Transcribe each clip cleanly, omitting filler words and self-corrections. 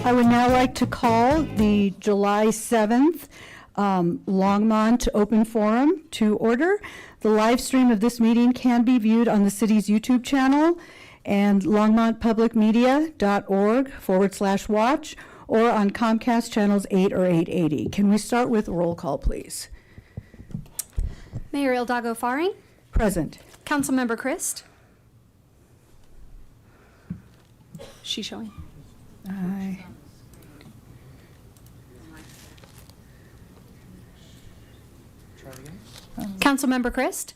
I would now like to call the July 7th Longmont Open Forum to order. The live stream of this meeting can be viewed on the city's YouTube channel and longmontpublicmedia.org/watch or on Comcast channels 8 or 880. Can we start with roll call, please? Mayor Ildago Faring. Present. Councilmember Christ. She's showing. Aye. Councilmember Christ.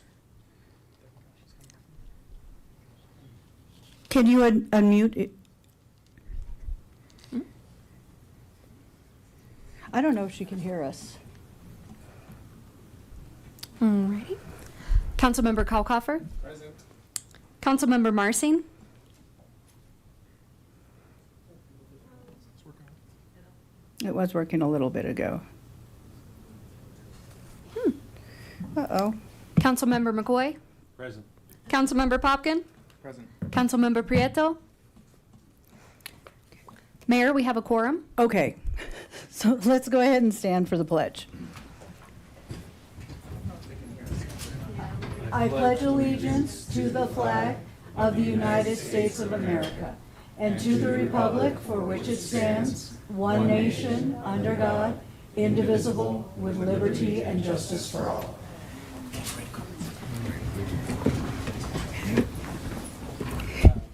Can you unmute it? I don't know if she can hear us. Alrighty. Councilmember Kalkoffer. Present. Councilmember Marsing. It was working a little bit ago. Uh-oh. Councilmember McCoy. Present. Councilmember Popkin. Present. Councilmember Prieto. Mayor, we have a quorum. Okay, so let's go ahead and stand for the pledge. I pledge allegiance to the flag of the United States of America and to the republic for which it stands, one nation, under God, indivisible, with liberty and justice for all.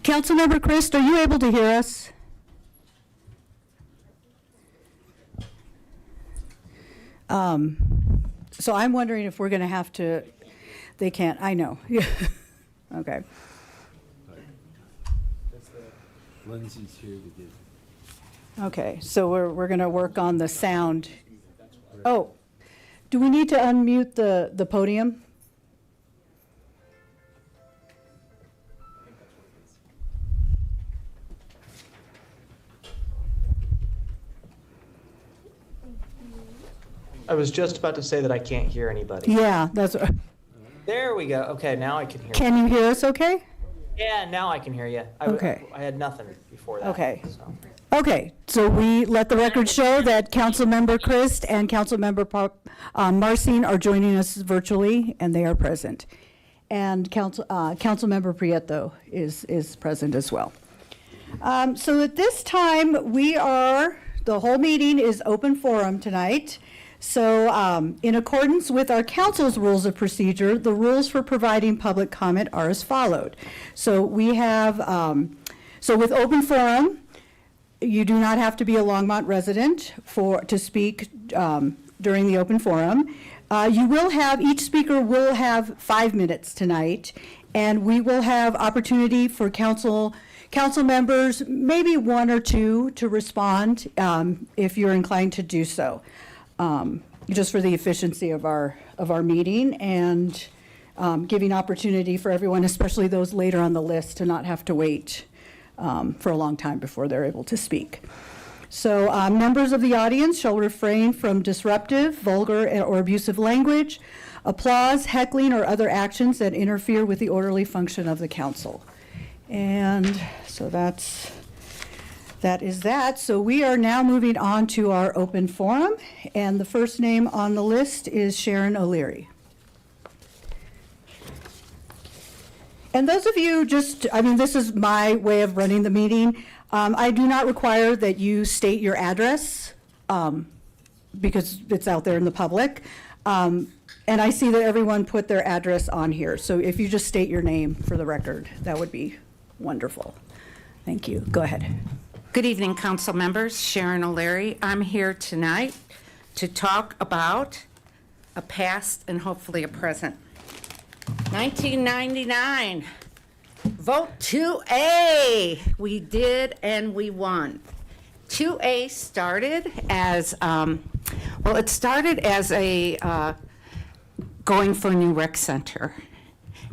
Councilmember Christ, are you able to hear us? So I'm wondering if we're going to have to, they can't, I know. Okay. Lindsay's here to give. Okay, so we're going to work on the sound. Oh, do we need to unmute the podium? I was just about to say that I can't hear anybody. Yeah, that's, There we go. Okay, now I can hear you. can you hear us okay? Yeah, now I can hear you. Okay. I had nothing before that. Okay. So. Okay, so we let the record show that Councilmember Christ and Councilmember Marsing are joining us virtually, and they are present. And Councilmember Prieto is present as well. So at this time, the whole meeting is open forum tonight. So in accordance with our council's rules of procedure, the rules for providing public comment are as followed. So we have, so with open forum, you do not have to be a Longmont resident to speak during the open forum. Each speaker will have 5 minutes tonight, and we will have opportunity for council members, maybe 1 or 2, to respond if you're inclined to do so. Just for the efficiency of our meeting and giving opportunity for everyone, especially those later on the list, to not have to wait for a long time before they're able to speak. So members of the audience shall refrain from disruptive, vulgar, or abusive language, applause, heckling, or other actions that interfere with the orderly function of the council. And so that is that. So we are now moving on to our open forum, and the first name on the list is Sharon O'Leary. And those of you this is my way of running the meeting. I do not require that you state your address because it's out there in the public. And I see that everyone put their address on here. So if you just state your name for the record, that would be wonderful. Thank you. Go ahead. Good evening, council members. Sharon O'Leary. I'm here tonight to talk about a past and hopefully a present. 1999, vote 2A. We did and we won. 2A started as, it started as a going for a new rec center.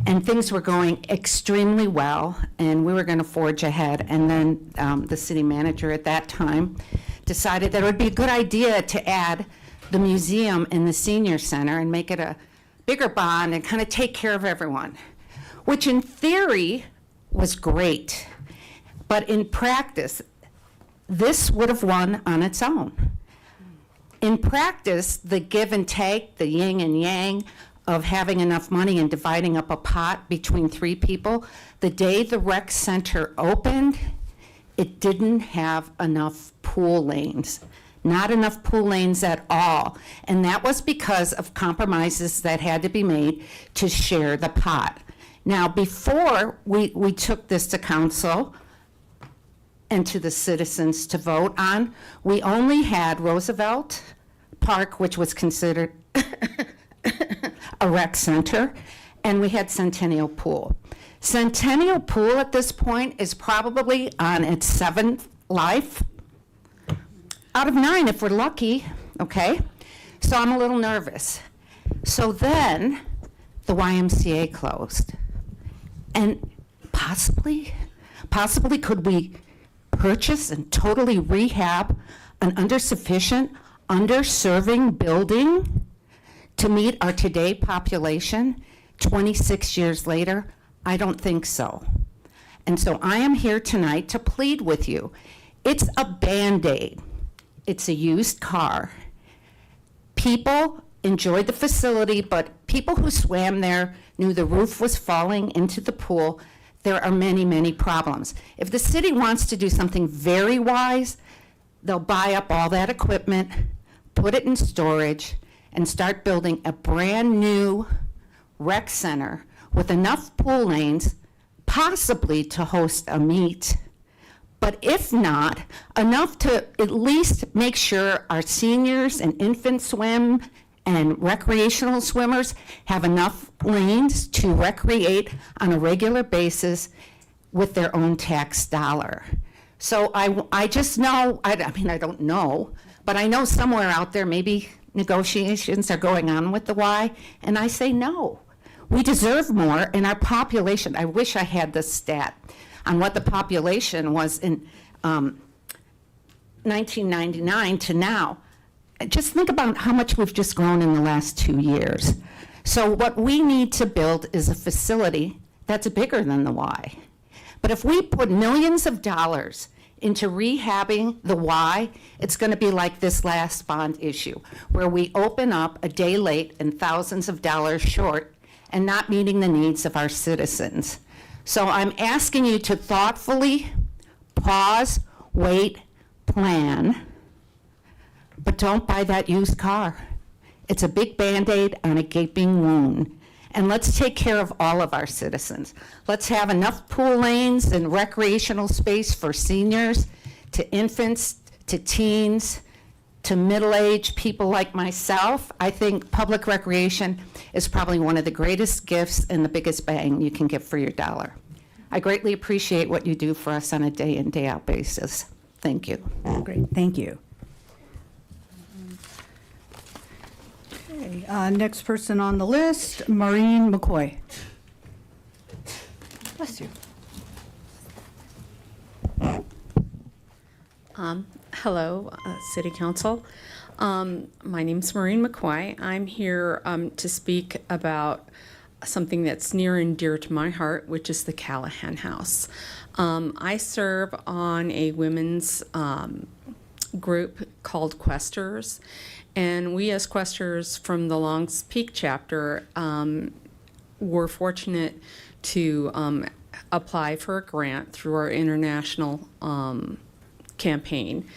And things were going extremely well, and we were going to forge ahead. And then the city manager at that time decided that it would be a good idea to add the museum in the senior center and make it a bigger bond and kind of take care of everyone, which in theory was great. But in practice, this would have won on its own. In practice, the give and take, the yin and yang of having enough money and dividing up a pot between 3 people, the day the rec center opened, it didn't have enough pool lanes. Not enough pool lanes at all. And that was because of compromises that had to be made to share the pot. Now, before we took this to council and to the citizens to vote on, we only had Roosevelt Park, which was considered a rec center, and we had Centennial Pool. Centennial Pool at this point is probably on its 7th life, out of 9 if we're lucky, okay? So I'm a little nervous. So then the YMCA closed. And possibly could we purchase and totally rehab an undersufficient, underserving building to meet our today population 26 years later? I don't think so. And so I am here tonight to plead with you. It's a Band-Aid. It's a used car. People enjoyed the facility, but people who swam there knew the roof was falling into the pool. There are many, many problems. If the city wants to do something very wise, they'll buy up all that equipment, put it in storage, and start building a brand-new rec center with enough pool lanes, possibly to host a meet, but if not, enough to at least make sure our seniors and infant swim and recreational swimmers have enough lanes to recreate on a regular basis with their own tax dollar. So I just know, I mean, I don't know, but I know somewhere out there maybe negotiations are going on with the Y, and I say no. We deserve more, and our population, I wish I had the stat on what the population was in 1999 to now. Just think about how much we've just grown in the last 2 years. So what we need to build is a facility that's bigger than the Y. But if we put millions of dollars into rehabbing the Y, it's going to be like this last bond issue, where we open up a day late and thousands of dollars short and not meeting the needs of our citizens. So I'm asking you to thoughtfully pause, wait, plan, but don't buy that used car. It's a big Band-Aid on a gaping wound. And let's take care of all of our citizens. Let's have enough pool lanes and recreational space for seniors, to infants, to teens, to middle-aged people like myself. I think public recreation is probably one of the greatest gifts and the biggest bang you can get for your dollar. I greatly appreciate what you do for us on a day in, day out basis. Thank you. Great, thank you. Okay, next person on the list, Maureen McCoy. Bless you. Hello, City Council. My name's Maureen McCoy. I'm here to speak about something that's near and dear to my heart, which is the Callahan House. I serve on a women's group called Questers, and we as Questers from the Longs Peak chapter were fortunate to apply for a grant through our international campaign,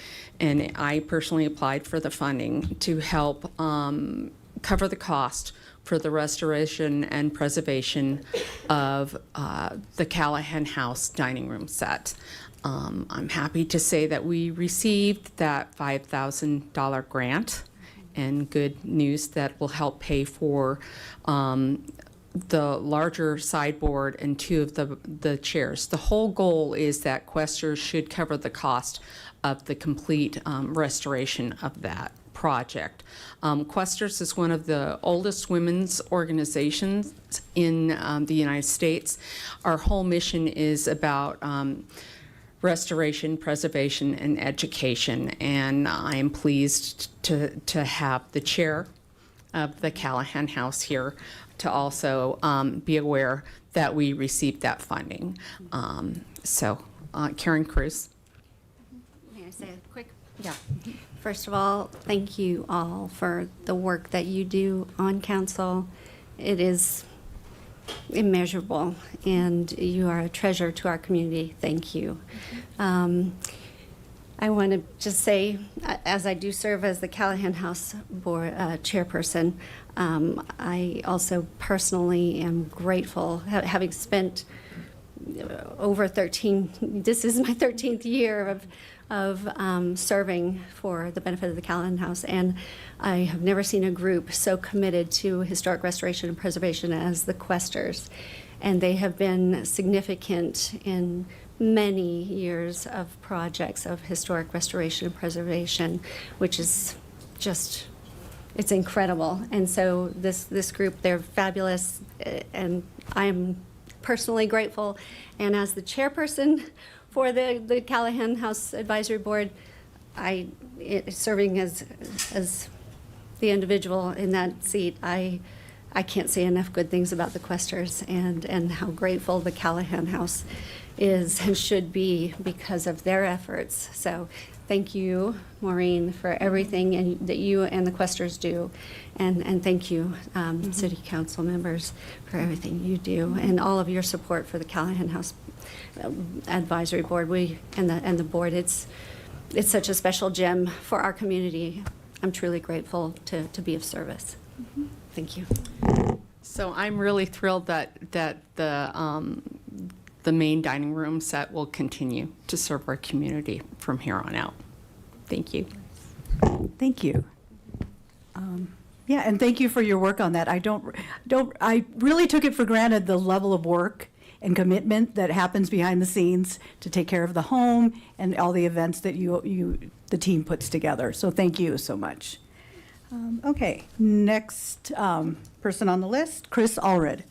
and I personally applied for the funding to help cover the cost for the restoration and preservation of the Callahan House dining room set. I'm happy to say that we received that $5,000 grant, and good news that will help pay for the larger sideboard and 2 of the chairs. The whole goal is that Questers should cover the cost of the complete restoration of that project. Questers is one of the oldest women's organizations in the United States. Our whole mission is about restoration, preservation, and education, and I am pleased to have the chair of the Callahan House here to also be aware that we received that funding. Karen Cruz. say a quick. Yeah. First of all, thank you all for the work that you do on council. It is immeasurable, and you are a treasure to our community. Thank you. I want to just say, as I do serve as the Callahan House Board chairperson, I also personally am grateful, having spent over 13, this is my 13th year of serving for the benefit of the Callahan House, and I have never seen a group so committed to historic restoration and preservation as the Questers. And they have been significant in many years of projects of historic restoration and preservation, which is just, it's incredible. And so this group, they're fabulous, and I'm personally grateful. And as the chairperson for the Callahan House Advisory Board, serving as the individual in that seat, I can't say enough good things about the Questers and how grateful the Callahan House is and should be because of their efforts. So thank you, Maureen, for everything that you and the Questers do. And thank you, City Council members, for everything you do and all of your support for the Callahan House Advisory Board. And the board, it's such a special gem for our community. I'm truly grateful to be of service. Thank you. So I'm really thrilled that the main dining room set will continue to serve our community from here on out. Thank you. Thank you. Yeah, and thank you for your work on that. I really took it for granted the level of work and commitment that happens behind the scenes to take care of the home and all the events that the team puts together. So thank you so much. Okay, next person on the list, Chris Allred.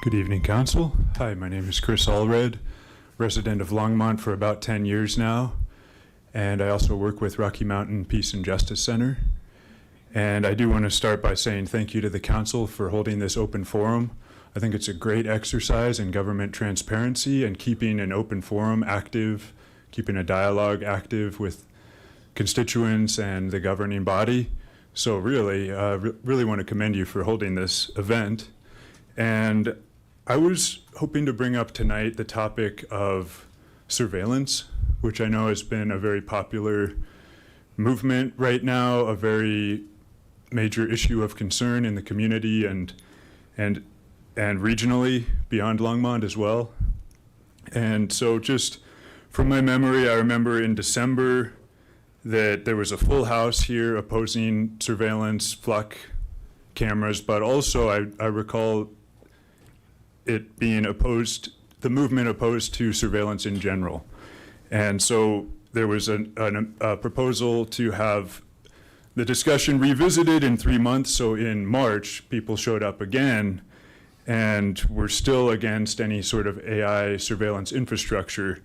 Good evening, Council. Hi, my name is Chris Allred, resident of Longmont for about 10 years now, and I also work with Rocky Mountain Peace and Justice Center. And I do want to start by saying thank you to the Council for holding this open forum. I think it's a great exercise in government transparency and keeping an open forum active, keeping a dialogue active with constituents and the governing body. So really, really want to commend you for holding this event. And I was hoping to bring up tonight the topic of surveillance, which I know has been a very popular movement right now, a very major issue of concern in the community and regionally beyond Longmont as well. And so just from my memory, I remember in December that there was a full house here opposing surveillance, flock cameras, but also I recall it being opposed, the movement opposed to surveillance in general. And so there was a proposal to have the discussion revisited in 3 months. So in March, people showed up again and were still against any sort of AI surveillance infrastructure.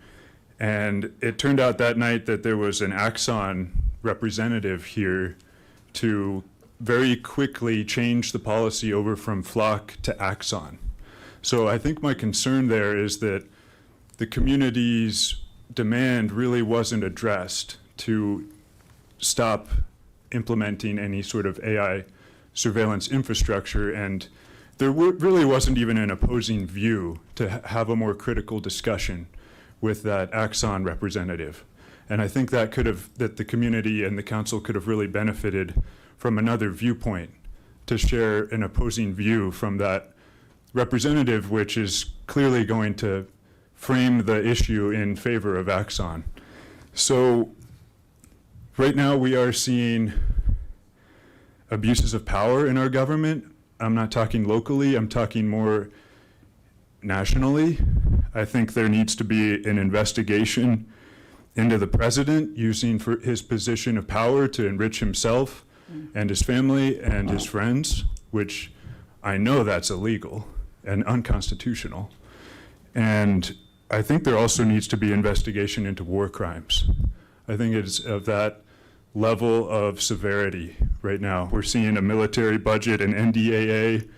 And it turned out that night that there was an Axon representative here to very quickly change the policy over from flock to Axon. So I think my concern there is that the community's demand really wasn't addressed to stop implementing any sort of AI surveillance infrastructure, and there really wasn't even an opposing view to have a more critical discussion with that Axon representative. And I think that the community and the council could have really benefited from another viewpoint to share an opposing view from that representative, which is clearly going to frame the issue in favor of Axon. So right now we are seeing abuses of power in our government. I'm not talking locally, I'm talking more nationally. I think there needs to be an investigation into the president using for his position of power to enrich himself and his family and his friends, which I know that's illegal and unconstitutional. And I think there also needs to be investigation into war crimes. I think it's of that level of severity right now. We're seeing a military budget, an NDAA.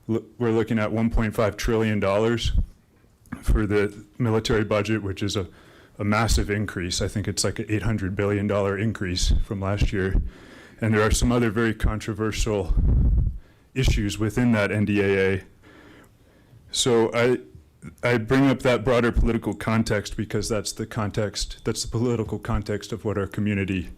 We're looking at $1.5 trillion for the military budget, which is a massive increase. I think it's like an $800 billion increase from last year. And there are some other very controversial issues within that NDAA. So I bring up that broader political context because that's the political context of what our community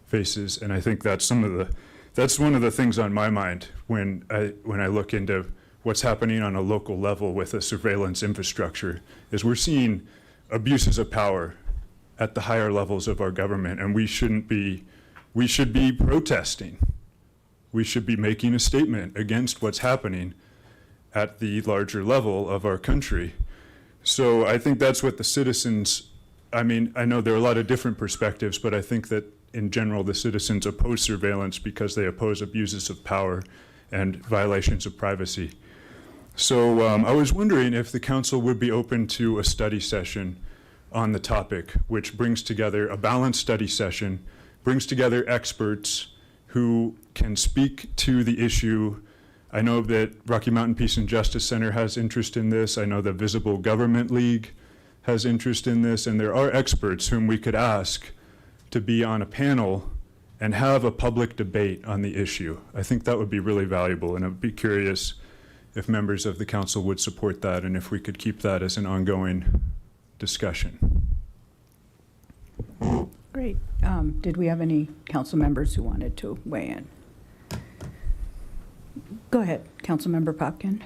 faces. And I think that's one of the things on my mind when I look into what's happening on a local level with a surveillance infrastructure, is we're seeing abuses of power at the higher levels of our government, and we should be protesting. We should be making a statement against what's happening at the larger level of our country. So I think that's what the citizens, I know there are a lot of different perspectives, but I think that in general, the citizens oppose surveillance because they oppose abuses of power and violations of privacy. So I was wondering if the council would be open to a study session on the topic, which brings together a balanced study session, brings together experts who can speak to the issue. I know that Rocky Mountain Peace and Justice Center has interest in this. I know the Visible Government League has interest in this, and there are experts whom we could ask to be on a panel and have a public debate on the issue. I think that would be really valuable, and I'd be curious if members of the council would support that and if we could keep that as an ongoing discussion. Great. Did we have any council members who wanted to weigh in? Go ahead, Councilmember Popkin.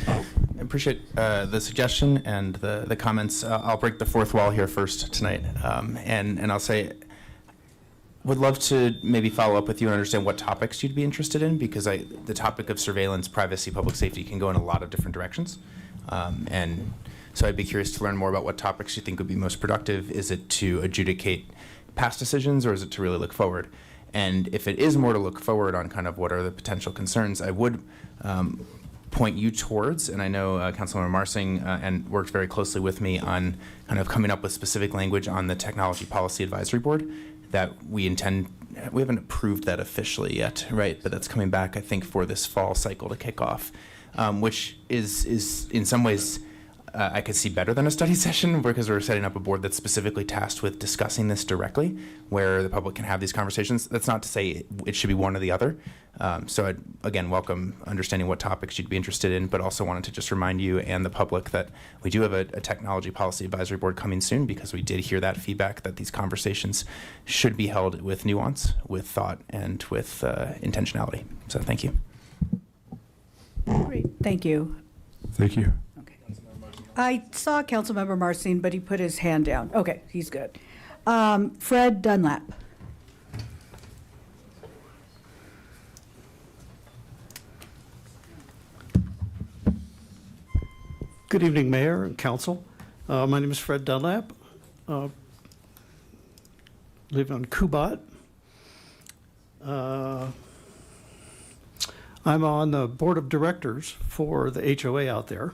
I appreciate the suggestion and the comments. I'll break the fourth wall here first tonight, and I'll say, would love to maybe follow up with you and understand what topics you'd be interested in, because the topic of surveillance, privacy, public safety can go in a lot of different directions, and so I'd be curious to learn more about what topics you think would be most productive. Is it to adjudicate past decisions, or is it to really look forward? And if it is more to look forward on kind of what are the potential concerns, I would point you towards, and I know Councilmember Marsing and worked very closely with me on kind of coming up with specific language on the Technology Policy Advisory Board that we haven't approved that officially yet, right? But that's coming back, I think, for this fall cycle to kick off, which is in some ways I could see better than a study session, because we're setting up a board that's specifically tasked with discussing this directly, where the public can have these conversations. That's not to say it should be one or the other. So I'd, again, welcome understanding what topics you'd be interested in, but also wanted to just remind you and the public that we do have a Technology Policy Advisory Board coming soon, because we did hear that feedback that these conversations should be held with nuance, with thought, and with intentionality. So thank you. Great, thank you. Thank you. I saw Councilmember Marsing, but he put his hand down. Okay, he's good. Fred Dunlap. Good evening, Mayor and Council. My name is Fred Dunlap. Live on Kubat. I'm on the board of directors for the HOA out there.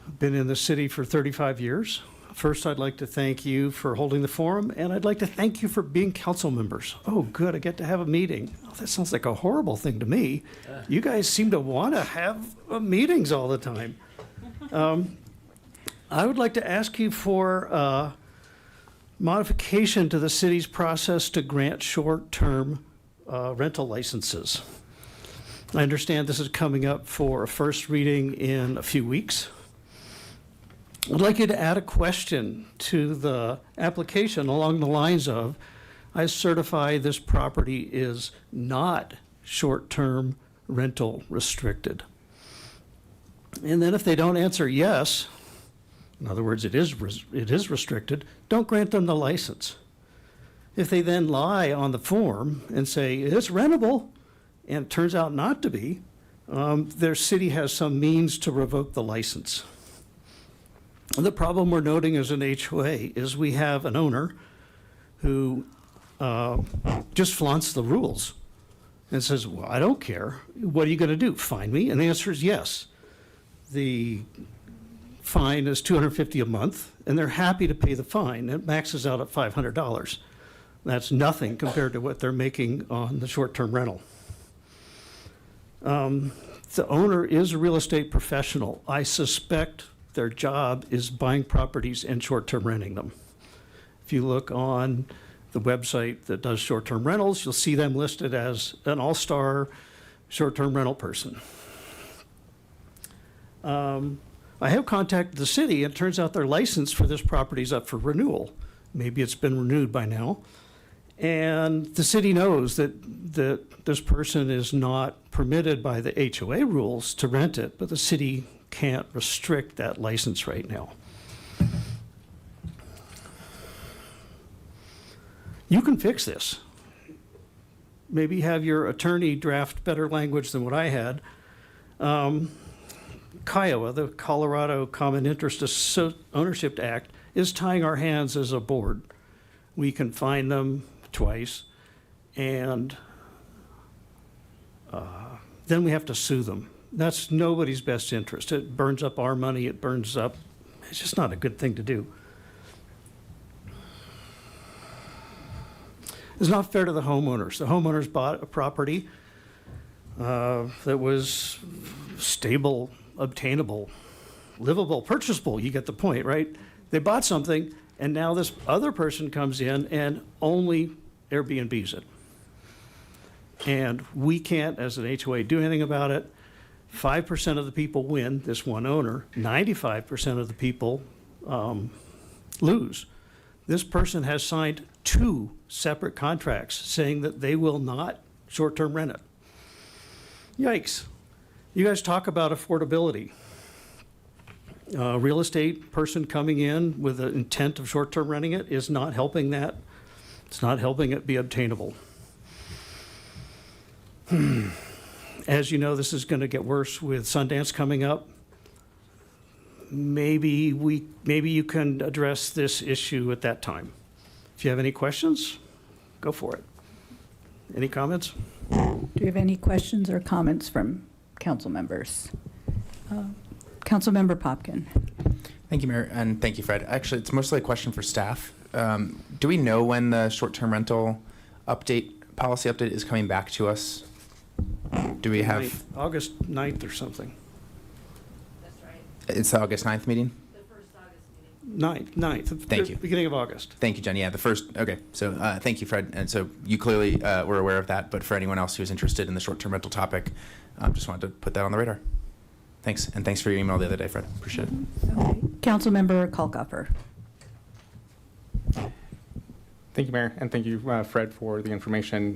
I've been in the city for 35 years. First, I'd like to thank you for holding the forum, and I'd like to thank you for being council members. Oh, good, I get to have a meeting. Oh, that sounds like a horrible thing to me. You guys seem to want to have meetings all the time. I would like to ask you for modification to the city's process to grant short-term rental licenses. I understand this is coming up for a first reading in a few weeks. I'd like you to add a question to the application along the lines of, I certify this property is not short-term rental restricted. And then if they don't answer yes, in other words, it is restricted, don't grant them the license. If they then lie on the form and say it's rentable, and it turns out not to be, their city has some means to revoke the license. The problem we're noting as an HOA is we have an owner who just flaunts the rules and says, well, I don't care. What are you going to do? Fine me? And the answer is yes. The fine is $250 a month, and they're happy to pay the fine. It maxes out at $500. That's nothing compared to what they're making on the short-term rental. The owner is a real estate professional. I suspect their job is buying properties and short-term renting them. If you look on the website that does short-term rentals, you'll see them listed as an all-star short-term rental person. I have contacted the city, and it turns out their license for this property is up for renewal. Maybe it's been renewed by now. And the city knows that this person is not permitted by the HOA rules to rent it, but the city can't restrict that license right now. You can fix this. Maybe have your attorney draft better language than what I had. Kiowa, the Colorado Common Interest Ownership Act, is tying our hands as a board. We can fine them twice, and then we have to sue them. That's nobody's best interest. It burns up our money, it burns up, it's just not a good thing to do. It's not fair to the homeowners. The homeowners bought a property that was stable, obtainable, livable, purchasable. You get the point, right? They bought something, and now this other person comes in and only Airbnbs it. And we can't, as an HOA, do anything about it. 5% of the people win, this one owner. 95% of the people lose. This person has signed 2 separate contracts saying that they will not short-term rent it. Yikes. You guys talk about affordability. A real estate person coming in with the intent of short-term renting it is not helping that. It's not helping it be obtainable. As you know, this is going to get worse with Sundance coming up. Maybe you can address this issue at that time. If you have any questions, go for it. Any comments? Do you have any questions or comments from council members? Councilmember Popkin. Thank you, Mayor, and thank you, Fred. Actually, it's mostly a question for staff. Do we know when the short-term rental policy update is coming back to us? Do we have? August 9th or something. It's the August 9th meeting? 9th. Thank you. Beginning of August. Thank you, Jen. Yeah, the first, okay. So thank you, Fred. And so you clearly were aware of that, but for anyone else who's interested in the short-term rental topic, just wanted to put that on the radar. Thanks, and thanks for your email the other day, Fred. Appreciate it. Okay. Councilmember Kalkoffer. Thank you, Mayor, and thank you, Fred, for the information.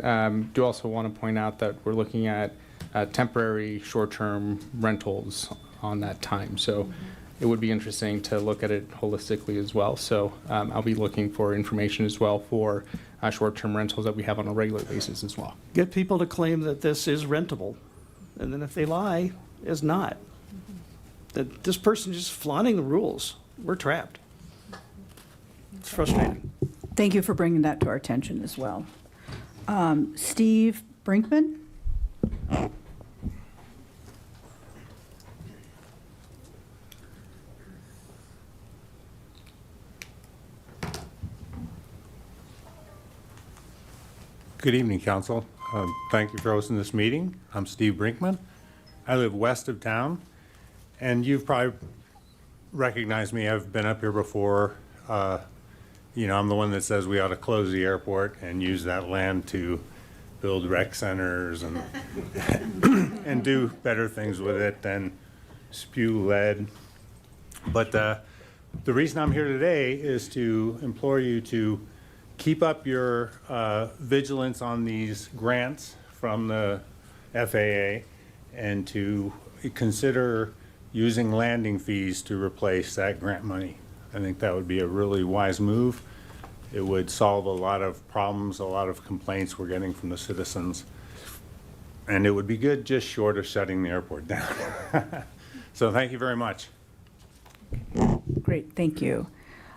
Do also want to point out that we're looking at temporary short-term rentals on that time. So it would be interesting to look at it holistically as well. So I'll be looking for information as well for short-term rentals that we have on a regular basis as well. Get people to claim that this is rentable, and then if they lie, it's not. That this person is just flaunting the rules. We're trapped. It's frustrating. Thank you for bringing that to our attention as well. Steve Brinkman? Good evening, Council. Thank you for hosting this meeting. I'm Steve Brinkman. I live west of town, and you've probably recognized me. I've been up here before. You know, I'm the one that says we ought to close the airport and use that land to build rec centers and and do better things with it than spew lead. But the reason I'm here today is to implore you to keep up your vigilance on these grants from the FAA and to consider using landing fees to replace that grant money. I think that would be a really wise move. It would solve a lot of problems, a lot of complaints we're getting from the citizens. And it would be good just short of shutting the airport down. So thank you very much. Great, thank you.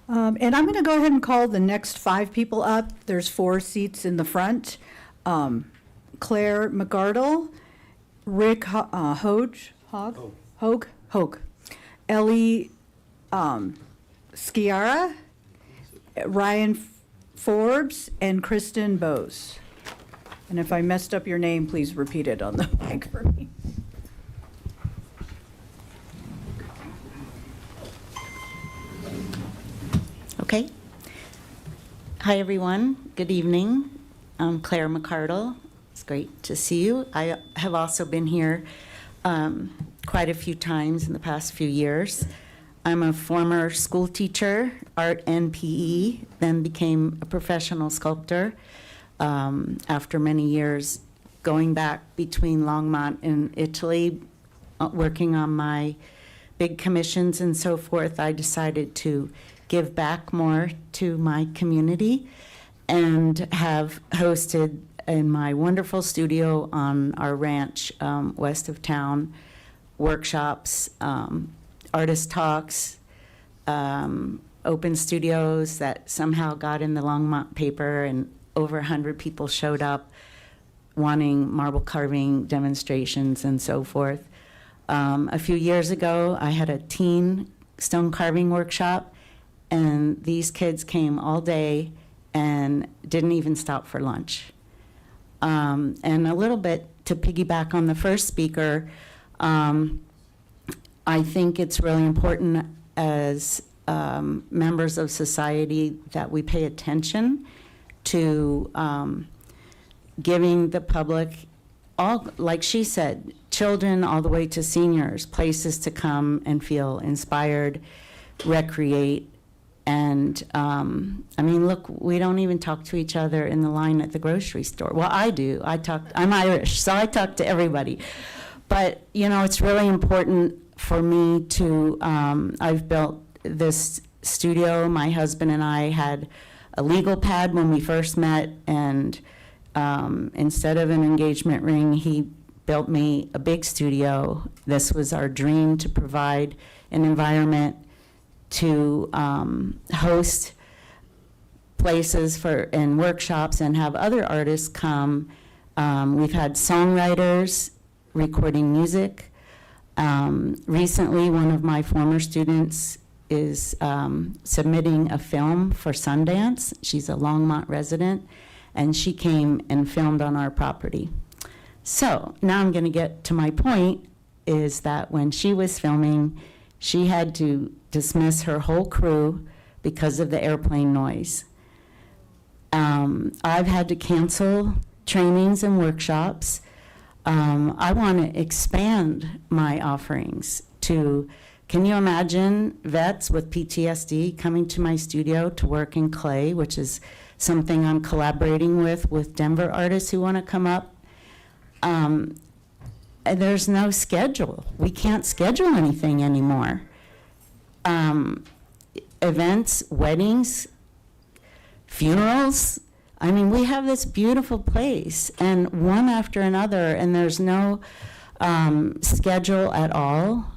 And I'm going to go ahead and call the next 5 people up. There's 4 seats in the front. Claire McGardle, Rick Hogue, Ellie Skiara, Ryan Forbes, and Kristen Bose. And if I messed up your name, please repeat it on the mic for me. Okay. Hi, everyone. Good evening. I'm Claire McCardle. It's great to see you. I have also been here quite a few times in the past few years. I'm a former school teacher, art and PE, then became a professional sculptor after many years going back between Longmont and Italy, working on my big commissions and so forth. I decided to give back more to my community and have hosted in my wonderful studio on our ranch west of town workshops, artist talks, open studios that somehow got in the Longmont paper, and over 100 people showed up wanting marble carving demonstrations and so forth. A few years ago, I had a teen stone carving workshop, and these kids came all day and didn't even stop for lunch. And a little bit to piggyback on the first speaker, I think it's really important as members of society that we pay attention to giving the public, all, like she said, children all the way to seniors, places to come and feel inspired, recreate. And I mean, look, we don't even talk to each other in the line at the grocery store. Well, I do. I'm Irish, so I talk to everybody. But, you know, it's really important for me to, I've built this studio. My husband and I had a legal pad when we first met, and instead of an engagement ring, he built me a big studio. This was our dream, to provide an environment to host places for and workshops and have other artists come. We've had songwriters recording music. Recently, one of my former students is submitting a film for Sundance. She's a Longmont resident, and she came and filmed on our property. So now I'm going to get to my point, is that when she was filming, she had to dismiss her whole crew because of the airplane noise. I've had to cancel trainings and workshops. I want to expand my offerings to, can you imagine vets with PTSD coming to my studio to work in clay, which is something I'm collaborating with Denver artists who want to come up. And there's no schedule. We can't schedule anything anymore. Events, weddings, funerals. I mean, we have this beautiful place, and one after another, and there's no schedule at all.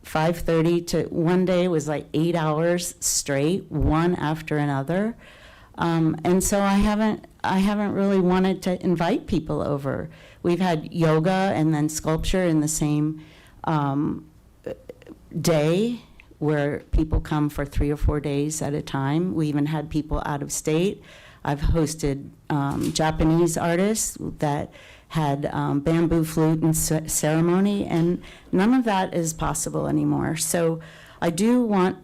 5:30 to one day was like 8 hours straight, one after another. And so I haven't really wanted to invite people over. We've had yoga and then sculpture in the same day, where people come for 3 or 4 days at a time. We even had people out of state. I've hosted Japanese artists that had bamboo flute and ceremony, and none of that is possible anymore. So I do want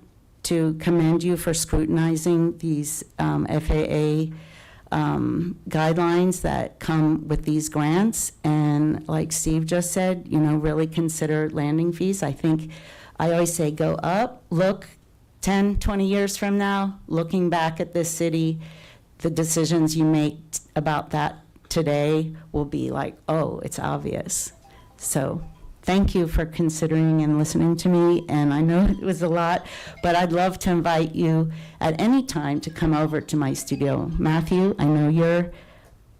to commend you for scrutinizing these FAA guidelines that come with these grants. And like Steve just said, you know, really consider landing fees. I think I always say go up, look 10, 20 years from now, looking back at this city, the decisions you make about that today will be like, oh, it's obvious. So thank you for considering and listening to me. And I know it was a lot, but I'd love to invite you at any time to come over to my studio. Matthew, I know you're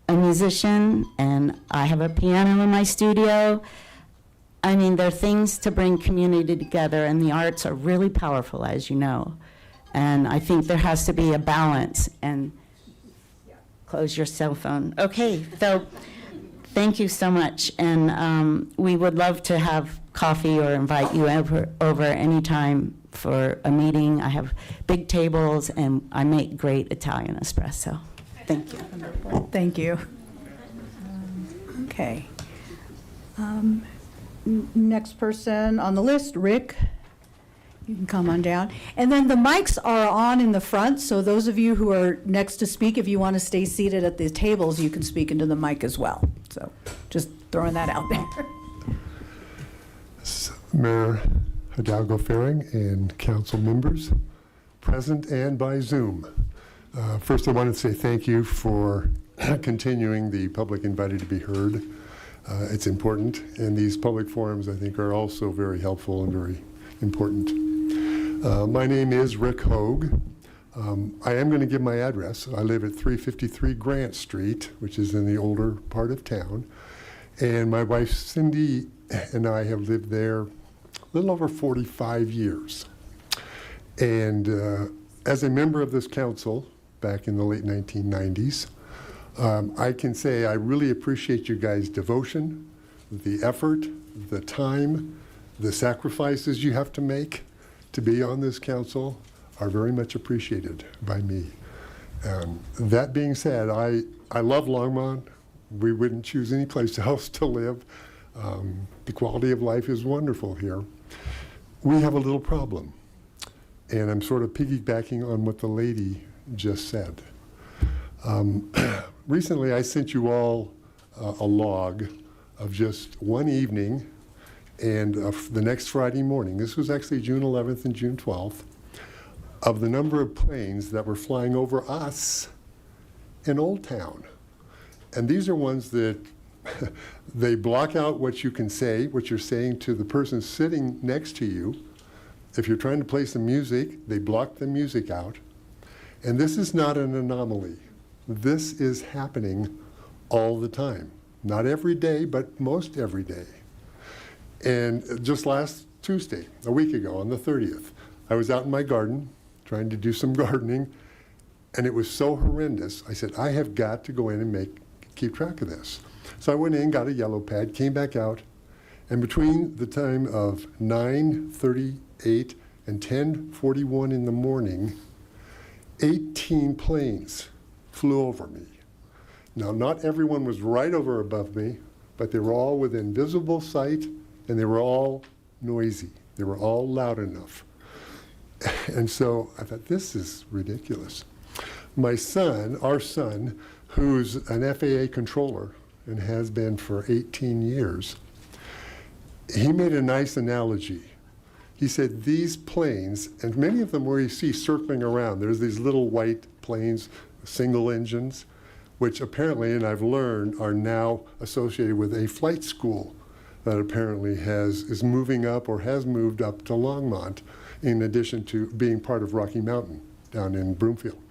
a musician, and I have a piano in my studio. I mean, there are things to bring community together, and the arts are really powerful, as you know. And I think there has to be a balance. And close your cell phone. Okay, so thank you so much. And we would love to have coffee or invite you over anytime for a meeting. I have big tables, and I make great Italian espresso. Thank you. Thank you. Okay. Next person on the list, Rick. You can come on down. And then the mics are on in the front, so those of you who are next to speak, if you want to stay seated at the tables, you can speak into the mic as well. So just throwing that out there. Mayor Hidalgo Faring and council members present and by Zoom. First, I want to say thank you for continuing the public invited to be heard. It's important, and these public forums, I think, are also very helpful and very important. My name is Rick Hogue. I am going to give my address. I live at 353 Grant Street, which is in the older part of town. And my wife Cindy and I have lived there a little over 45 years. And as a member of this council back in the late 1990s, I can say I really appreciate you guys' devotion, the effort, the time, the sacrifices you have to make to be on this council are very much appreciated by me. That being said, I love Longmont. We wouldn't choose any place else to live. The quality of life is wonderful here. We have a little problem, and I'm sort of piggybacking on what the lady just said. Recently, I sent you all a log of just one evening and the next Friday morning. This was actually June 11th and June 12th, of the number of planes that were flying over us in Old Town. And these are ones that they block out what you can say, what you're saying to the person sitting next to you. If you're trying to play some music, they block the music out. And this is not an anomaly. This is happening all the time. Not every day, but most every day. And just last Tuesday, a week ago, on the 30th, I was out in my garden trying to do some gardening, and it was so horrendous. I said, I have got to go in and keep track of this. So I went in, got a yellow pad, came back out, and between the time of 9:38 and 10:41 in the morning, 18 planes flew over me. Now, not everyone was right over above me, but they were all within visible sight, and they were all noisy. They were all loud enough. And so I thought, this is ridiculous. My son, our son, who's an FAA controller and has been for 18 years, he made a nice analogy. He said these planes, and many of them where you see circling around, there's these little white planes, single engines, which apparently, and I've learned, are now associated with a flight school that apparently is moving up or has moved up to Longmont, in addition to being part of Rocky Mountain down in Broomfield.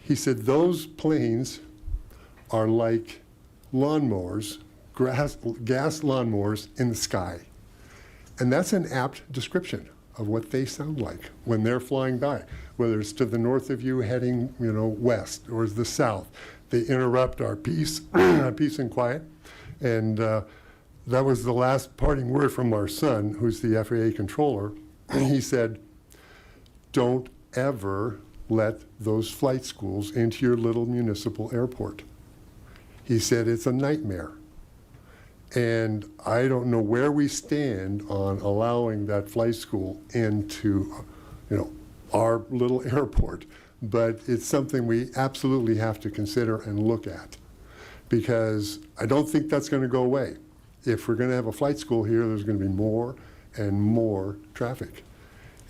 He said those planes are like lawnmowers, gas lawnmowers in the sky. And that's an apt description of what they sound like when they're flying by, whether it's to the north of you heading, west, or the south. They interrupt our peace, peace and quiet. And that was the last parting word from our son, who's the FAA controller. He said, don't ever let those flight schools into your little municipal airport. He said it's a nightmare. And I don't know where we stand on allowing that flight school into, our little airport, but it's something we absolutely have to consider and look at, because I don't think that's going to go away. If we're going to have a flight school here, there's going to be more and more traffic.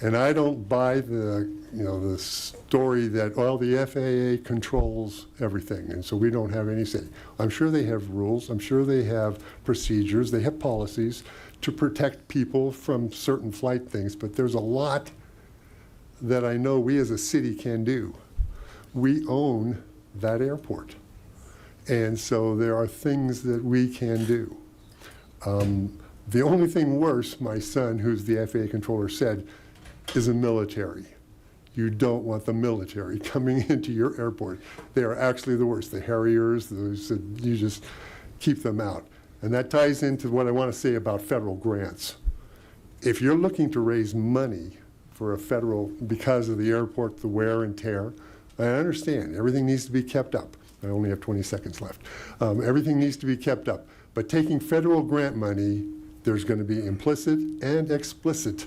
And I don't buy the story that, well, the FAA controls everything, and so we don't have any say. I'm sure they have rules. I'm sure they have procedures. They have policies to protect people from certain flight things, but there's a lot that I know we as a city can do. We own that airport, and so there are things that we can do. The only thing worse, my son, who's the FAA controller, said, is a military. You don't want the military coming into your airport. They are actually the worst. The Harriers, you just keep them out. And that ties into what I want to say about federal grants. if you're looking to raise money for a federal, because of the airport, the wear and tear, I understand, everything needs to be kept up. I only have 20 seconds left. Everything needs to be kept up. But taking federal grant money, there's going to be implicit and explicit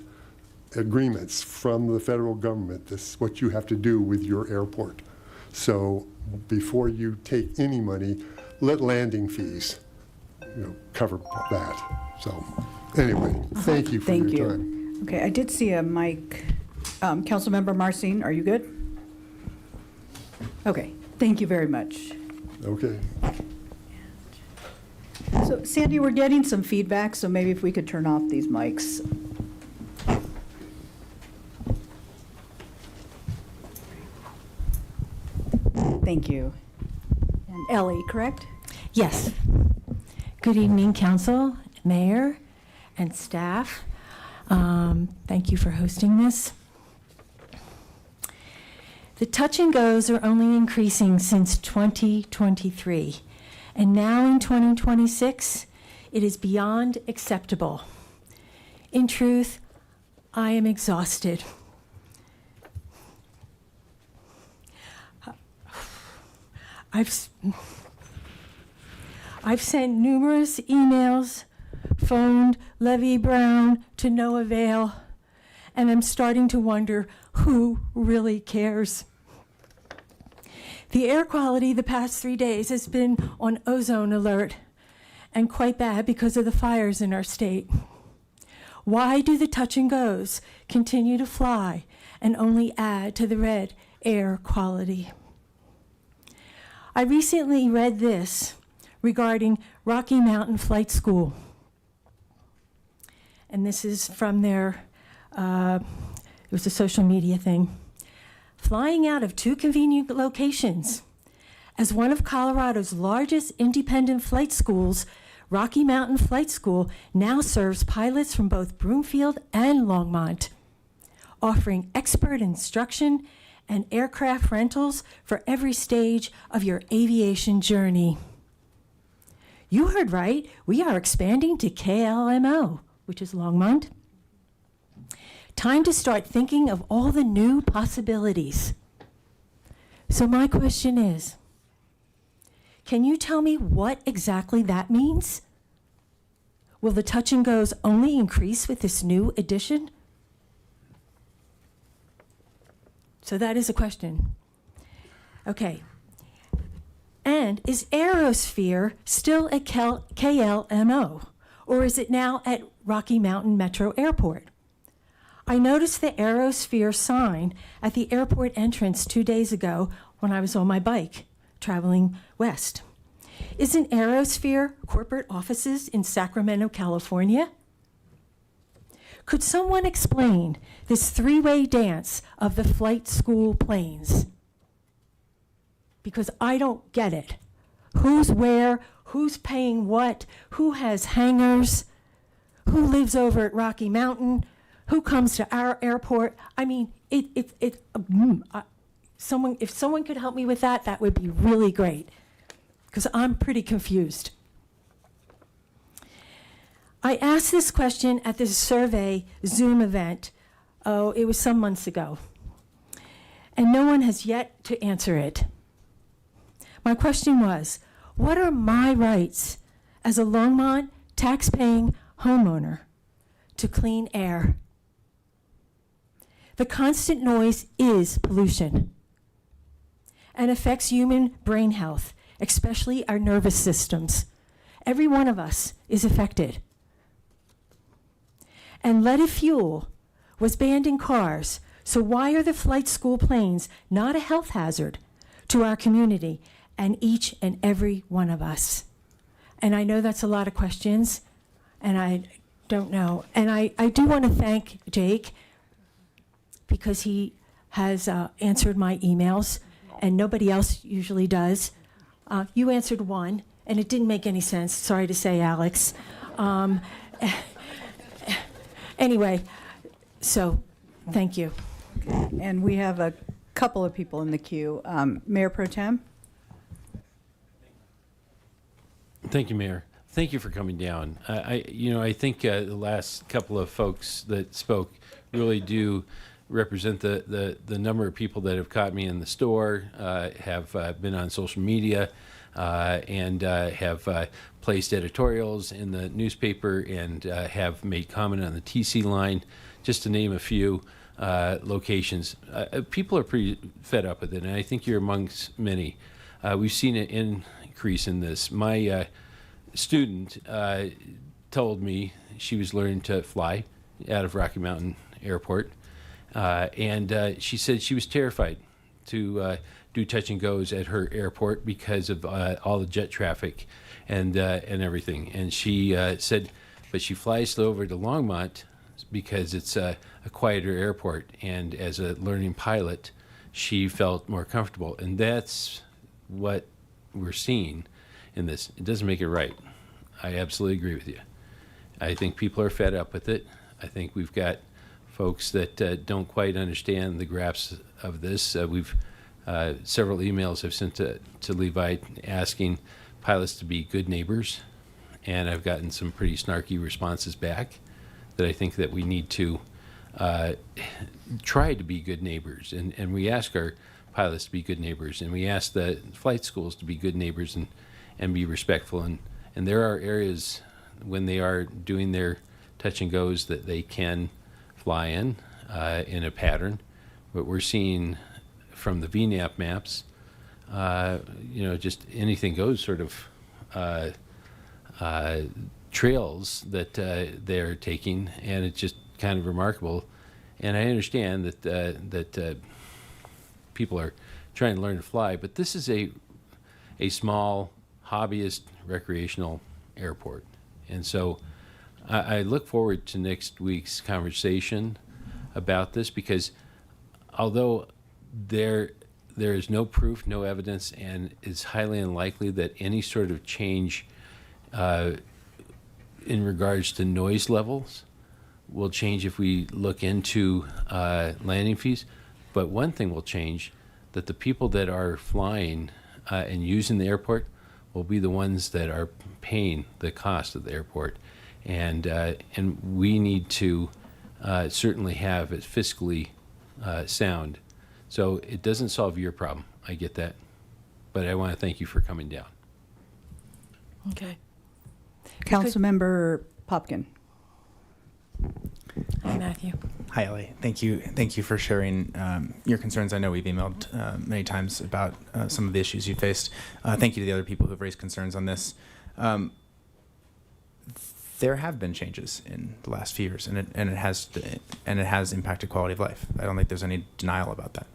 agreements from the federal government. This is what you have to do with your airport. So before you take any money, let landing fees, cover that. So anyway, thank you for Thank your you. time. Okay, I did see a mic. Councilmember Marcin, are you good? Okay, thank you very much. Okay. So Sandy, we're getting some feedback, so maybe if we could turn off these mics. Thank you. And Ellie, correct? Yes. Good evening, council, mayor, and staff. Thank you for hosting this. The touch and goes are only increasing since 2023, and now in 2026, it is beyond acceptable. In truth, I am exhausted. I've sent numerous emails, phoned Levy Brown to no avail, and I'm starting to wonder who really cares. The air quality the past 3 days has been on ozone alert and quite bad because of the fires in our state. Why do the touch and goes continue to fly and only add to the red air quality? I recently read this regarding Rocky Mountain Flight School. And this is from their, it was a social media thing. Flying out of 2 convenient locations. As one of Colorado's largest independent flight schools, Rocky Mountain Flight School now serves pilots from both Broomfield and Longmont, offering expert instruction and aircraft rentals for every stage of your aviation journey. You heard right, we are expanding to KLMO, which is Longmont. Time to start thinking of all the new possibilities. So my question is, can you tell me what exactly that means? Will the touch and goes only increase with this new addition? So that is a question. Okay. And is Aerosphere still at KLMO, or is it now at Rocky Mountain Metro Airport? I noticed the Aerosphere sign at the airport entrance 2 days ago when I was on my bike traveling west. Isn't Aerosphere corporate offices in Sacramento, California? Could someone explain this 3-way dance of the flight school planes? Because I don't get it. Who's where? Who's paying what? Who has hangars? Who lives over at Rocky Mountain? Who comes to our airport? I mean, if someone could help me with that, that would be really great, because I'm pretty confused. I asked this question at this survey Zoom event. Oh, it was some months ago. And no one has yet to answer it. My question was, what are my rights as a Longmont tax-paying homeowner to clean air? The constant noise is pollution and affects human brain health, especially our nervous systems. Every one of us is affected. And leaded fuel was banned in cars, so why are the flight school planes not a health hazard to our community and each and every one of us? And I know that's a lot of questions, and I don't know. And I do want to thank Jake, because he has answered my emails, and nobody else usually does. You answered one, and it didn't make any sense. Sorry to say, Alex. Anyway, so thank you. And we have a couple of people in the queue. Mayor Pro Tem? Thank you, Mayor. thank you for coming down. I think the last couple of folks that spoke really do represent the number of people that have caught me in the store, have been on social media, and have placed editorials in the newspaper, and have made comment on the TC line, just to name a few locations. People are pretty fed up with it, and I think you're amongst many. We've seen an increase in this. My student told me she was learning to fly out of Rocky Mountain Airport, and she said she was terrified to do touch and goes at her airport because of all the jet traffic and everything. And she said, but she flies over to Longmont because it's a quieter airport, and as a learning pilot, she felt more comfortable. And that's what we're seeing in this. It doesn't make it right. I absolutely agree with you. I think people are fed up with it. I think we've got folks that don't quite understand the grasp of this. We've several emails I've sent to Levi asking pilots to be good neighbors, and I've gotten some pretty snarky responses back that I think that we need to try to be good neighbors, and we ask our pilots to be good neighbors, and we ask the flight schools to be good neighbors and be respectful, and there are areas when they are doing their touch and goes that they can fly in a pattern, but we're seeing from the VNAP maps, just anything goes sort of trails that they're taking, and it's just kind of remarkable. And I understand that people are trying to learn to fly, but this is a small hobbyist recreational airport, and so I look forward to next week's conversation about this, because although there is no proof, no evidence, and it's highly unlikely that any sort of change in regards to noise levels will change if we look into landing fees. But one thing will change, that the people that are flying and using the airport will be the ones that are paying the cost of the airport. And we need to certainly have it fiscally sound. So it doesn't solve your problem. I get that. But I want to thank you for coming down. Okay. Councilmember Popkin. Hi, Matthew. Hi, Ellie. Thank you for sharing your concerns. I know we've emailed many times about some of the issues you faced. Thank you to the other people who've raised concerns on this. There have been changes in the last few years, and it has impacted quality of life. I don't think there's any denial about that.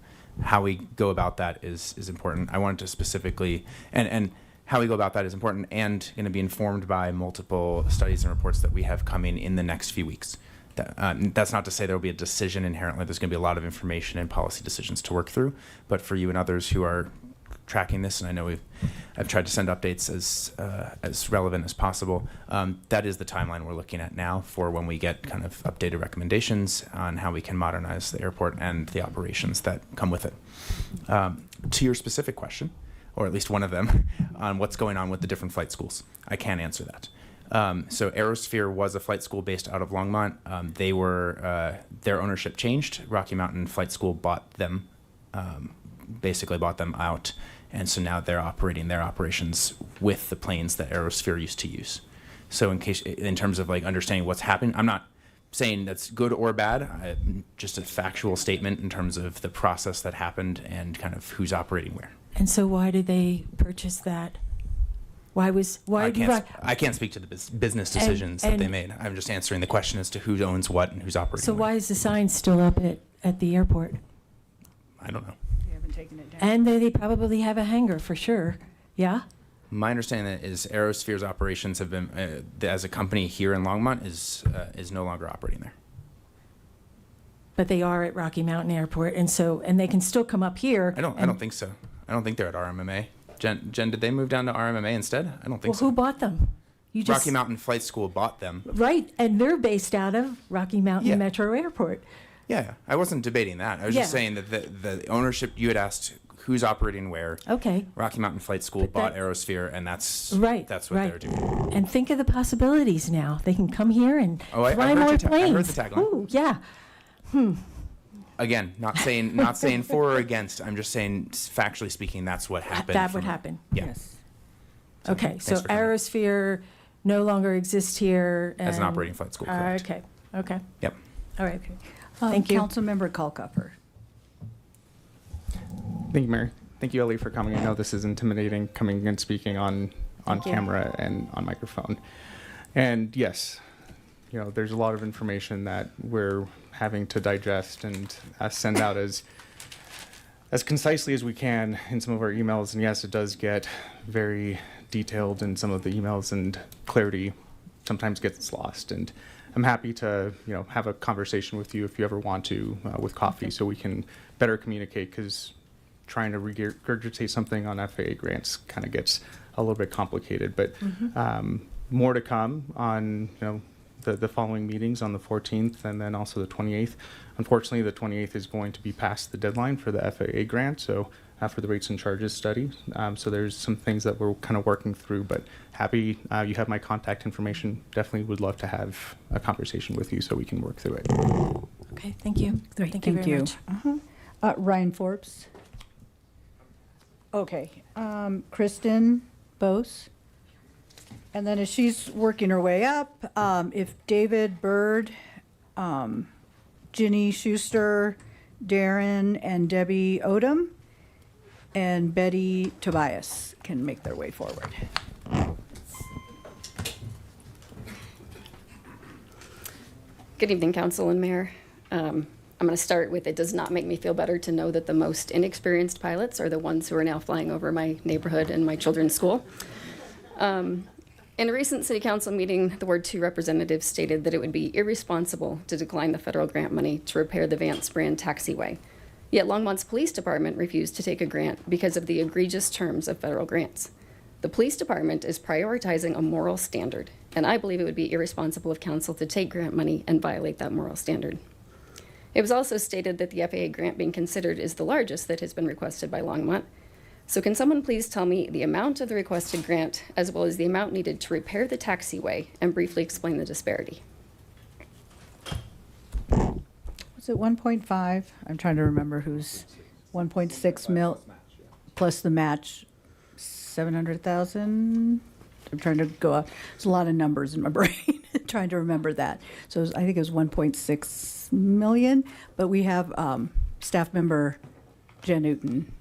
How we go about that is important. I wanted to specifically, and how we go about that is important, and going to be informed by multiple studies and reports that we have coming in the next few weeks. That's not to say there will be a decision inherently. There's going to be a lot of information and policy decisions to work through. But for you and others who are tracking this, and I know I've tried to send updates as relevant as possible, that is the timeline we're looking at now for when we get kind of updated recommendations on how we can modernize the airport and the operations that come with it. To your specific question, or at least one of them, on what's going on with the different flight schools, I can't answer that. So Aerosphere was a flight school based out of Longmont. They were their ownership changed. Rocky Mountain Flight School bought them, basically bought them out, and so now they're operating their operations with the planes that Aerosphere used to use. So in terms of like understanding what's happening, I'm not saying that's good or bad. Just a factual statement in terms of the process that happened and kind of who's operating where. And so why did they purchase that? I can't speak to the business decisions that they made. I'm just answering the question as to who owns what and who's operating. So why is the sign still up at the airport? I don't know. You haven't taken it down. And they probably have a hangar for sure. Yeah? My understanding is Aerosphere's operations have been, as a company here in Longmont, is no longer operating there. But they are at Rocky Mountain Airport, and they can still come up here. I don't think so. I don't think they're at RMMA. Jen, did they move down to RMMA instead? I don't think so. Well, who bought them? Rocky Mountain Flight School bought them. Right, and they're based out of Rocky Mountain Metro Airport. Yeah, I wasn't debating that. I was just Yeah. saying that the ownership, you had asked who's operating where. Okay. Rocky Mountain Flight School bought Aerosphere, and that's Right. that's what right. they're doing. And think of the possibilities now. They can come here and Oh, I fly heard more your I heard planes. the tagline. Ooh, yeah. Again, not saying for or against. I'm just saying, factually speaking, that's what happened. That would from- happen. Yeah. Yes. So, Okay. thanks So for coming. Aerosphere no longer exists here. As an and- operating flight school, correct. Okay. Okay. Yep. All right. Thank you. Councilmember Culcuffer. Thank you, Mayor. Thank you, Ellie, for coming. I know this is intimidating, coming and speaking on Thank you. camera and on microphone. And yes, there's a lot of information that we're having to digest and send out as concisely as we can in some of our emails. And yes, it does get very detailed in some of the emails, and clarity sometimes gets lost. And I'm happy to, have a conversation with you if you ever want to, with coffee, so we can better communicate, because trying to regurgitate something on FAA grants kind of gets a little bit complicated. But more to come on, the following meetings on the 14th and then also the 28th. Unfortunately, the 28th is going to be past the deadline for the FAA grant, so after the rates and charges study. So there's some things that we're kind of working through, but happy you have my contact information. Definitely would love to have a conversation with you so we can work through it. Okay. Thank you. Great, Thank you very much. Ryan Forbes. Okay, Kristen Bose. And then as she's working her way up, if David Bird, Ginny Schuster, Darren and Debbie Odom, and Betty Tobias can make their way forward. Good evening, Council and Mayor. I'm going to start with, it does not make me feel better to know that the most inexperienced pilots are the ones who are now flying over my neighborhood and my children's school. In a recent City Council meeting, the Ward 2 representative stated that it would be irresponsible to decline the federal grant money to repair the Vance Brand taxiway. Yet Longmont's Police Department refused to take a grant because of the egregious terms of federal grants. The Police Department is prioritizing a moral standard, and I believe it would be irresponsible of Council to take grant money and violate that moral standard. It was also stated that the FAA grant being considered is the largest that has been requested by Longmont. So can someone please tell me the amount of the requested grant, as well as the amount needed to repair the taxiway, and briefly explain the disparity? Was it 1.5? I'm trying to remember who's 1.6 mil plus the match, 700,000. I'm trying to go up. There's a lot of numbers in my brain trying to remember that. So I think it was 1.6 million, but we have staff member Jen Newton.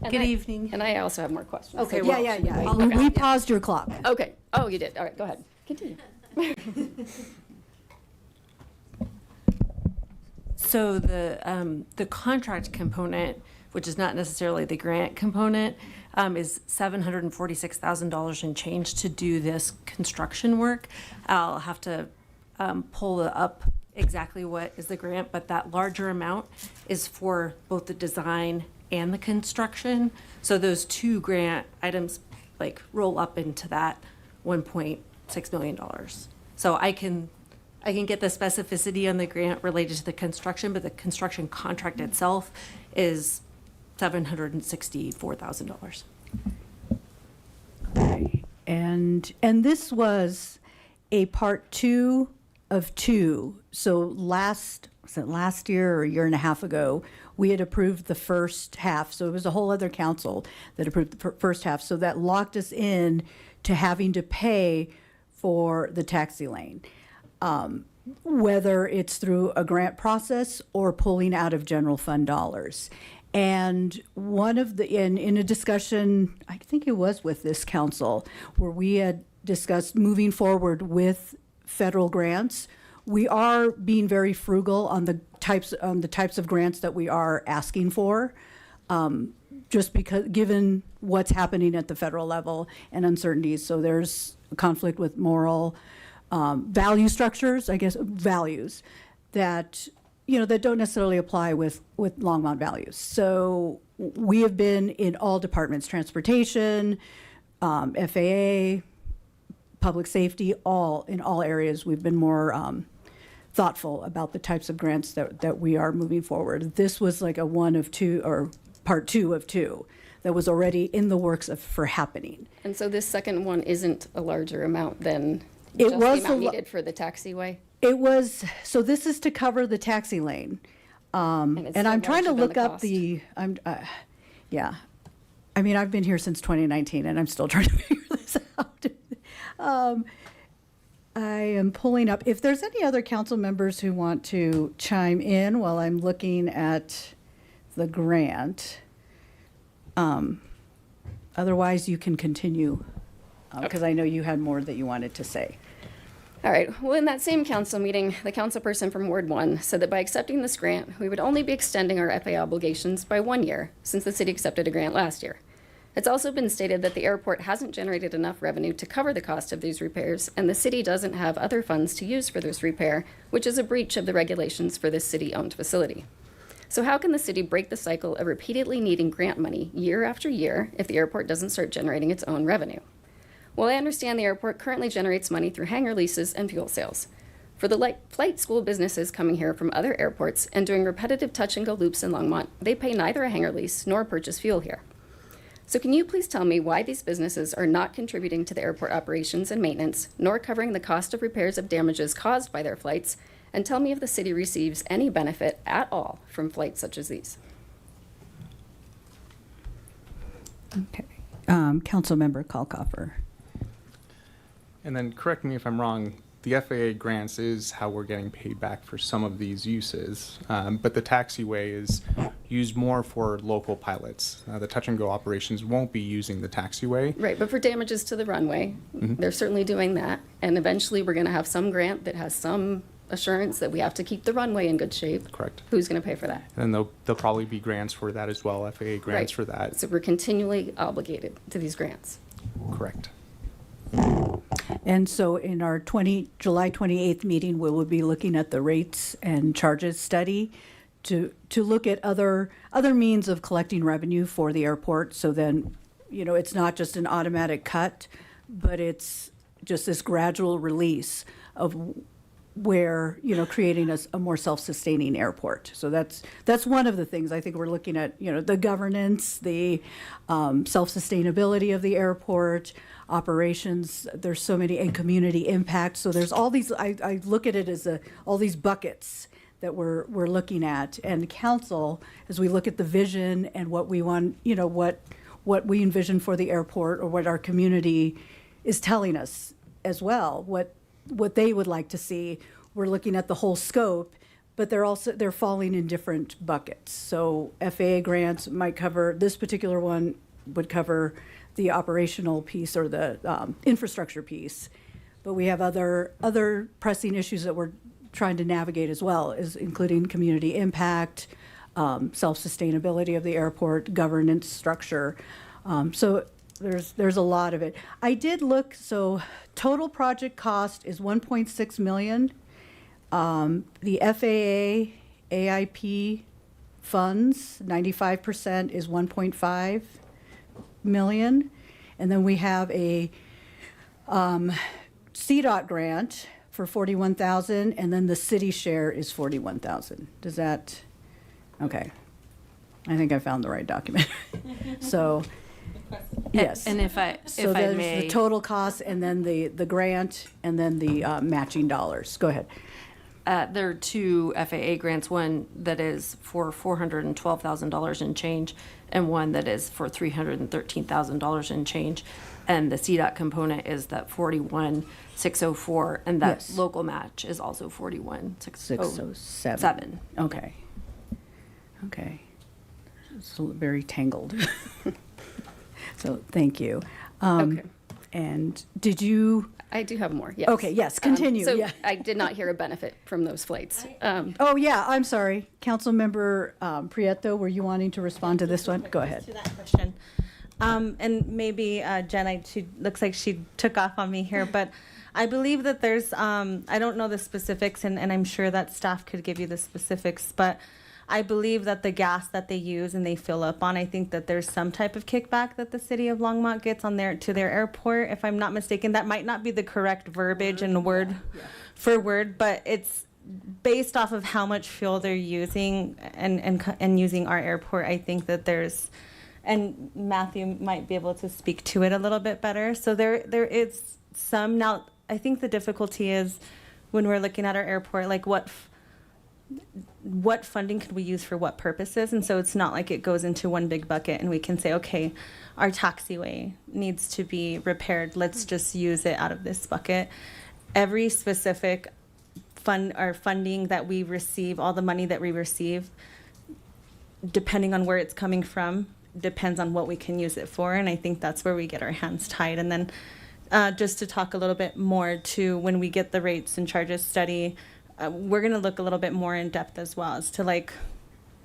Good evening. And I also have more questions. Okay, So yeah. Okay. We paused your clock. Okay. Oh, you did. All right, go ahead. Continue. So the contract component, which is not necessarily the grant component, is $746,000 and change to do this construction work. I'll have to pull up exactly what is the grant, but that larger amount is for both the design and the construction. So those two grant items roll up into that $1.6 million. So I can get the specificity on the grant related to the construction, but the construction contract itself is $764,000. Okay. And this was a part 2 of 2. So last year or a year and a half ago, we had approved the first half. So it was a whole other council that approved the first half. So that locked us in to having to pay for the taxi lane, whether it's through a grant process or pulling out of general fund dollars. And one of the, in a discussion, I think it was with this council, where we had discussed moving forward with federal grants, we are being very frugal on the types of grants that we are asking for, just because, given what's happening at the federal level and uncertainties. So there's a conflict with moral value structures, I guess, values that, that don't necessarily apply with Longmont values. So we have been in all departments, transportation, FAA, public safety, in all areas, we've been more thoughtful about the types of grants that we are moving forward. This was like a one of two, or part two of two, that was already in the works for happening. And so this second one isn't a larger amount than It just was the amount a lo- needed for the taxiway? It was, so this is to cover the taxi lane. it's And still I'm trying to larger than look the up cost. yeah. I mean, I've been here since 2019 and I'm still trying to figure this out. I am pulling up, if there's any other council members who want to chime in while I'm looking at the grant. Otherwise, you can continue, because I know you had more that you wanted to say. All right, well, in that same council meeting, the councilperson from Ward 1 said that by accepting this grant, we would only be extending our FAA obligations by 1 year, since the city accepted a grant last year. It's also been stated that the airport hasn't generated enough revenue to cover the cost of these repairs, and the city doesn't have other funds to use for this repair, which is a breach of the regulations for this city-owned facility. So how can the city break the cycle of repeatedly needing grant money year after year if the airport doesn't start generating its own revenue? Well, I understand the airport currently generates money through hangar leases and fuel sales. For the flight school businesses coming here from other airports and doing repetitive touch-and-go loops in Longmont, they pay neither a hangar lease nor purchase fuel here. So can you please tell me why these businesses are not contributing to the airport operations and maintenance, nor covering the cost of repairs of damages caused by their flights, and tell me if the city receives any benefit at all from flights such as these? Okay. Councilmember Kalkoffer. And then correct me if I'm wrong, the FAA grants is how we're getting paid back for some of these uses. But the taxiway is used more for local pilots. The touch and go operations won't be using the taxiway. Right, but for damages to the runway, they're certainly doing that. And eventually, we're going to have some grant that has some assurance that we have to keep the runway in good shape. Correct. Who's going to pay for that? And there'll probably be grants for that as well, FAA grants Right. for that. So we're continually obligated to these grants. Correct. And so in our July 28th meeting, we will be looking at the rates and charges study to look at other means of collecting revenue for the airport. So then, it's not just an automatic cut, but it's just this gradual release of where, creating a more self-sustaining airport. So that's one of the things I think we're looking at, the governance, the self-sustainability of the airport, operations, there's so many, and community impact. So there's all these, I look at it as all these buckets that we're looking at. And council, as we look at the vision and what we want, what we envision for the airport, or what our community is telling us as well, what they would like to see, we're looking at the whole scope, but they're falling in different buckets. So FAA grants might cover, this particular one would cover the operational piece or the infrastructure piece. But we have other pressing issues that we're trying to navigate as well, including community impact, self-sustainability of the airport, governance structure. So there's a lot of it. I did look, so total project cost is 1.6 million. The FAA AIP funds, 95% is 1.5 million. And then we have a CDOT grant for 41,000, and then the city share is 41,000. Does that, okay. I think I found the right document. So, yes. And if I So may. there's the total cost, and then the grant, and then the matching dollars. Go ahead. There are two FAA grants, one that is for $412,000 and change, and one that is for $313,000 and change. And the CDOT component is that 41,604, and that Yes. local match is also 41,607. Okay. Okay. It's very tangled. So, thank you. Okay. And did you? I do have more, yes. Okay, yes, continue, So yeah. I did not hear a benefit from those flights. Oh, yeah, I'm sorry. Councilmember Prieto, were you wanting to respond to this one? Go ahead. To that question. And maybe Jen, she looks like she took off on me here, but I believe that there's, I don't know the specifics, and I'm sure that staff could give you the specifics, but I believe that the gas that they use and they fill up on, I think that there's some type of kickback that the city of Longmont gets on to their airport, if I'm not mistaken. That might not be the correct verbiage and word for word, but it's based off of how much fuel they're using and using our airport. I think that there's, and Matthew might be able to speak to it a little bit better. So there is some. Now, I think the difficulty is when we're looking at our airport, like what funding could we use for what purposes? And so it's not like it goes into one big bucket and we can say, okay, our taxiway needs to be repaired. Let's just use it out of this bucket. Every specific funding that we receive, all the money that we receive, depending on where it's coming from, depends on what we can use it for. And I think that's where we get our hands tied. And then just to talk a little bit more to when we get the rates and charges study, we're going to look a little bit more in depth as well as to like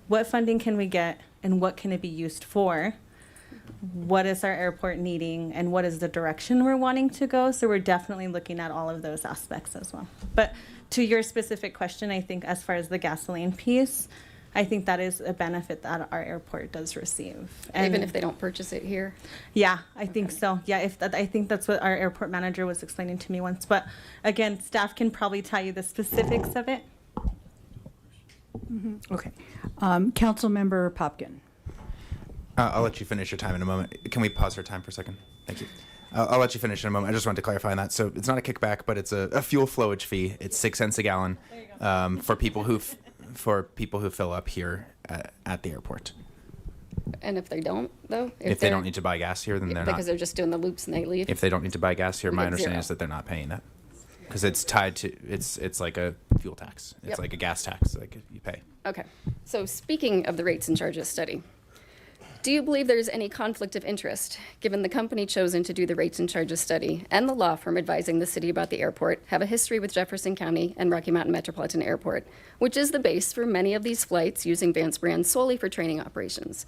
what funding can we get and what can it be used for? What is our airport needing and what is the direction we're wanting to go? So we're definitely looking at all of those aspects as well. But to your specific question, I think as far as the gasoline piece, I think that is a benefit that our airport does receive. And Even if they don't purchase it here? yeah, I think so. Yeah, I think that's what our airport manager was explaining to me once. But again, staff can probably tell you the specifics of it. Okay. Councilmember Popkin. I'll let you finish your time in a moment. Can we pause our time for a second? Thank you. I'll let you finish in a moment. I just wanted to clarify on that. So it's not a kickback, but it's a fuel flowage fee. It's 6 cents a gallon for people who fill up here at the airport. And if they don't, though? If they don't need to buy gas here, then they're not. Because they're just doing the loops and they leave? If they don't need to buy gas here, We my get understanding zero. is that they're not paying that. Because it's tied to, it's like a fuel tax. It's Yep. like a gas tax, like you pay. Okay. So speaking of the rates and charges study, do you believe there's any conflict of interest, given the company chosen to do the rates and charges study and the law firm advising the city about the airport have a history with Jefferson County and Rocky Mountain Metropolitan Airport, which is the base for many of these flights using Vance Brand solely for training operations?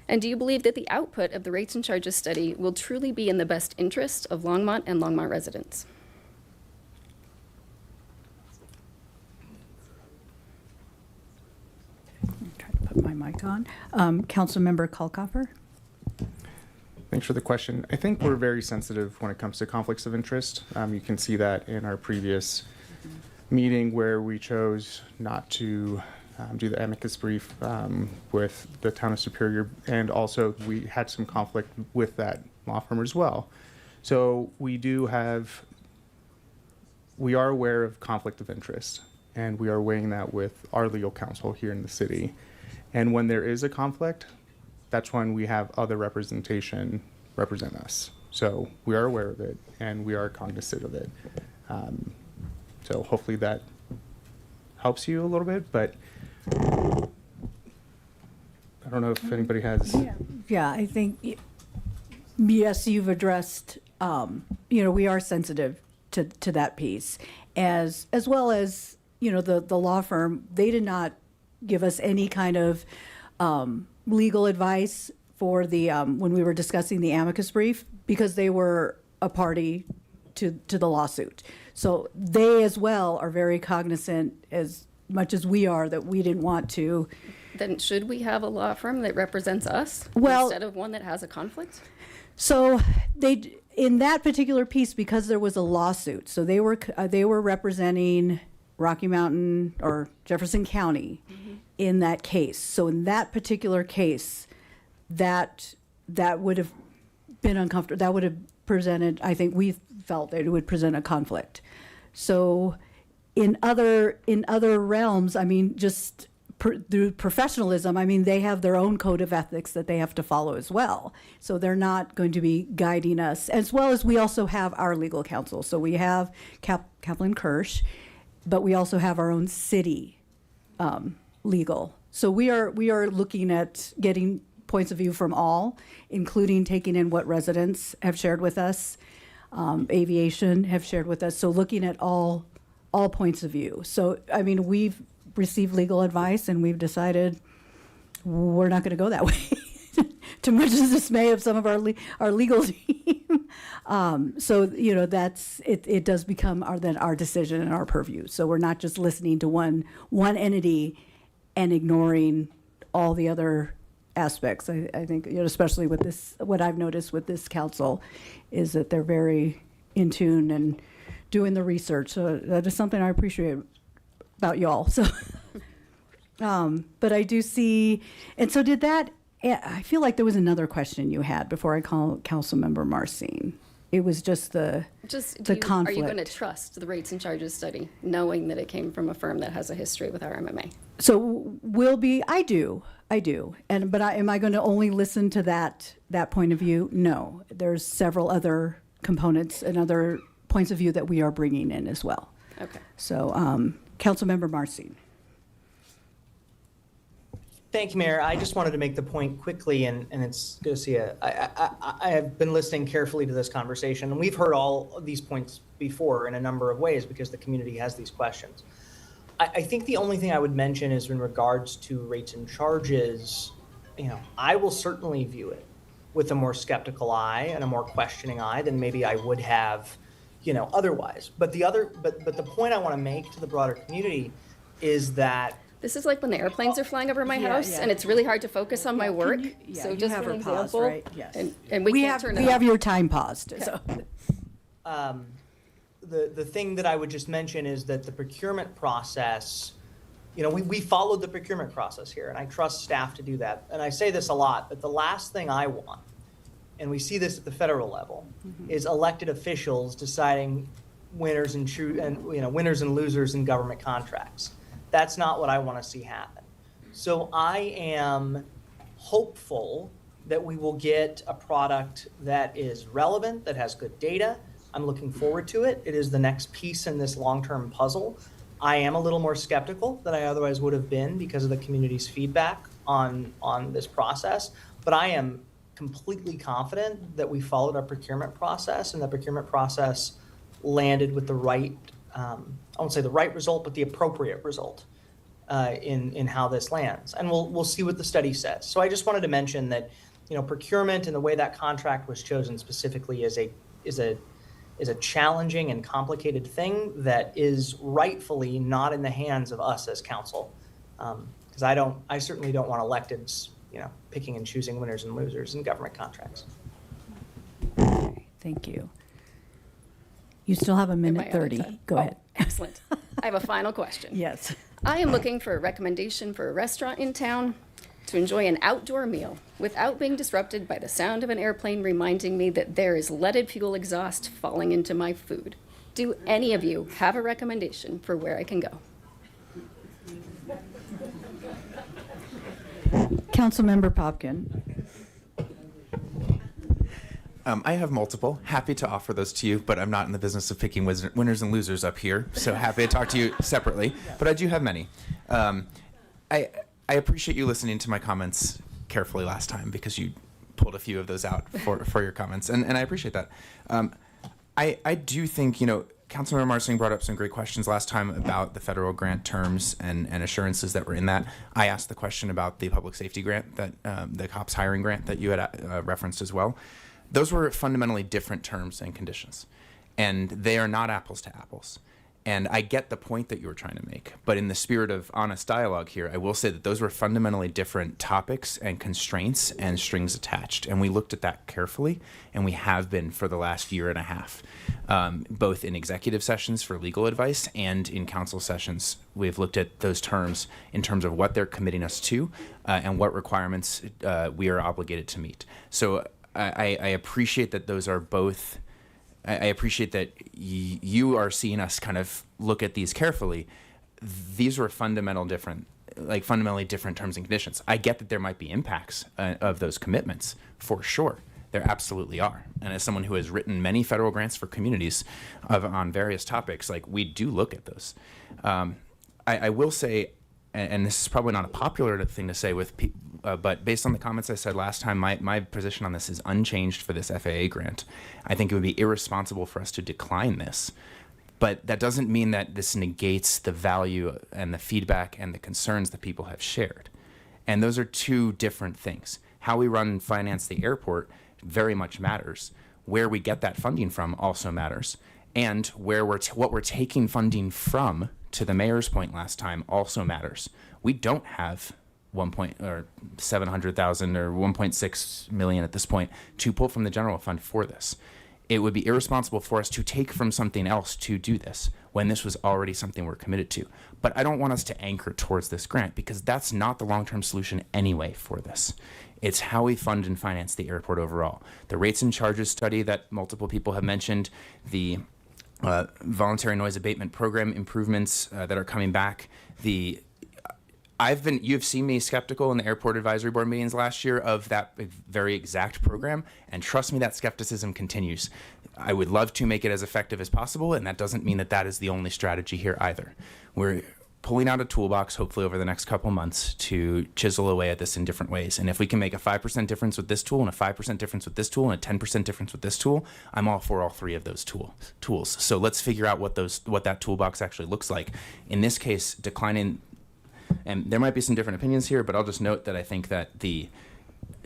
And do you believe that the output of the rates and charges study will truly be in the best interest of Longmont and Longmont residents? Try to put my mic on. Councilmember Kalkofer. Thanks for the question. I think we're very sensitive when it comes to conflicts of interest. You can see that in our previous meeting where we chose not to do the amicus brief with the town of Superior, and also we had some conflict with that law firm as well. So we are aware of conflict of interest, and we are weighing that with our legal counsel here in the city. And when there is a conflict, that's when we have other representation represent us. So we are aware of it and we are cognizant of it. So hopefully that helps you a little bit, but I don't know if anybody has. Yeah, I think, yes, you've addressed, we are sensitive to that piece. As well as, the law firm, they did not give us any kind of legal advice for the, when we were discussing the amicus brief, because they were a party to the lawsuit. So they as well are very cognizant, as much as we are, that we didn't want to. Then should we have a law firm that represents us instead of one that has a conflict? So they, in that particular piece, because there was a lawsuit, so they were representing Rocky Mountain or Jefferson County in that case. So in that particular case, that would have been uncomfortable. That would have presented, I think we felt that it would present a conflict. So in other realms, I mean, just through professionalism, I mean, they have their own code of ethics that they have to follow as well. So they're not going to be guiding us, as well as we also have our legal counsel. So we have Kaplan Kirsch, but we also have our own city legal. So we are looking at getting points of view from all, including taking in what residents have shared with us, aviation have shared with us. So looking at all points of view. So, I mean, we've received legal advice and we've decided we're not going to go that way, to much dismay of some of our legal team. So, that's, it does become our decision and our purview. So we're not just listening to one entity and ignoring all the other aspects. I think, especially with this, what I've noticed with this council is that they're very in tune and doing the research. So that is something I appreciate about y'all. So, but I do see, and so did that, I feel like there was another question you had before I call Councilmember Marcin. It was just the conflict. Are you going to trust the rates and charges study, knowing that it came from a firm that has a history with our MMA? So I do. Am I going to only listen to that point of view? No. There's several other components and other points of view that we are bringing in as well. Okay. So, Councilmember Marcin. Thank you, Mayor. I just wanted to make the point quickly, and it's good to see you. I have been listening carefully to this conversation, and we've heard all of these points before in a number of ways because the community has these questions. I think the only thing I would mention is in regards to rates and charges, I will certainly view it with a more skeptical eye and a more questioning eye than maybe I would have, otherwise. But the point I want to make to the broader community is that This is like when the airplanes are flying over my house, and it's really hard to focus on my work. So just have for her an pause, example, right? Yes. and we can't turn it off. have your time paused. So. The thing that I would just mention is that the procurement process, we followed the procurement process here, and I trust staff to do that. And I say this a lot, but the last thing I want, and we see this at the federal level, is elected officials deciding winners and winners and losers in government contracts. That's not what I want to see happen. So I am hopeful that we will get a product that is relevant, that has good data. I'm looking forward to it. It is the next piece in this long-term puzzle. I am a little more skeptical than I otherwise would have been because of the community's feedback on this process, but I am completely confident that we followed our procurement process, and the procurement process landed with the right, I won't say the right result, but the appropriate result in how this lands. And we'll see what the study says. So I just wanted to mention that, procurement and the way that contract was chosen specifically is a challenging and complicated thing that is rightfully not in the hands of us as council. Because I certainly don't want electeds, picking and choosing winners and losers in government contracts. Thank you. You still have a minute 30. Go ahead. Excellent. I have a final question. Yes. I am looking for a recommendation for a restaurant in town to enjoy an outdoor meal without being disrupted by the sound of an airplane reminding me that there is leaded fuel exhaust falling into my food. Do any of you have a recommendation for where I can go? Councilmember Popkin. I have multiple. Happy to offer those to you, but I'm not in the business of picking winners and losers up here, so happy to talk to you separately. But I do have many. I appreciate you listening to my comments carefully last time because you pulled a few of those out for your comments, and I appreciate that. I do think, Councilmember Marcin brought up some great questions last time about the federal grant terms and assurances that were in that. I asked the question about the public safety grant, that the COPS hiring grant that you had referenced as well. Those were fundamentally different terms and conditions, and they are not apples to apples. And I get the point that you were trying to make, but in the spirit of honest dialogue here, I will say that those were fundamentally different topics and constraints and strings attached. And we looked at that carefully, and we have been for the last year and a half, both in executive sessions for legal advice and in council sessions. We've looked at those terms in terms of what they're committing us to and what requirements we are obligated to meet. So I appreciate that those are both. I appreciate that you are seeing us kind of look at these carefully. These were fundamentally different terms and conditions. I get that there might be impacts of those commitments, for sure. There absolutely are. And as someone who has written many federal grants for communities on various topics, we do look at those. I will say, and this is probably not a popular thing to say but based on the comments I said last time, my position on this is unchanged for this FAA grant. I think it would be irresponsible for us to decline this. But that doesn't mean that this negates the value and the feedback and the concerns that people have shared. And those are two different things. How we run and finance the airport very much matters. Where we get that funding from also matters. And what we're taking funding from to the mayor's point last time, also matters. We don't have 700,000 or 1.6 million at this point to pull from the general fund for this. It would be irresponsible for us to take from something else to do this when this was already something we're committed to. But I don't want us to anchor towards this grant because that's not the long-term solution anyway for this. It's how we fund and finance the airport overall. The rates and charges study that multiple people have mentioned, the voluntary noise abatement program improvements that are coming back, you've seen me skeptical in the airport advisory board meetings last year of that very exact program, and trust me, that skepticism continues. I would love to make it as effective as possible, and that doesn't mean that that is the only strategy here either. We're pulling out a toolbox, hopefully over the next couple months, to chisel away at this in different ways. And if we can make a 5% difference with this tool, and a 5% difference with this tool, and a 10% difference with this tool, I'm all for all three of those tools. So let's figure out what that toolbox actually looks like. In this case, declining. And there might be some different opinions here, but I'll just note that I think that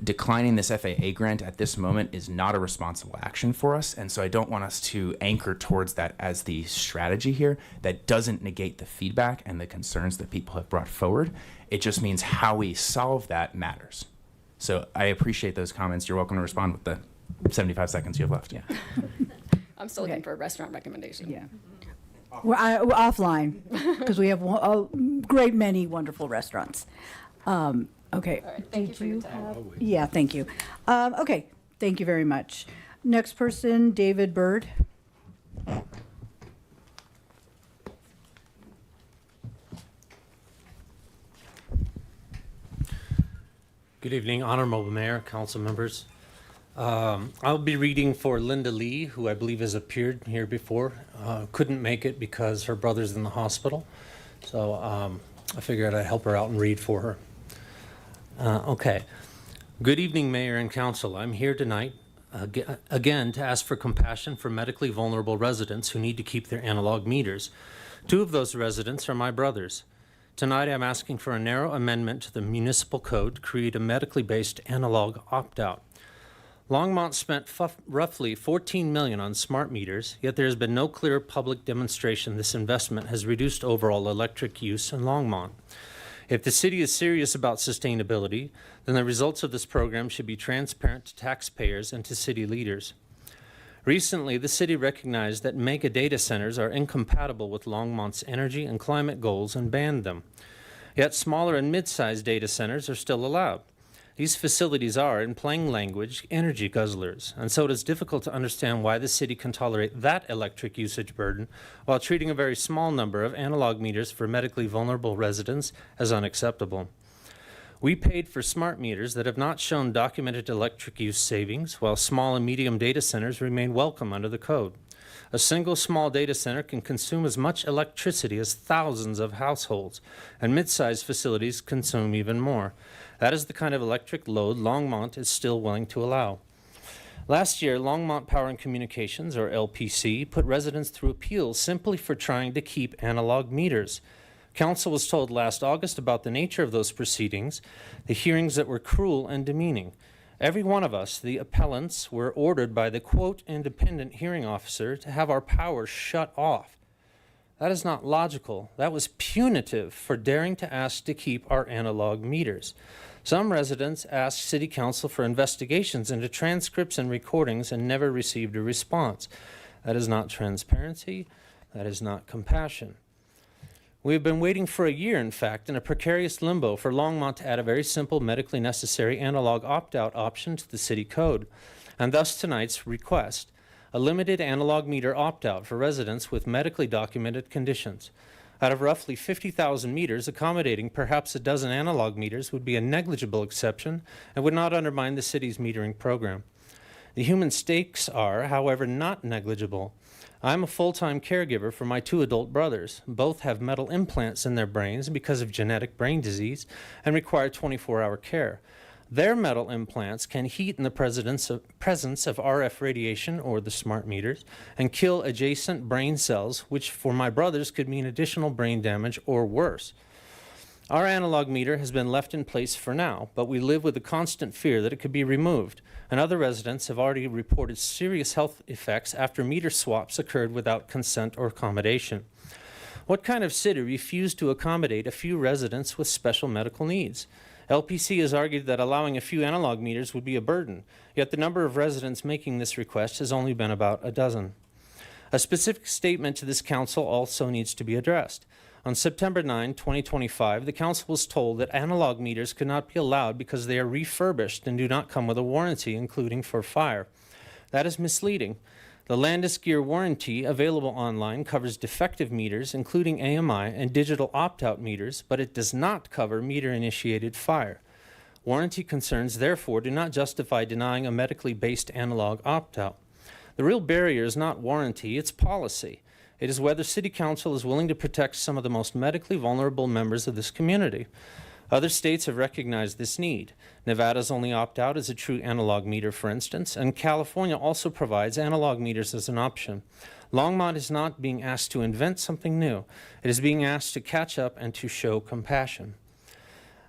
declining this FAA grant at this moment is not a responsible action for us. And so I don't want us to anchor towards that as the strategy here. That doesn't negate the feedback and the concerns that people have brought forward. It just means how we solve that matters. So I appreciate those comments. You're welcome to respond with the 75 seconds you have left. Yeah. I'm still looking for a restaurant recommendation. Yeah. We're offline, because we have a great many wonderful restaurants. Okay. All right, thank you for your time. Yeah, thank you. Okay, thank you very much. Next person, David Byrd. Good evening, Honorable Mayor, council members. I'll be reading for Linda Lee, who I believe has appeared here before. Couldn't make it because her brother's in the hospital. So I figured I'd help her out and read for her. Okay. Good evening, Mayor and Council. I'm here tonight again to ask for compassion for medically vulnerable residents who need to keep their analog meters. Two of those residents are my brothers. Tonight I'm asking for a narrow amendment to the municipal code to create a medically based analog opt-out. Longmont spent roughly $14 million on smart meters, yet there has been no clear public demonstration this investment has reduced overall electric use in Longmont. If the city is serious about sustainability, then the results of this program should be transparent to taxpayers and to city leaders. Recently, the city recognized that mega data centers are incompatible with Longmont's energy and climate goals and banned them. Yet smaller and mid-sized data centers are still allowed. These facilities are, in plain language, energy guzzlers, and so it is difficult to understand why the city can tolerate that electric usage burden while treating a very small number of analog meters for medically vulnerable residents as unacceptable. We paid for smart meters that have not shown documented electric use savings, while small and medium data centers remain welcome under the code. A single small data center can consume as much electricity as thousands of households, and mid-sized facilities consume even more. That is the kind of electric load Longmont is still willing to allow. Last year, Longmont Power and Communications, or LPC, put residents through appeals simply for trying to keep analog meters. Council was told last August about the nature of those proceedings, the hearings that were cruel and demeaning. Every one of us, the appellants, were ordered by the, quote, independent hearing officer to have our power shut off. That is not logical. That was punitive for daring to ask to keep our analog meters. Some residents asked City Council for investigations into transcripts and recordings and never received a response. That is not transparency. That is not compassion. We have been waiting for a year, in fact, in a precarious limbo for Longmont to add a very simple medically necessary analog opt-out option to the city code, and thus tonight's request, a limited analog meter opt-out for residents with medically documented conditions. Out of roughly 50,000 meters, accommodating perhaps a dozen analog meters would be a negligible exception and would not undermine the city's metering program. The human stakes are, however, not negligible. I'm a full-time caregiver for my two adult brothers. Both have metal implants in their brains because of genetic brain disease and require 24-hour care. Their metal implants can heat in the presence of RF radiation, or the smart meters, and kill adjacent brain cells, which for my brothers could mean additional brain damage or worse. Our analog meter has been left in place for now, but we live with the constant fear that it could be removed, and other residents have already reported serious health effects after meter swaps occurred without consent or accommodation. What kind of city refused to accommodate a few residents with special medical needs? LPC has argued that allowing a few analog meters would be a burden, yet the number of residents making this request has only been about a dozen. A specific statement to this council also needs to be addressed. On September 9, 2025, the council was told that analog meters could not be allowed because they are refurbished and do not come with a warranty, including for fire. That is misleading. The Landis-Gear warranty available online covers defective meters, including AMI and digital opt-out meters, but it does not cover meter-initiated fire. Warranty concerns, therefore, do not justify denying a medically based analog opt-out. The real barrier is not warranty, it's policy. It is whether City Council is willing to protect some of the most medically vulnerable members of this community. Other states have recognized this need. Nevada's only opt-out is a true analog meter, for instance, and California also provides analog meters as an option. Longmont is not being asked to invent something new. It is being asked to catch up and to show compassion.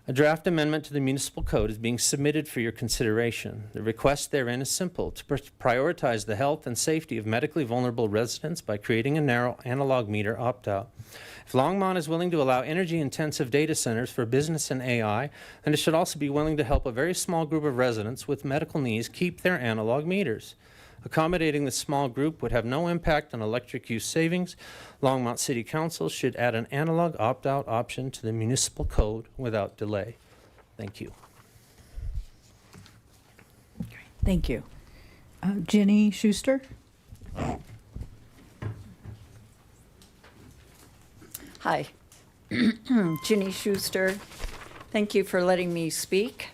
A draft amendment to the municipal code is being submitted for your consideration. The request therein is simple: to prioritize the health and safety of medically vulnerable residents by creating a narrow analog meter opt-out. If Longmont is willing to allow energy-intensive data centers for business and AI, then it should also be willing to help a very small group of residents with medical needs keep their analog meters. Accommodating this small group would have no impact on electric use savings. Longmont City Council should add an analog opt-out option to the municipal code without delay. Thank you. Thank you. Jenny Schuster? Hi, Ginny Schuster. Thank you for letting me speak.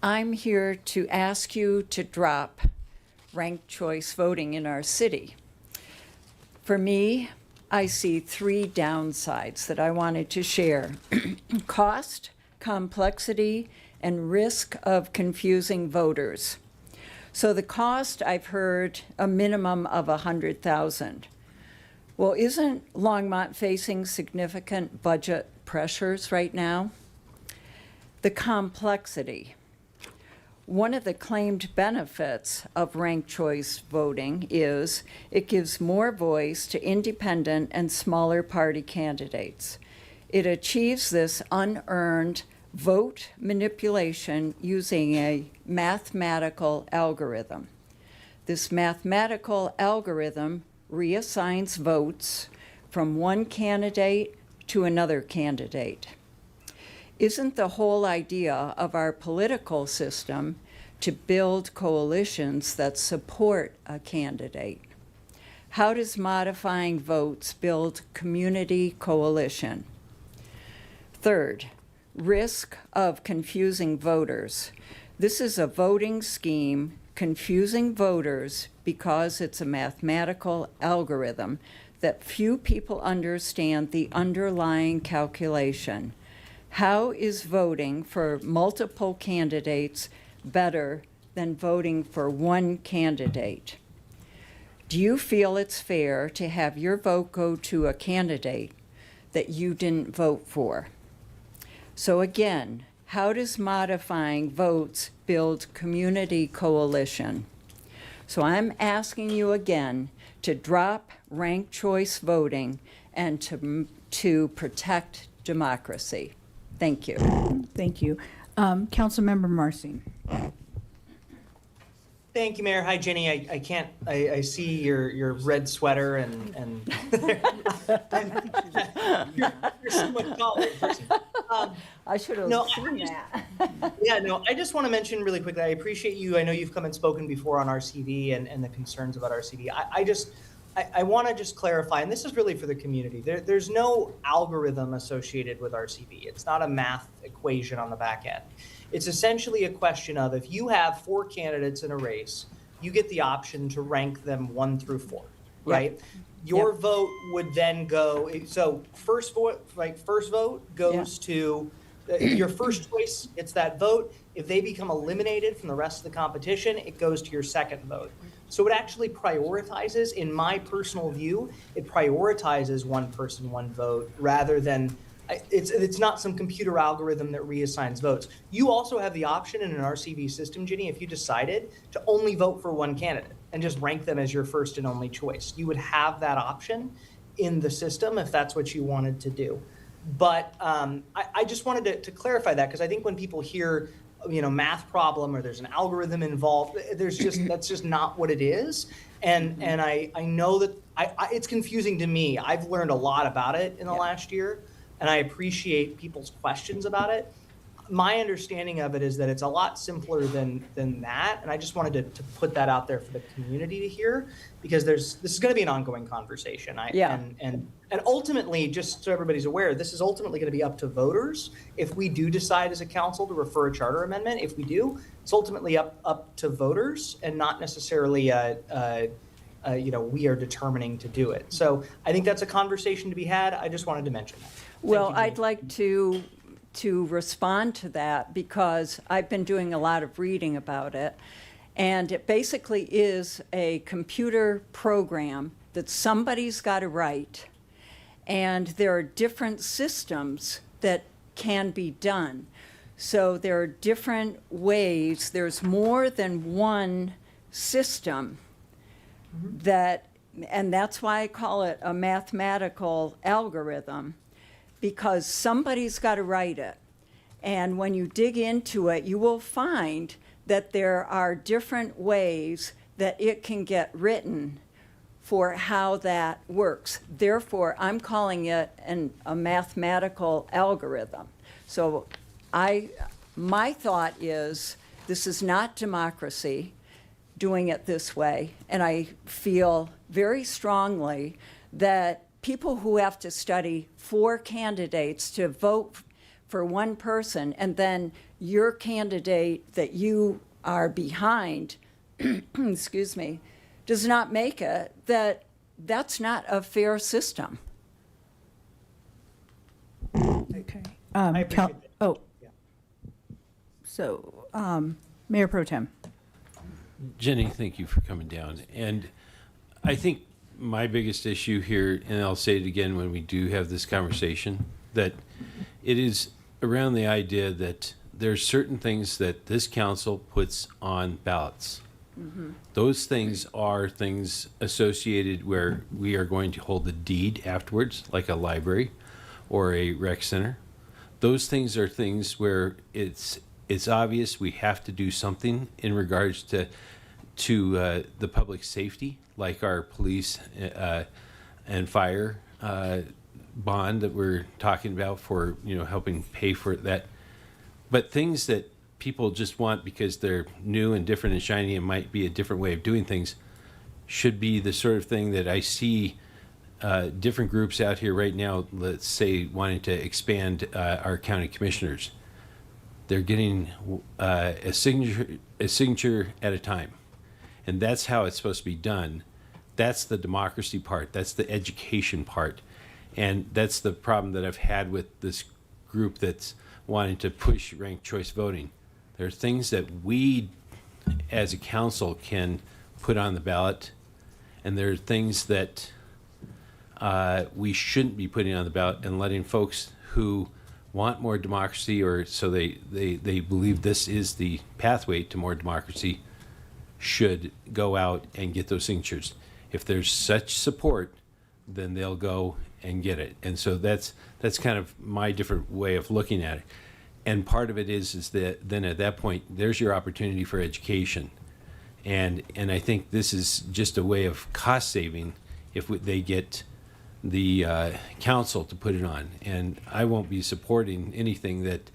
I'm here to ask you to drop ranked choice voting in our city. For me, I see three downsides that I wanted to share: cost, complexity, and risk of confusing voters. So the cost, I've heard a minimum of $100,000. Well, isn't Longmont facing significant budget pressures right now? The complexity. One of the claimed benefits of ranked choice voting is it gives more voice to independent and smaller party candidates. It achieves this unearned vote manipulation using a mathematical algorithm. This mathematical algorithm reassigns votes from one candidate to another candidate. Isn't the whole idea of our political system to build coalitions that support a candidate? How does modifying votes build community coalition? Third, risk of confusing voters. This is a voting scheme confusing voters because it's a mathematical algorithm that few people understand the underlying calculation. How is voting for multiple candidates better than voting for one candidate? Do you feel it's fair to have your vote go to a candidate that you didn't vote for? So again, how does modifying votes build community coalition? So I'm asking you again to drop ranked choice voting and to protect democracy. Thank you. Thank you. Councilmember Marcin. Thank you, Mayor. Hi, Jenny. I see your red sweater and you're so much taller. I should have seen that. Yeah, no, I just want to mention really quickly, I appreciate you. I know you've come and spoken before on RCV and the concerns about RCV. I want to just clarify, and this is really for the community. There's no algorithm associated with RCV. It's not a math equation on the back end. It's essentially a question of, if you have 4 candidates in a race, you get the option to rank them 1 through 4, right? Yep. Your vote would then go, so first vote goes to your first choice, gets that vote. If they become eliminated from the rest of the competition, it goes to your second vote. So it actually prioritizes, in my personal view, it prioritizes one person, one vote, rather than, it's not some computer algorithm that reassigns votes. You also have the option in an RCV system, Ginny, if you decided to only vote for one candidate and just rank them as your first and only choice. You would have that option in the system if that's what you wanted to do. But I just wanted to clarify that, because I think when people hear, math problem or there's an algorithm involved, that's just not what it is. And I know that it's confusing to me. I've learned a lot about it in the last year, and I appreciate people's questions about it. My understanding of it is that it's a lot simpler than that, and I just wanted to put that out there for the community to hear, because this is going to be an ongoing conversation. And ultimately, just so everybody's aware, this is ultimately going to be up to voters. If we do decide as a council to refer a charter amendment, if we do, it's ultimately up to voters, and not necessarily we are determining to do it. So I think that's a conversation to be had. I just wanted to mention that. Well, I'd like to respond to that, because I've been doing a lot of reading about it. And it basically is a computer program that somebody's got to write. And there are different systems that can be done. So there are different ways. There's more than one system and that's why I call it a mathematical algorithm, because somebody's got to write it. And when you dig into it, you will find that there are different ways that it can get written for how that works. Therefore, I'm calling it a mathematical algorithm. So my thought is, this is not democracy doing it this way, and I feel very strongly that people who have to study 4 candidates to vote for one person, and then your candidate that you are behind, excuse me, does not make it, that's not a fair system. Okay. Mayor Pro Tem. Jenny, thank you for coming down. And I think my biggest issue here, and I'll say it again when we do have this conversation, that it is around the idea that there's certain things that this council puts on ballots. Those things are things associated where we are going to hold the deed afterwards, like a library or a rec center. Those things are things where it's obvious we have to do something in regards to the public safety, like our police and fire bond that we're talking about for helping pay for that. But things that people just want because they're new and different and shiny and might be a different way of doing things should be the sort of thing that I see different groups out here right now, let's say, wanting to expand our county commissioners. They're getting a signature at a time. And that's how it's supposed to be done. That's the democracy part. That's the education part. And that's the problem that I've had with this group that's wanting to push ranked choice voting. There are things that we as a council can put on the ballot, and there are things that we shouldn't be putting on the ballot, and letting folks who want more democracy, or so they believe this is the pathway to more democracy, should go out and get those signatures. If there's such support, then they'll go and get it. And so that's kind of my different way of looking at it. And part of it is that then at that point, there's your opportunity for education. And I think this is just a way of cost saving if they get the council to put it on. And I won't be supporting anything that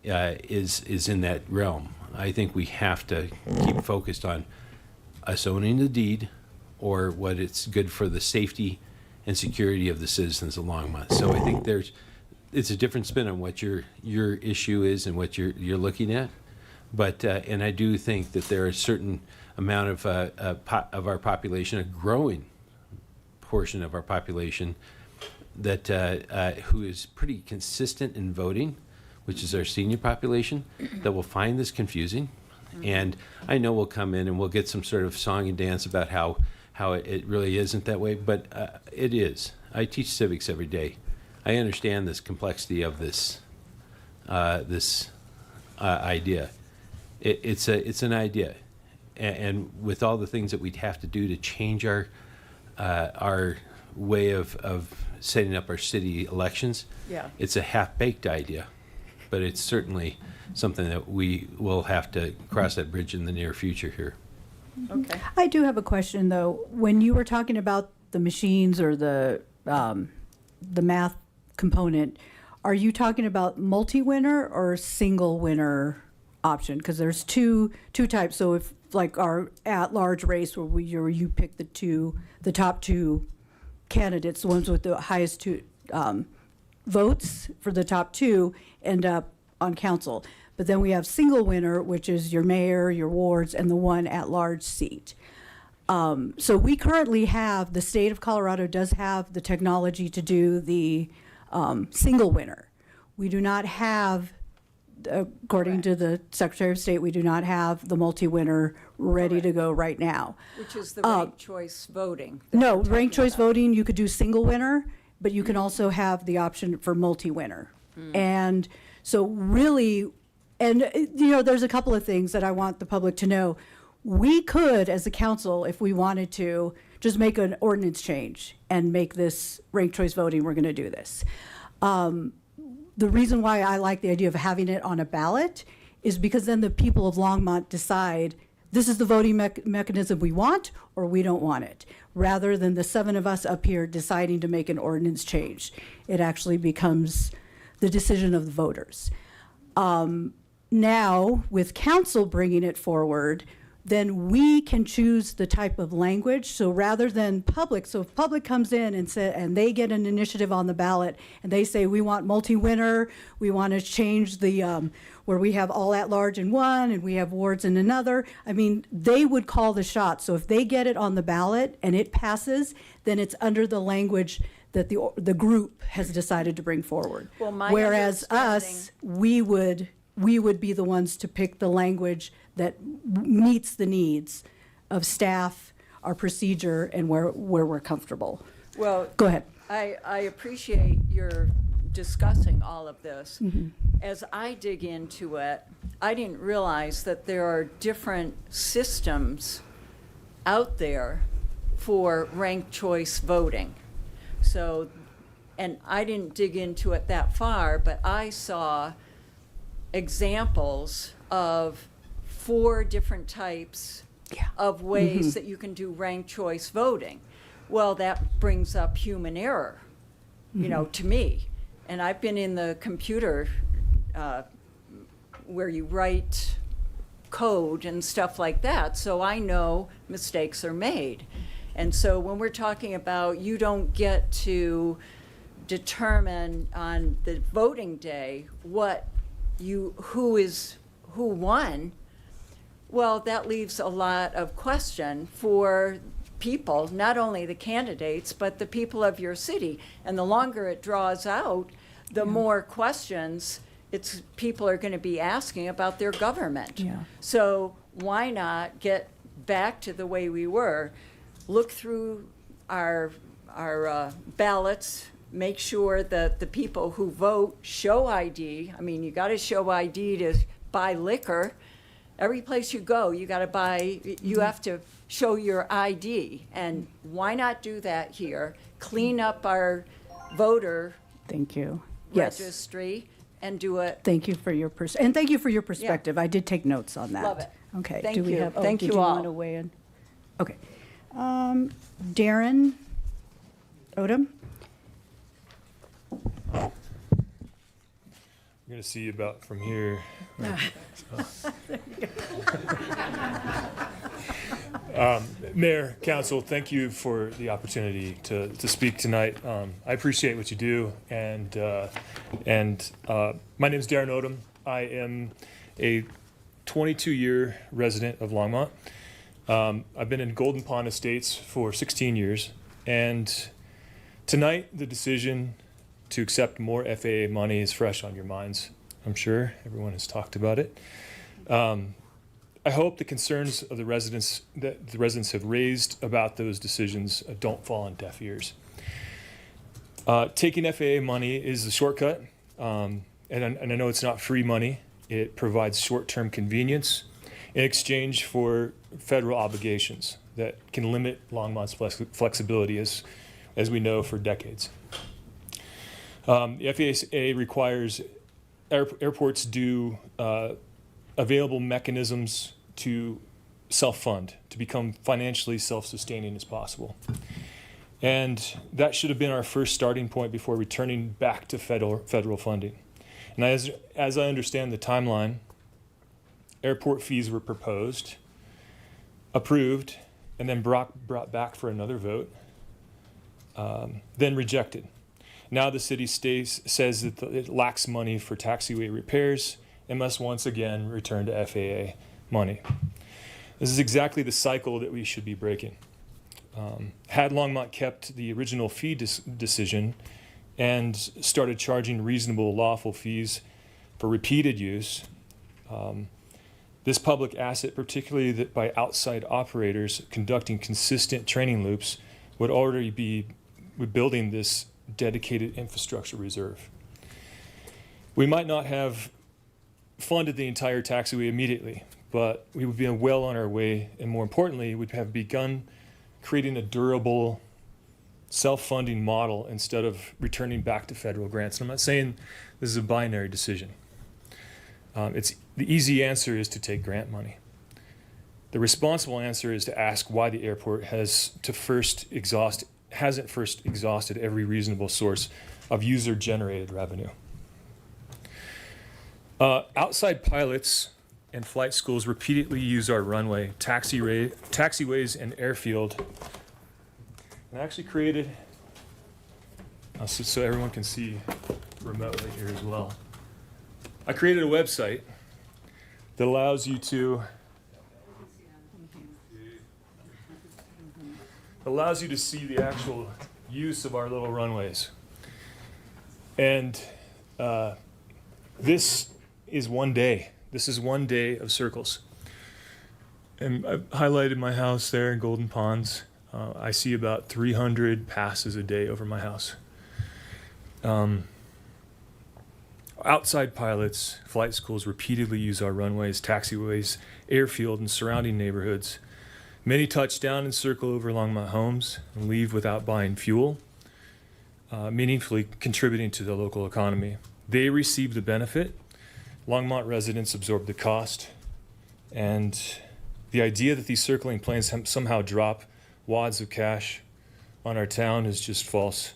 is in that realm. I think we have to keep focused on us owning the deed, or what it's good for the safety and security of the citizens of Longmont. So I think it's a different spin on what your issue is and what you're looking at. But and I do think that there are a certain amount of our population, a growing portion of our population, that who is pretty consistent in voting, which is our senior population, that will find this confusing. And I know we'll come in and we'll get some sort of song and dance about how it really isn't that way, but it is. I teach civics every day. I understand this complexity of this idea. It's an idea, and with all the things that we'd have to do to change our way of setting up our city elections. Yeah. It's a half-baked idea, but it's certainly something that we will have to cross that bridge in the near future here. Okay. I do have a question, though. When you were talking about the machines or the math component, are you talking about multi-winner or single winner option? Because there's two types. So if like our at-large race where you pick the top two candidates, the ones with the highest two votes for the top two end up on council. But then we have single winner, which is your mayor, your wards, and the one at-large seat. So we currently have, the state of Colorado does have the technology to do the single winner. We do not have, according to the Secretary of State, we do not have the multi-winner ready to go right now. Which is the ranked choice voting. No, ranked choice voting, you could do single winner, but you can also have the option for multi-winner. And so really, and there's a couple of things that I want the public to know. We could, as a council, if we wanted to, just make an ordinance change and make this ranked choice voting, we're going to do this. The reason why I like the idea of having it on a ballot is because then the people of Longmont decide this is the voting mechanism we want or we don't want it, rather than the 7 of us up here deciding to make an ordinance change. It actually becomes the decision of the voters. Now, with council bringing it forward, then we can choose the type of language. So rather than public, so if public comes in and they get an initiative on the ballot and they say, we want multi-winner, we want to change the, where we have all at large in one and we have wards in another. I mean, they would call the shot. So if they get it on the ballot and it passes, then it's under the language that the group has decided to bring forward. Well, my Whereas understanding- us, we would be the ones to pick the language that meets the needs of staff, our procedure, and where we're comfortable. Well, Go ahead. I appreciate your discussing all of this. As I dig into it, I didn't realize that there are different systems out there for ranked choice voting. So, and I didn't dig into it that far, but I saw examples of 4 different types of ways that you can do ranked choice voting. Well, that brings up human error, to me. And I've been in the computer where you write code and stuff like that, so I know mistakes are made. And so when we're talking about you don't get to determine on the voting day who won, well, that leaves a lot of question for people, not only the candidates, but the people of your city. And the longer it draws out, the more questions people are going to be asking about their government. Yeah. So why not get back to the way we were? Look through our ballots, make sure that the people who vote show ID. I mean, you got to show ID to buy liquor. Every place you go, you have to show your ID. And why not do that here? Clean up our voter Thank you. Yes. registry and do it. Thank you for your and thank you for your perspective. I did take notes on that. Love it. Okay. Thank do we you. Have, Thank did you all. Want to weigh in? Okay. Darren Odom. I'm going to see about from here. Mayor, Council, thank you for the opportunity to speak tonight. I appreciate what you do, and my name is Darren Odom. I am a 22-year resident of Longmont. I've been in Golden Pond Estates for 16 years, and tonight the decision to accept more FAA money is fresh on your minds. I'm sure everyone has talked about it. I hope the concerns of the residents that the residents have raised about those decisions don't fall on deaf ears. Taking FAA money is a shortcut, and I know it's not free money. It provides short-term convenience in exchange for federal obligations that can limit Longmont's flexibility. As as we know, for decades. The FAA requires airports do available mechanisms to self-fund, to become financially self-sustaining as possible. And that should have been our first starting point before returning back to federal funding. And as I understand the timeline, airport fees were proposed, approved, and then brought back for another vote, then rejected. Now the city says that it lacks money for taxiway repairs and must once again return to FAA money. This is exactly the cycle that we should be breaking. Had Longmont kept the original fee decision and started charging reasonable lawful fees for repeated use, this public asset, particularly that by outside operators conducting consistent training loops, would already be building this dedicated infrastructure reserve. We might not have funded the entire taxiway immediately, but we would be well on our way, and more importantly, we'd have begun creating a durable, self-funding model instead of returning back to federal grants. And I'm not saying this is a binary decision. The easy answer is to take grant money. The responsible answer is to ask why the airport hasn't first exhausted every reasonable source of user-generated revenue. Outside pilots and flight schools repeatedly use our runway, taxiways, and airfield. And I actually created, so everyone can see remotely here as well. I created a website that allows you to see the actual use of our little runways. And this is one day. This is one day of circles. And I've highlighted my house there in Golden Ponds. I see about 300 passes a day over my house. Outside pilots, flight schools repeatedly use our runways, taxiways, airfield, and surrounding neighborhoods. Many touch down and circle over Longmont homes and leave without buying fuel, meaningfully contributing to the local economy. They receive the benefit. Longmont residents absorb the cost. And the idea that these circling planes somehow drop wads of cash on our town is just false.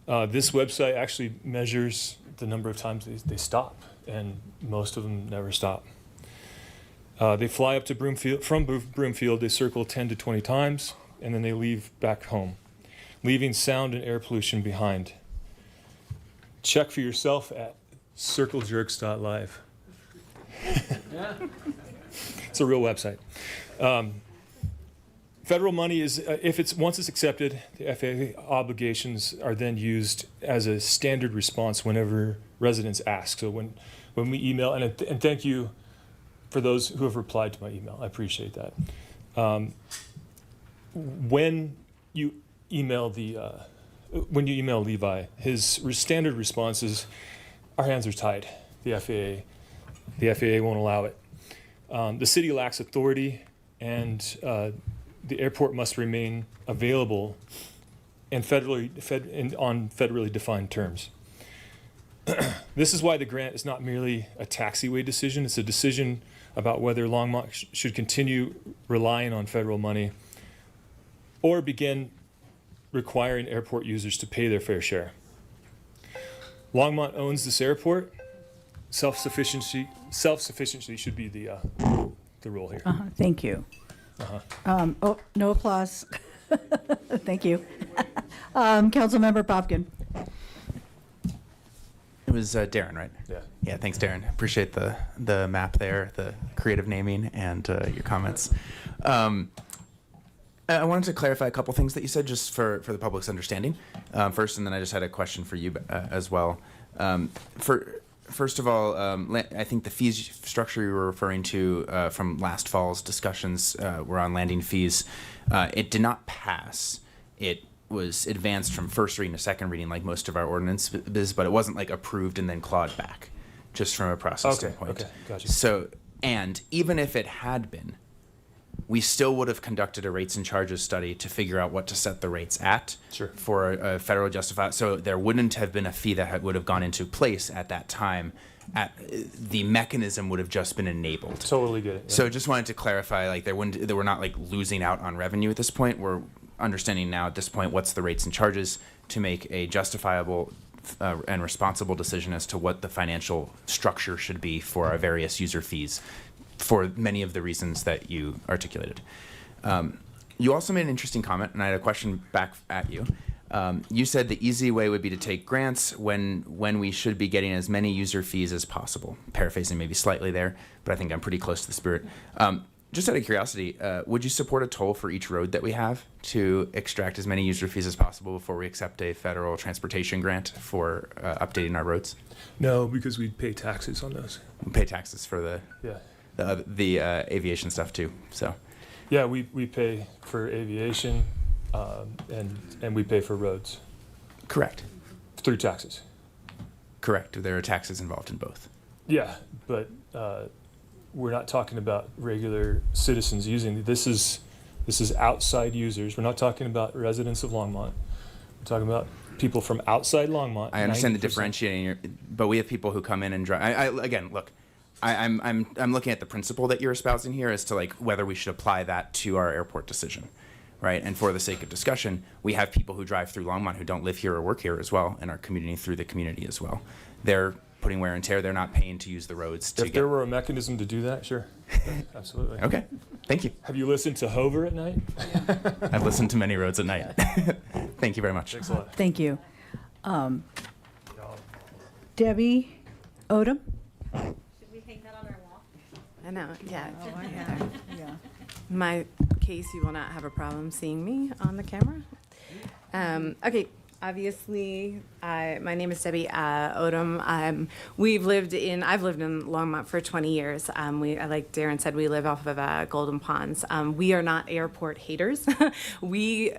This website actually measures the number of times they stop, and most of them never stop. They fly up to Broomfield. From Broomfield, they circle 10 to 20 times, and then they leave back home, leaving sound and air pollution behind. Check for yourself at circlejerks.live. It's a real website. Federal money is, once it's accepted, the FAA obligations are then used as a standard response whenever residents ask. So when we email, and thank you for those who have replied to my email. I appreciate that. When you email Levi, his standard response is, "Our hands are tied. The FAA won't allow it." The city lacks authority, and the airport must remain available and on federally defined terms. This is why the grant is not merely a taxiway decision. It's a decision about whether Longmont should continue relying on federal money or begin requiring airport users to pay their fair share. Longmont owns this airport. Self-sufficiency should be the rule here. Thank you. No applause. Thank you. Councilmember Popkin. It was Darren, right? Yeah. Yeah, thanks, Darren. Appreciate the map there, the creative naming, and your comments. I wanted to clarify a couple things that you said just for the public's understanding first, and then I just had a question for you as well. First of all, I think the fees structure you were referring to from last fall's discussions were on landing fees. It did not pass. It was advanced from first reading to second reading like most of our ordinances, but it wasn't like approved and then clawed back, just from a process standpoint. Okay, gotcha. So, and even if it had been, we still would have conducted a rates and charges study to figure out what to set the rates at for a federal justified. So there wouldn't have been a fee that would have gone into place at that time. The mechanism would have just been enabled. Totally get it. Yeah. So just wanted to clarify, like we're not like losing out on revenue at this point. We're understanding now at this point what's the rates and charges to make a justifiable and responsible decision as to what the financial structure should be for our various user fees for many of the reasons that you articulated. You also made an interesting comment, and I had a question back at you. You said the easy way would be to take grants when we should be getting as many user fees as possible. Paraphrasing maybe slightly there, but I think I'm pretty close to the spirit. Just out of curiosity, would you support a toll for each road that we have to extract as many user fees as possible before we accept a federal transportation grant for updating our roads? No, because we pay taxes on those. We pay taxes for the aviation stuff too. So, yeah, we pay for aviation, and we pay for roads. Correct. Through taxes. Correct. There are taxes involved in both. Yeah, but we're not talking about regular citizens using this is outside users. We're not talking about residents of Longmont. We're talking about people from outside Longmont. I understand the 90%. differentiating, but we have people who come in and drive. Again, look, I'm looking at the principle that you're espousing here as to like whether we should apply that to our airport decision, right? And for the sake of discussion, we have people who drive through Longmont who don't live here or work here as well, and are commuting through the community as well. They're putting wear and tear. They're not paying to use the roads. If there were a mechanism to do that, sure, absolutely. Okay, thank you. Have you listened to Hover at night? I've listened to many roads at night. Thank you very much. Thanks a lot. Thank you. Debbie Odom? Should we hang that on our wall? I know, yeah. Yeah. My case, you will not have a problem seeing me on the camera. Okay, obviously, my name is Debbie Odom. I've lived in Longmont for 20 years. Like Darren said, we live off of Golden Ponds. We are not airport haters. We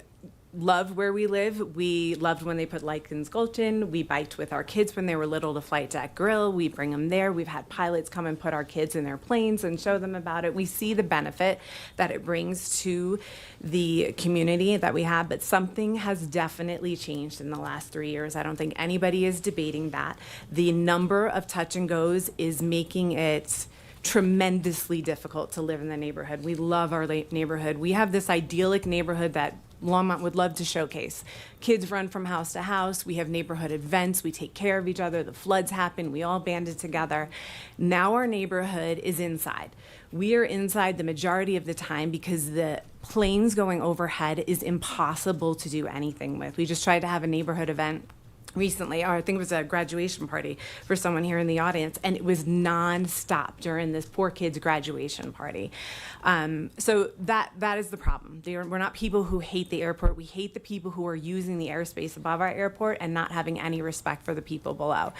love where we live. We loved when they put Likens Gulch in. We biked with our kids when they were little to Flight Deck Grill. We bring them there. We've had pilots come and put our kids in their planes and show them about it. We see the benefit that it brings to the community that we have, but something has definitely changed in the last 3 years. I don't think anybody is debating that. The number of touch and goes is making it tremendously difficult to live in the neighborhood. We love our neighborhood. We have this idyllic neighborhood that Longmont would love to showcase. Kids run from house to house. We have neighborhood events. We take care of each other. The floods happen. We all banded together. Now our neighborhood is inside. We are inside the majority of the time because the planes going overhead is impossible to do anything with. We just tried to have a neighborhood event recently, or I think it was a graduation party for someone here in the audience, and it was nonstop during this poor kid's graduation party. So that is the problem. We're not people who hate the airport. We hate the people who are using the airspace above our airport and not having any respect for the people below.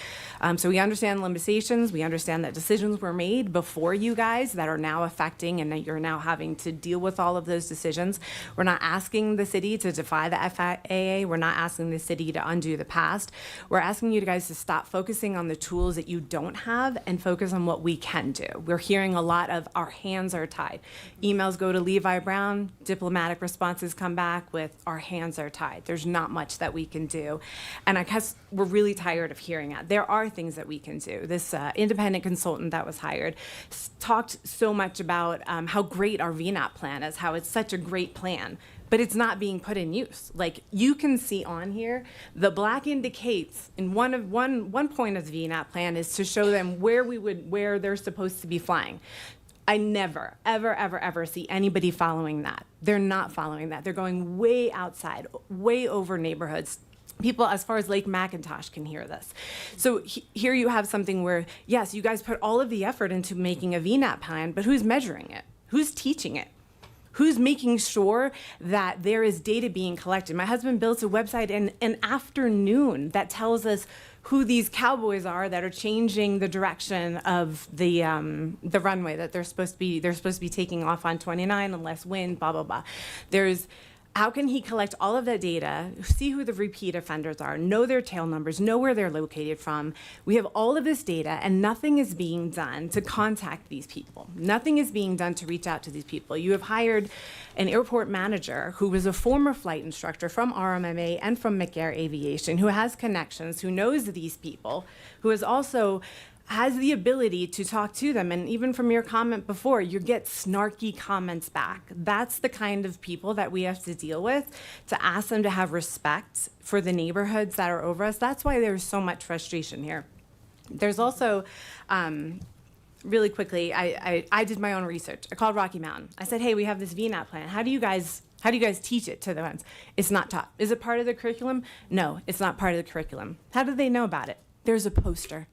So we understand limitations. We understand that decisions were made before you guys that are now affecting, and that you're now having to deal with all of those decisions. We're not asking the city to defy the FAA. We're not asking the city to undo the past. We're asking you guys to stop focusing on the tools that you don't have and focus on what we can do. We're hearing a lot of our hands are tied. Emails go to Levi Brown, diplomatic responses come back with our hands are tied. There's not much that we can do. And I guess we're really tired of hearing that. There are things that we can do. This independent consultant that was hired talked so much about how great our VNAP plan is, how it's such a great plan. But it's not being put in use. Like you can see on here, the black indicates in one point of the VNAP plan is to show them where they're supposed to be flying. I never, ever, ever, ever see anybody following that. They're not following that. They're going way outside, way over neighborhoods. People as far as Lake McIntosh can hear this. So here you have something where, yes, you guys put all of the effort into making a VNAP plan, but who's measuring it? Who's teaching it? Who's making sure that there is data being collected? My husband built a website in an afternoon that tells us who these cowboys are that are changing the direction of the runway that they're supposed to be taking off on 29 and less wind, blah, blah, blah. There's How can he collect all of that data, see who the repeat offenders are, know their tail numbers, know where they're located from? We have all of this data, and nothing is being done to contact these people. Nothing is being done to reach out to these people. You have hired an airport manager who was a former flight instructor from RMMA and from McAir Aviation, who has connections, who knows these people, who is also has the ability to talk to them. And even from your comment before, you get snarky comments back. That's the kind of people that we have to deal with, to ask them to have respect for the neighborhoods that are over us. That's why there's so much frustration here. There's also, really quickly, I did my own research. I called Rocky Mountain. I said, hey, we have this VNAP plan. How do you guys teach it to the ones? It's not taught. Is it part of the curriculum? No, it's not part of the curriculum. How do they know about it? There's a poster.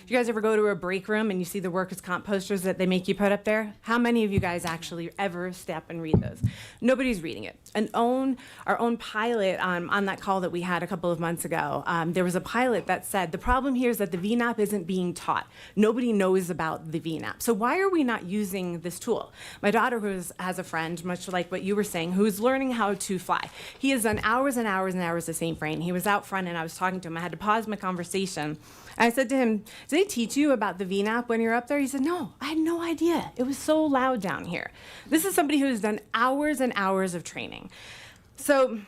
Do you guys ever go to a break room and you see the workers' comp posters that they make you put up there? How many of you guys actually ever step and read those? Nobody's reading it. Our own pilot on that call that we had a couple of months ago, there was a pilot that said, the problem here is that the VNAP isn't being taught. Nobody knows about the VNAP. So why are we not using this tool? My daughter has a friend, much like what you were saying, who's learning how to fly. He has done hours and hours and hours of St. Vrain. He was out front and I was talking to him. I had to pause my conversation. I said to him, did they teach you about the VNAP when you're up there? He said, no, I had no idea. It was so loud down here. This is somebody who has done hours and hours of training. So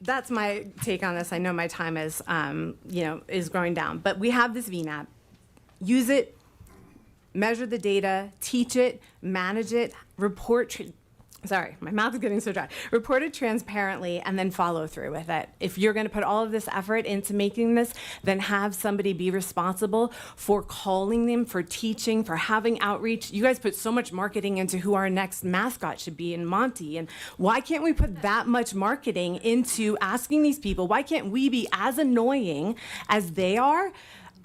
that's my take on this. I know my time is going down, but we have this VNAP. Use it, measure the data, teach it, manage it, sorry, my mouth is getting so dry. Report it transparently and then follow through with it. If you're going to put all of this effort into making this, then have somebody be responsible for calling them, for teaching, for having outreach. You guys put so much marketing into who our next mascot should be in Monty. And why can't we put that much marketing into asking these people, why can't we be as annoying as they are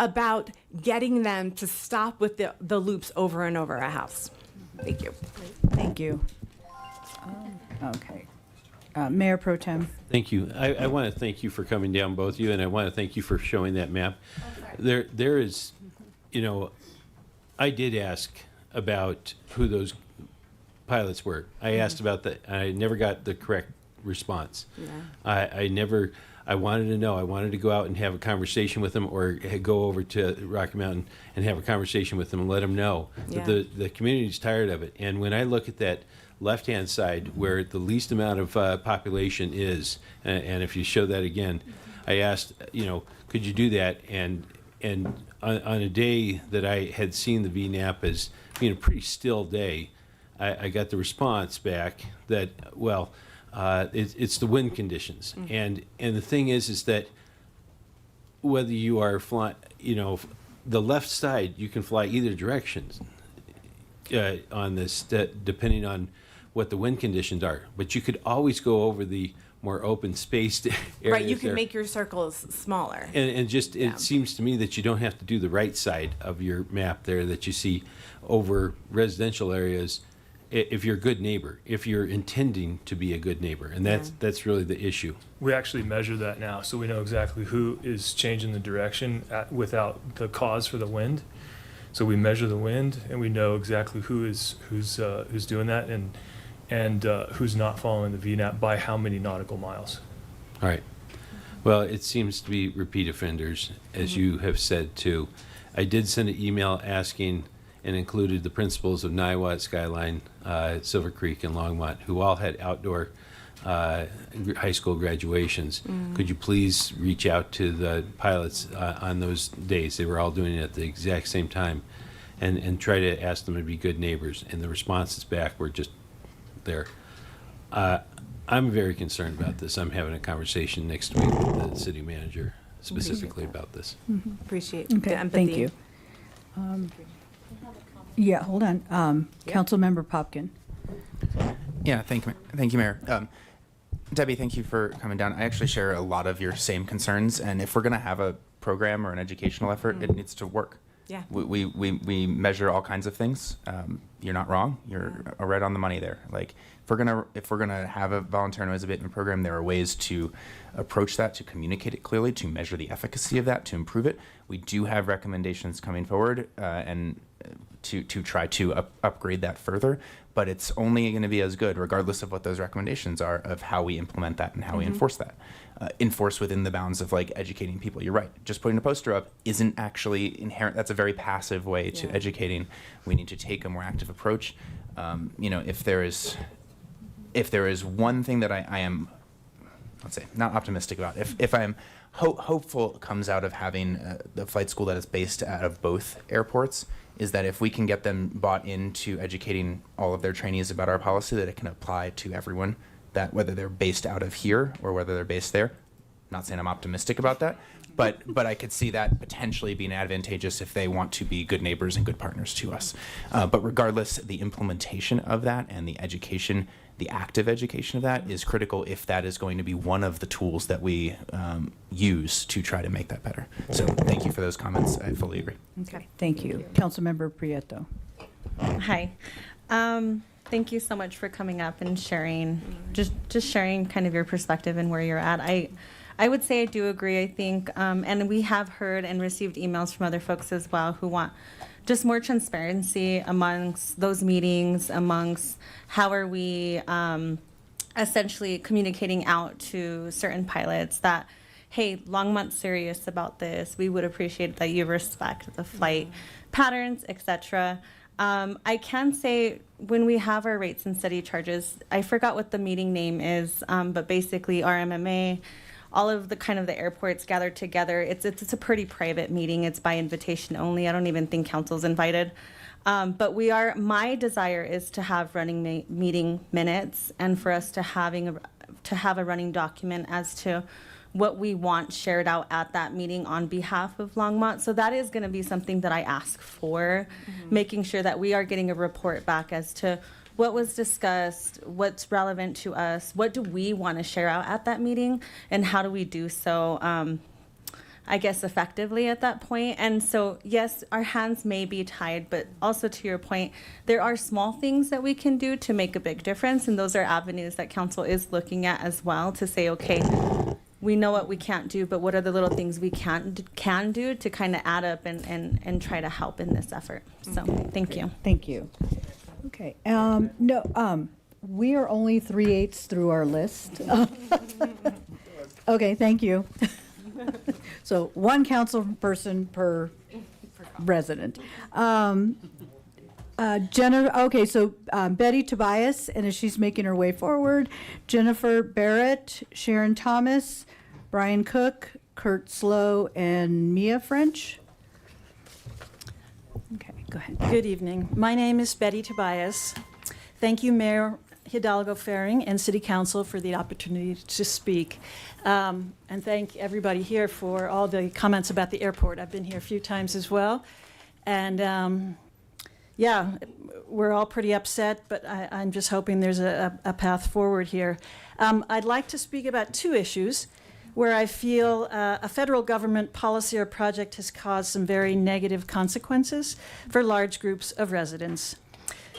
about getting them to stop with the loops over and over a house? Thank you. Thank you. Okay. Mayor Pro Tem. Thank you. I want to thank you for coming down, both of you, and I want to thank you for showing that map. There is, I did ask about who those pilots were. I asked about that. I never got the correct response. Yeah. I wanted to know. I wanted to go out and have a conversation with them, or go over to Rocky Mountain and have a conversation with them and let them know that the community's tired of it. And when I look at that left-hand side where the least amount of population is, and if you show that again, I asked, could you do that? And on a day that I had seen the VNAP as being a pretty still day, I got the response back that, well, it's the wind conditions. And the thing is that whether you are flying, the left side, you can fly either direction on this, depending on what the wind conditions are. But you could always go over the more open spaced areas. Right, you can there. make your circles smaller. And just, it seems to me that you don't have to do the right side of your map there that you see over residential areas if you're a good neighbor, if you're intending to be a good neighbor. And that's really the issue. We actually measure that now, so we know exactly who is changing the direction without the cause for the wind. So we measure the wind, and we know exactly who's doing that, and who's not following the VNAP by how many nautical miles. All right. Well, it seems to be repeat offenders, as you have said too. I did send an email asking, and included the principals of Niwot, Skyline, Silver Creek, and Longmont, who all had outdoor high school graduations. Could you please reach out to the pilots on those days? They were all doing it at the exact same time, and try to ask them to be good neighbors. And the responses back were just there. I'm very concerned about this. I'm having a conversation next week with the city manager specifically about this. Appreciate Okay, the empathy. thank you. Yeah, hold on. Councilmember Popkin. Yeah, thank you, Mayor. Debbie, thank you for coming down. I actually share a lot of your same concerns, and if we're going to have a program or an educational effort, it needs to work. Yeah. We measure all kinds of things. You're not wrong. You're right on the money there. Like, if we're gonna have a volunteer noise abatement program, there are ways to approach that, to communicate it clearly, to measure the efficacy of that, to improve it. We do have recommendations coming forward, and to try to upgrade that further. But it's only going to be as good, regardless of what those recommendations are, of how we implement that and how we enforce that. Enforce within the bounds of like educating people. You're right. Just putting a poster up isn't actually inherent. That's a very passive way to educating. We need to take a more active approach. If there is one thing that I am, let's say, not optimistic about, if I am hopeful comes out of having the flight school that is based out of both airports, is that if we can get them bought into educating all of their trainees about our policy, that it can apply to everyone, that whether they're based out of here or whether they're based there. Not saying I'm optimistic about that, but I could see that potentially being advantageous if they want to be good neighbors and good partners to us. But regardless, the implementation of that and the education, the active education of that is critical if that is going to be one of the tools that we use to try to make that better. So thank you for those comments. I fully agree. Okay, thank you. Councilmember Prieto. Hi. Thank you so much for coming up and sharing, just sharing kind of your perspective and where you're at. I would say I do agree. I think, and we have heard and received emails from other folks as well who want just more transparency amongst those meetings, amongst how are we essentially communicating out to certain pilots that, hey, Longmont's serious about this. We would appreciate that you respect the flight patterns, etc. I can say when we have our rates and study charges, I forgot what the meeting name is, but basically RMMA, all of the kind of the airports gathered together. It's a pretty private meeting. It's by invitation only. I don't even think council's invited. But my desire is to have running meeting minutes and for us to have a running document as to what we want shared out at that meeting on behalf of Longmont. So that is going to be something that I ask for, making sure that we are getting a report back as to what was discussed, what's relevant to us, what do we want to share out at that meeting, and how do we do so, I guess, effectively at that point. And so, yes, our hands may be tied, but also to your point, there are small things that we can do to make a big difference, and those are avenues that council is looking at as well to say, okay, we know what we can't do, but what are the little things we can do to kind of add up and try to help in this effort. So thank you. Thank you. Okay, we are only 3/8 through our list. Okay, thank you. So one council person per resident. Okay, so Betty Tobias, and as she's making her way forward, Jennifer Barrett, Sharon Thomas, Brian Cook, Kurt Slow, and Mia French. Okay, go ahead. Good evening. My name is Betty Tobias. Thank you, Mayor Hidalgo Faring and City Council for the opportunity to speak. And thank everybody here for all the comments about the airport. I've been here a few times as well. And yeah, we're all pretty upset, but I'm just hoping there's a path forward here. I'd like to speak about two issues where I feel a federal government policy or project has caused some very negative consequences for large groups of residents.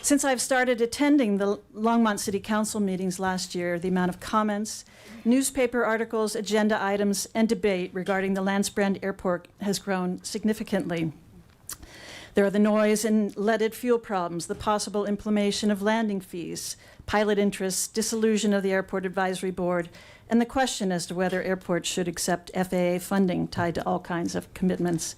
Since I've started attending the Longmont City Council meetings last year, the amount of comments, newspaper articles, agenda items, and debate regarding the Landsbrand Airport has grown significantly. There are the noise and leaded fuel problems, the possible implementation of landing fees, pilot interests, dissolution of the Airport Advisory Board, and the question as to whether airports should accept FAA funding tied to all kinds of commitments.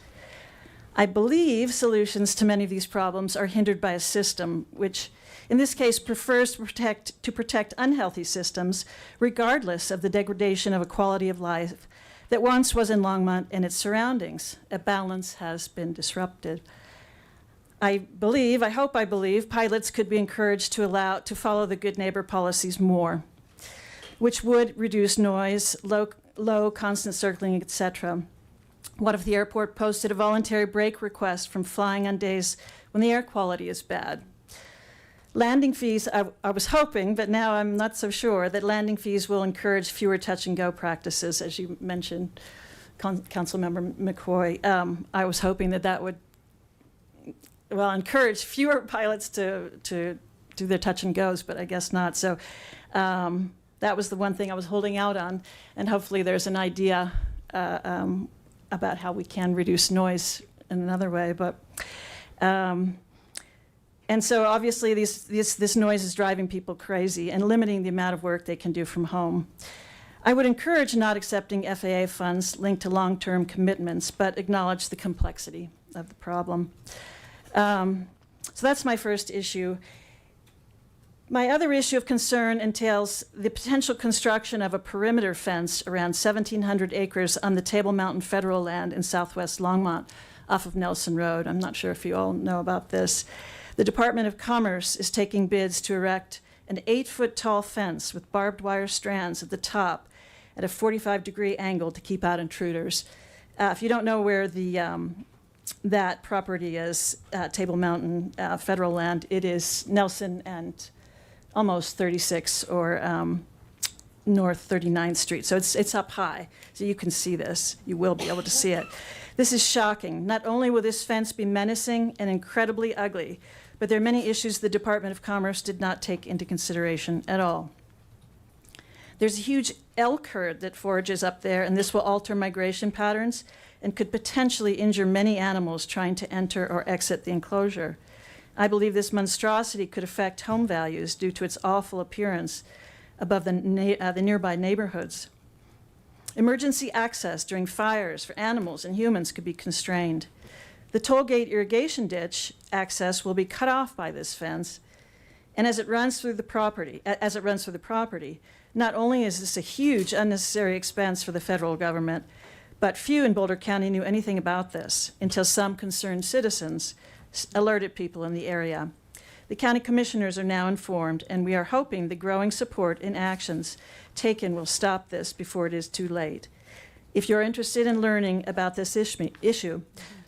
I believe solutions to many of these problems are hindered by a system which, in this case, prefers to protect unhealthy systems, regardless of the degradation of a quality of life that once was in Longmont and its surroundings. A balance has been disrupted. I hope pilots could be encouraged to follow the good neighbor policies more, which would reduce noise, low constant circling, etc. What if the airport posted a voluntary break request from flying on days when the air quality is bad? Landing fees, I was hoping, but now I'm not so sure, that landing fees will encourage fewer touch-and-go practices, as you mentioned, Councilmember McCoy. I was hoping that would encourage fewer pilots to do their touch-and-goes, but I guess not. So that was the one thing I was holding out on, and hopefully there's an idea about how we can reduce noise in another way. But And so obviously this noise is driving people crazy and limiting the amount of work they can do from home. I would encourage not accepting FAA funds linked to long-term commitments, but acknowledge the complexity of the problem. So that's my first issue. My other issue of concern entails the potential construction of a perimeter fence around 1,700 acres on the Table Mountain federal land in southwest Longmont off of Nelson Road. I'm not sure if you all know about this. The Department of Commerce is taking bids to erect an 8-foot-tall fence with barbed wire strands at the top at a 45-degree angle to keep out intruders. If you don't know where that property is, Table Mountain federal land, it is Nelson and almost 36 or North 39th Street. So it's up high, so you can see this. You will be able to see it. This is shocking. Not only will this fence be menacing and incredibly ugly, but there are many issues the Department of Commerce did not take into consideration at all. There's a huge elk herd that forages up there, and this will alter migration patterns and could potentially injure many animals trying to enter or exit the enclosure. I believe this monstrosity could affect home values due to its awful appearance above the nearby neighborhoods. Emergency access during fires for animals and humans could be constrained. The toll gate irrigation ditch access will be cut off by this fence, and as it runs through the property, not only is this a huge unnecessary expense for the federal government, but few in Boulder County knew anything about this until some concerned citizens alerted people in the area. The county commissioners are now informed, and we are hoping the growing support and actions taken will stop this before it is too late. If you're interested in learning about this issue,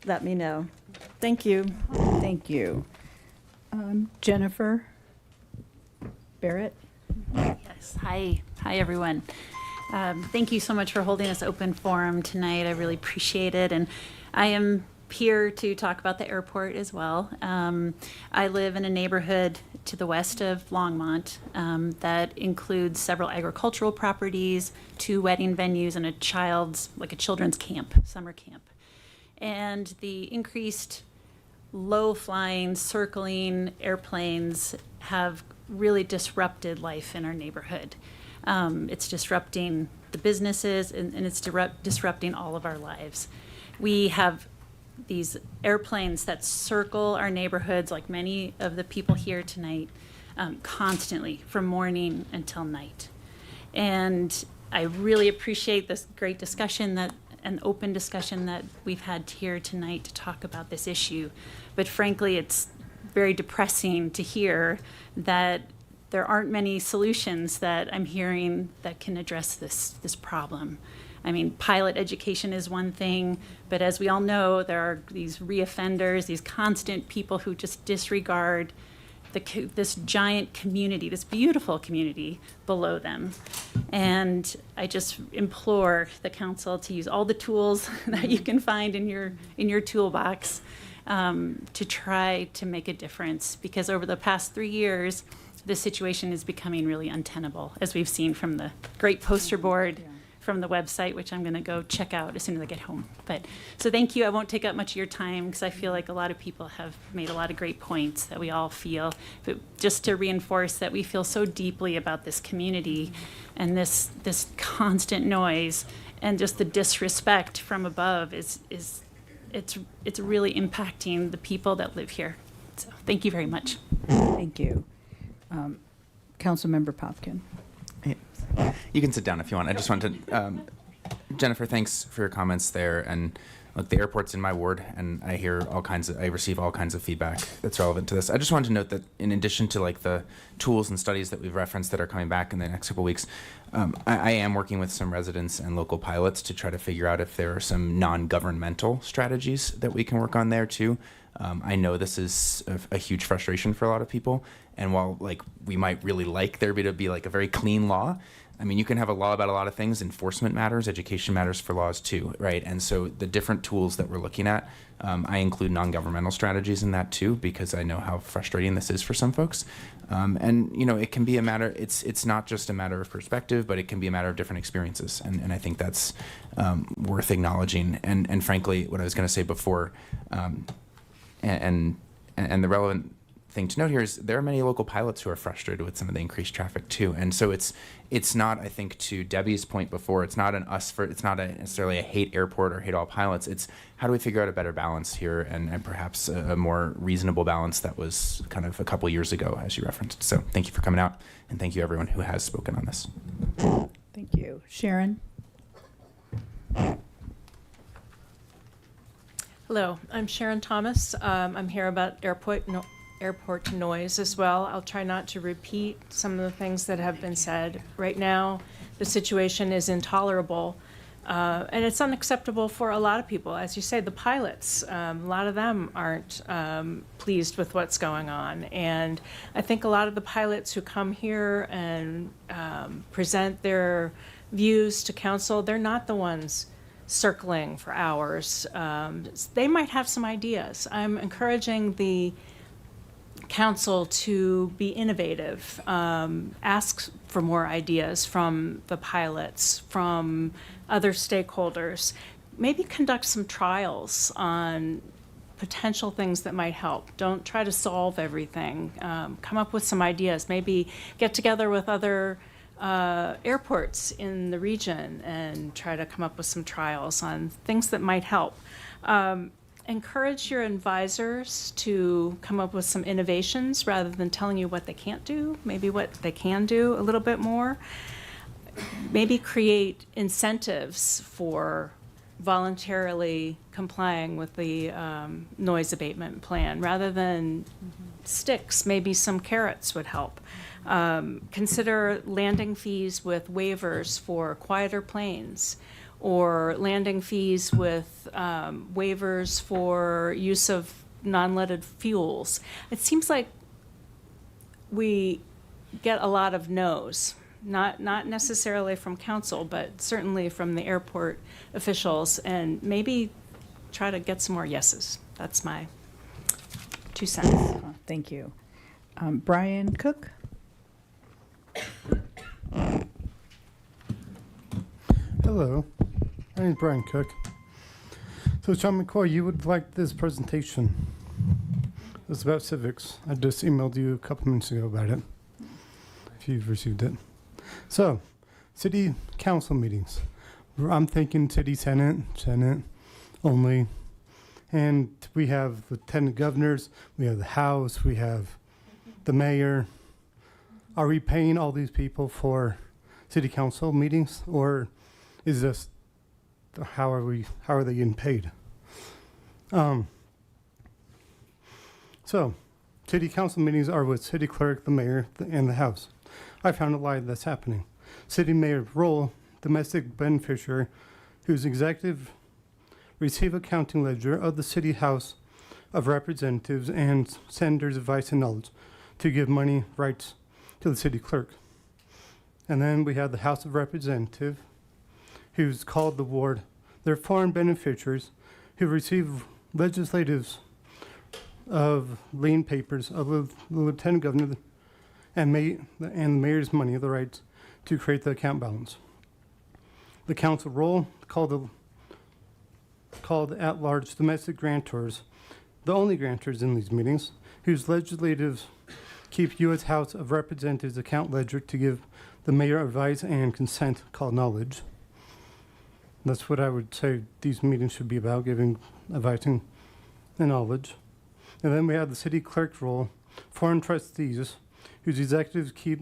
let me know. Thank you. Thank you. Jennifer Barrett? Yes, hi everyone. Thank you so much for holding this open forum tonight. I really appreciate it. And I am here to talk about the airport as well. I live in a neighborhood to the west of Longmont that includes several agricultural properties, 2 wedding venues, and a children's camp, summer camp. And the increased low-flying, circling airplanes have really disrupted life in our neighborhood. It's disrupting the businesses, and it's disrupting all of our lives. We have these airplanes that circle our neighborhoods, like many of the people here tonight, constantly from morning until night. And I really appreciate this great discussion, an open discussion that we've had here tonight to talk about this issue. But frankly, it's very depressing to hear that there aren't many solutions that I'm hearing that can address this problem. I mean, pilot education is one thing, but as we all know, there are these reoffenders, these constant people who just disregard this giant community, this beautiful community below them. And I just implore the council to use all the tools that you can find in your toolbox to try to make a difference, because over the past 3 years, this situation is becoming really untenable, as we've seen from the great poster board from the website, which I'm going to go check out as soon as I get home. So thank you. I won't take up much of your time because I feel like a lot of people have made a lot of great points that we all feel. But just to reinforce that we feel so deeply about this community and this constant noise and just the disrespect from above it's really impacting the people that live here. So thank you very much. Thank you. Councilmember Popkin. You can sit down if you want. I just wanted to, Jennifer, thanks for your comments there. And look, the airport's in my ward, and I receive all kinds of feedback that's relevant to this. I just wanted to note that in addition to like the tools and studies that we've referenced that are coming back in the next couple of weeks, I am working with some residents and local pilots to try to figure out if there are some non-governmental strategies that we can work on there too. I know this is a huge frustration for a lot of people, and while like we might really like there to be like a very clean law, I mean, you can have a law about a lot of things. Enforcement matters, education matters for laws too, right? And so the different tools that we're looking at, I include non-governmental strategies in that too, because I know how frustrating this is for some folks. And you know, it can be a matter. It's not just a matter of perspective, but it can be a matter of different experiences. And I think that's worth acknowledging. And frankly, what I was going to say before, and and the relevant thing to note here is there are many local pilots who are frustrated with some of the increased traffic too. And so it's not, I think, to Debbie's point before, it's not necessarily a hate airport or hate all pilots. It's how do we figure out a better balance here and perhaps a more reasonable balance that was kind of a couple years ago, as you referenced. So thank you for coming out, and thank you everyone who has spoken on this. Thank you. Sharon? Hello, I'm Sharon Thomas. I'm here about airport noise as well. I'll try not to repeat some of the things that have been said. Right now, the situation is intolerable, and it's unacceptable for a lot of people. As you say, the pilots, a lot of them aren't pleased with what's going on. And I think a lot of the pilots who come here and present their views to council, they're not the ones circling for hours. They might have some ideas. I'm encouraging the council to be innovative, ask for more ideas from the pilots, from other stakeholders, maybe conduct some trials on potential things that might help. Don't try to solve everything. Come up with some ideas. Maybe get together with other airports in the region and try to come up with some trials on things that might help. Encourage your advisors to come up with some innovations rather than telling you what they can't do, maybe what they can do a little bit more. Maybe create incentives for voluntarily complying with the noise abatement plan rather than sticks. Maybe some carrots would help. Consider landing fees with waivers for quieter planes, or landing fees with waivers for use of non-leaded fuels. It seems like we get a lot of no's, not necessarily from council, but certainly from the airport officials, and maybe try to get some more yeses. That's my 2 cents. Thank you. Brian Cook? Hello, my name is Brian Cook. So Sean McCoy, you would like this presentation. It's about civics. I just emailed you a couple minutes ago about it, if you've received it. So, city council meetings. I'm thinking city senate only. And we have lieutenant governors, we have the House, we have the mayor. Are we paying all these people for city council meetings, or is this, how are they getting paid? So, city council meetings are with city clerk, the mayor, and the House. I found a lie that's happening. City mayor's role, domestic beneficiary, whose executive receive accounting ledger of the city House of Representatives and senators' advice and knowledge to give money rights to the city clerk. And then we have the House of Representatives, who's called the ward. They're foreign beneficiaries who receive legislatives of lien papers of the lieutenant governor and the mayor's money, the rights to create the account balance. The council role, called at-large domestic grantors, the only grantors in these meetings, whose legislatives keep U.S. House of Representatives account ledger to give the mayor advice and consent, called knowledge. That's what I would say these meetings should be about, giving advice and knowledge. And then we have the city clerk's role, foreign trustees, whose executives keep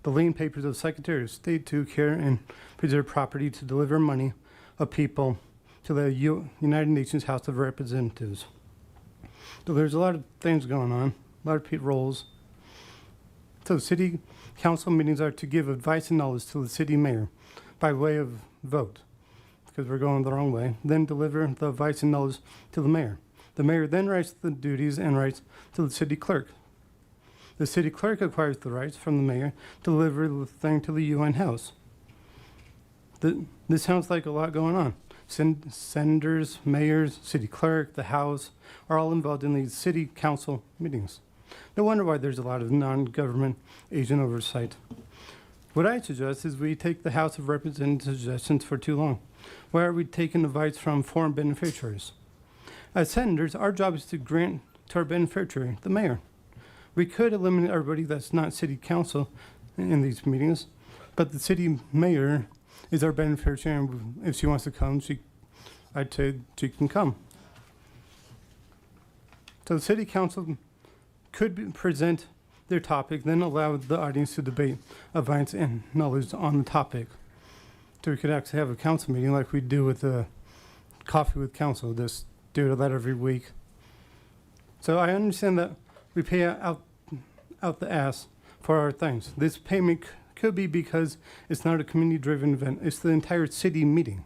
the lien papers of Secretary of State to care and preserve property to deliver money of people to the United Nations House of Representatives. So there's a lot of things going on, a lot of roles. So city council meetings are to give advice and knowledge to the city mayor by way of vote, because we're going the wrong way, then deliver the advice and knowledge to the mayor. The mayor then writes the duties and rights to the city clerk. The city clerk acquires the rights from the mayor to deliver the thing to the UN House. This sounds like a lot going on. Senators, mayors, city clerk, the House are all involved in these city council meetings. No wonder why there's a lot of non-government agent oversight. What I suggest is we take the House of Representatives suggestions for too long. Why are we taking advice from foreign beneficiaries? As senators, our job is to grant to our beneficiary, the mayor. We could eliminate everybody that's not city council in these meetings, but the city mayor is our beneficiary, and if she wants to come, I'd say she can come. So the city council could present their topic, then allow the audience to debate advice and knowledge on the topic. So we could actually have a council meeting like we do with the Coffee with Council, just do that every week. So I understand that we pay out the ass for our things. This payment could be because it's not a community-driven event. It's the entire city meeting.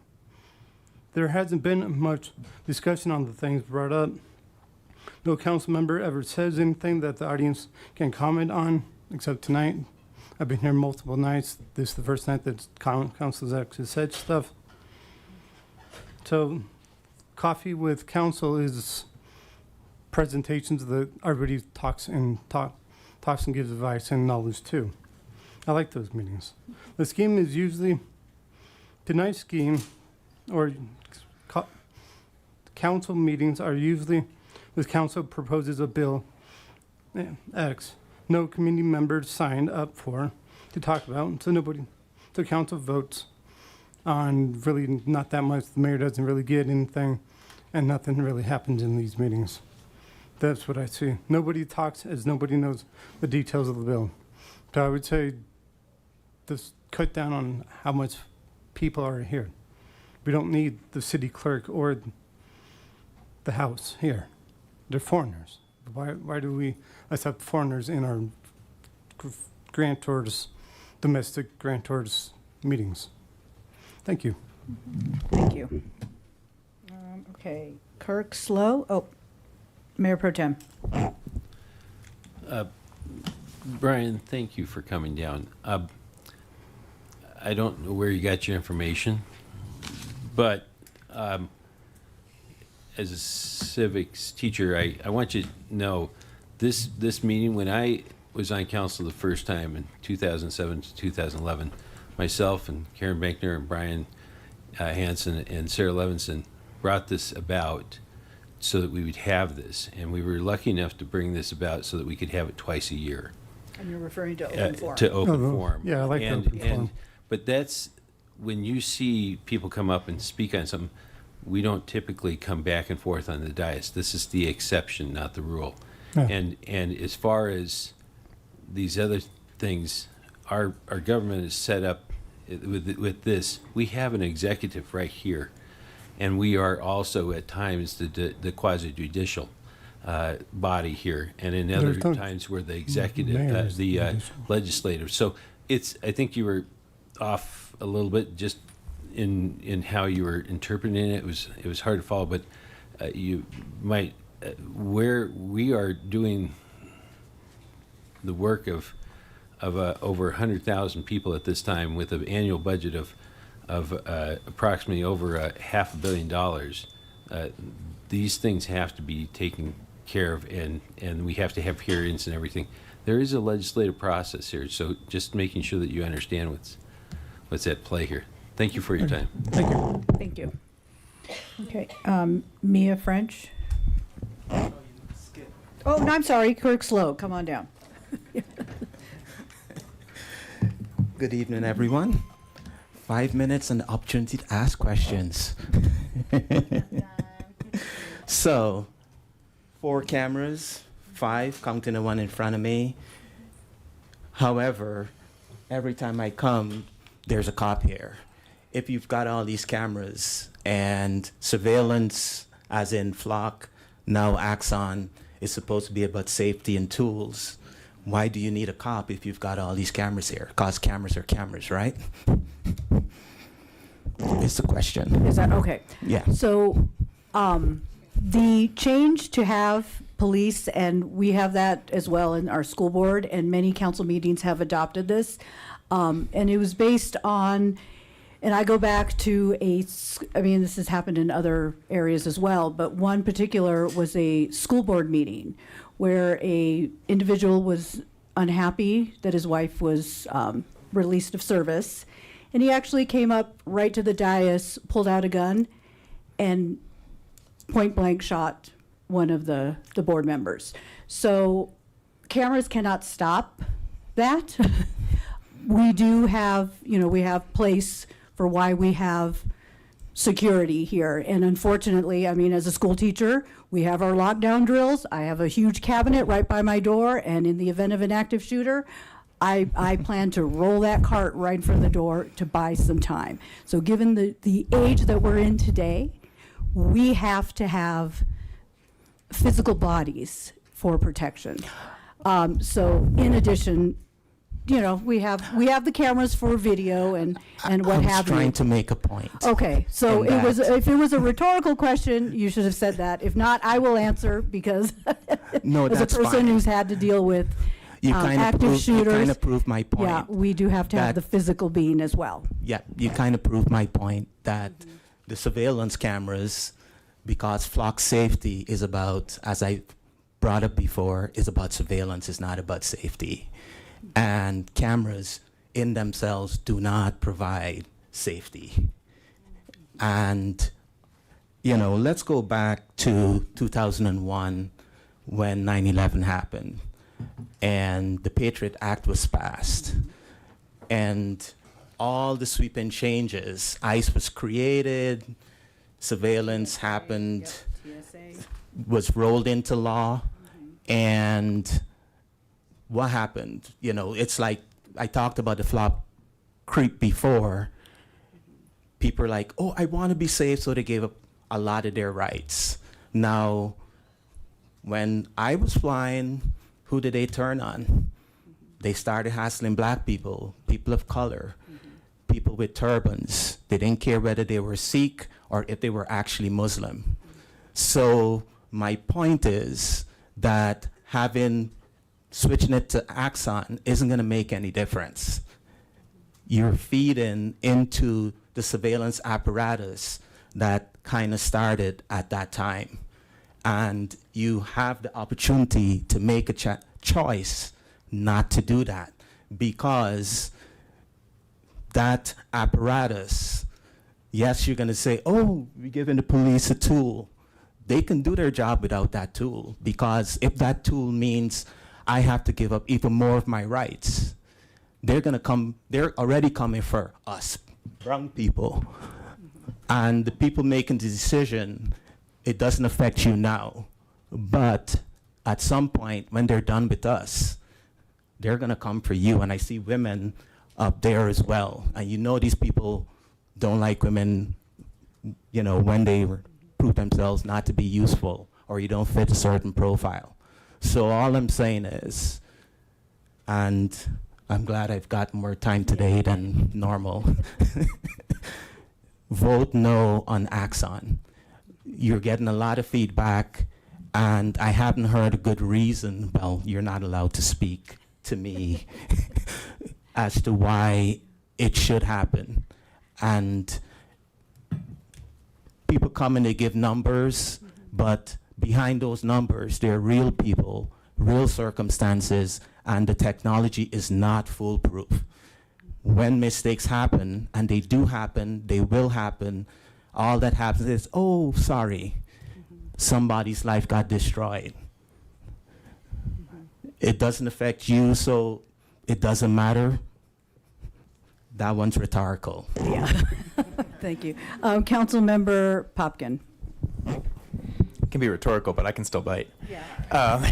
There hasn't been much discussion on the things brought up. No council member ever says anything that the audience can comment on, except tonight. I've been here multiple nights. This is the first night that council's actually said stuff. So, Coffee with Council is presentations that everybody talks and gives advice and knowledge too. I like those meetings. The scheme is usually, tonight's scheme, or council meetings are usually, the council proposes a bill, X, no community members signed up for to talk about, so council votes on really not that much. The mayor doesn't really get anything, and nothing really happens in these meetings. That's what I see. Nobody talks as nobody knows the details of the bill. So I would say just cut down on how much people are here. We don't need the city clerk or the house here. They're foreigners. Why do we accept foreigners in our domestic grantors meetings? Thank you. Thank you. Okay, Kirk Slow. Oh, Mayor Pro Tem. Brian, thank you for coming down. I don't know where you got your information, but as a civics teacher, I want you to know this meeting, when I was on council the first time in 2007 to 2011, myself and Karen Bankner and Brian Hansen and Sarah Levinson brought this about so that we would have this. And we were lucky enough to bring this about so that we could have it twice a year. And you're referring to open forum. To open forum. Yeah, I like the open forum. But that's, when you see people come up and speak on something, we don't typically come back and forth on the dais. This is the exception, not the rule. Yeah. And as far as these other things, our government is set up with this. We have an executive right here, and we are also at times the quasi-judicial body here, and in other times we're the executive, the legislative. So I think you were off a little bit just in how you were interpreting it. It was hard to follow, but you might, where we are doing the work of over 100,000 people at this time with an annual budget of approximately over $500 million. These things have to be taken care of, and we have to have hearings and everything. There is a legislative process here, so just making sure that you understand what's at play here. Thank you for your time. Thank you. Thank you. Okay, Mia French. Oh, no, I'm sorry, Kirk Slow, come on down. Good evening, everyone. 5 minutes and the opportunity to ask questions. So, 4 cameras, 5, counting the one in front of me. However, every time I come, there's a cop here. If you've got all these cameras and surveillance, as in Flock, now Axon, is supposed to be about safety and tools, why do you need a cop if you've got all these cameras here? Because cameras are cameras, right? It's the question. Is that okay? Yeah. So, the change to have police, and we have that as well in our school board, and many council meetings have adopted this. And it was based on, and I go back to I mean, this has happened in other areas as well, but one particular was a school board meeting where a individual was unhappy that his wife was released of service. And he actually came up right to the dais, pulled out a gun, and point blank shot one of the board members. So cameras cannot stop that. We do have, we have place for why we have security here. And unfortunately, I mean, as a school teacher, we have our lockdown drills. I have a huge cabinet right by my door, and in the event of an active shooter, I plan to roll that cart right in front of the door to buy some time. So given the age that we're in today, we have to have physical bodies for protection. So in addition, we have the cameras for video and what have you. I was trying to make a point. Okay, so in that. if it was a rhetorical question, you should have said that. If not, I will answer because No, as a that's person fine. who's had to deal with You active shooters. kind of proved my point. Yeah, we do have to have that- the physical being as well. Yeah, you kind of proved my point that the surveillance cameras, because flock safety is about, as I brought up before, is about surveillance, it's not about safety. And cameras in themselves do not provide safety. And, let's go back to 2001 when 9/11 happened and the Patriot Act was passed. And all the sweeping changes, ICE was created, surveillance happened, was rolled into law, and what happened? It's like I talked about the flop creep before. People are like, oh, I want to be safe, so they gave up a lot of their rights. Now, when I was flying, who did they turn on? They started hassling black people, people of color, people with turbans. They didn't care whether they were Sikh or if they were actually Muslim. So my point is that switching it to Axon isn't going to make any difference. You're feeding into the surveillance apparatus that kind of started at that time. And you have the opportunity to make a choice not to do that, because that apparatus, yes, you're going to say, oh, we're giving the police a tool. They can do their job without that tool, because if that tool means I have to give up even more of my rights, they're already coming for us, brown people. And the people making the decision, it doesn't affect you now. But at some point, when they're done with us, they're going to come for you. And I see women up there as well. And these people don't like women, when they prove themselves not to be useful or you don't fit a certain profile. So all I'm saying is, and I'm glad I've got more time today than normal, vote no on Axon. You're getting a lot of feedback, and I haven't heard a good reason. Well, you're not allowed to speak to me as to why it should happen. And people come and they give numbers, but behind those numbers, there are real people, real circumstances, and the technology is not foolproof. When mistakes happen, and they do happen, they will happen, all that happens is, oh, sorry, somebody's life got destroyed. It doesn't affect you, so it doesn't matter. That one's rhetorical. Yeah. Thank you. Councilmember Popkin. It can be rhetorical, but I can still bite. Yeah.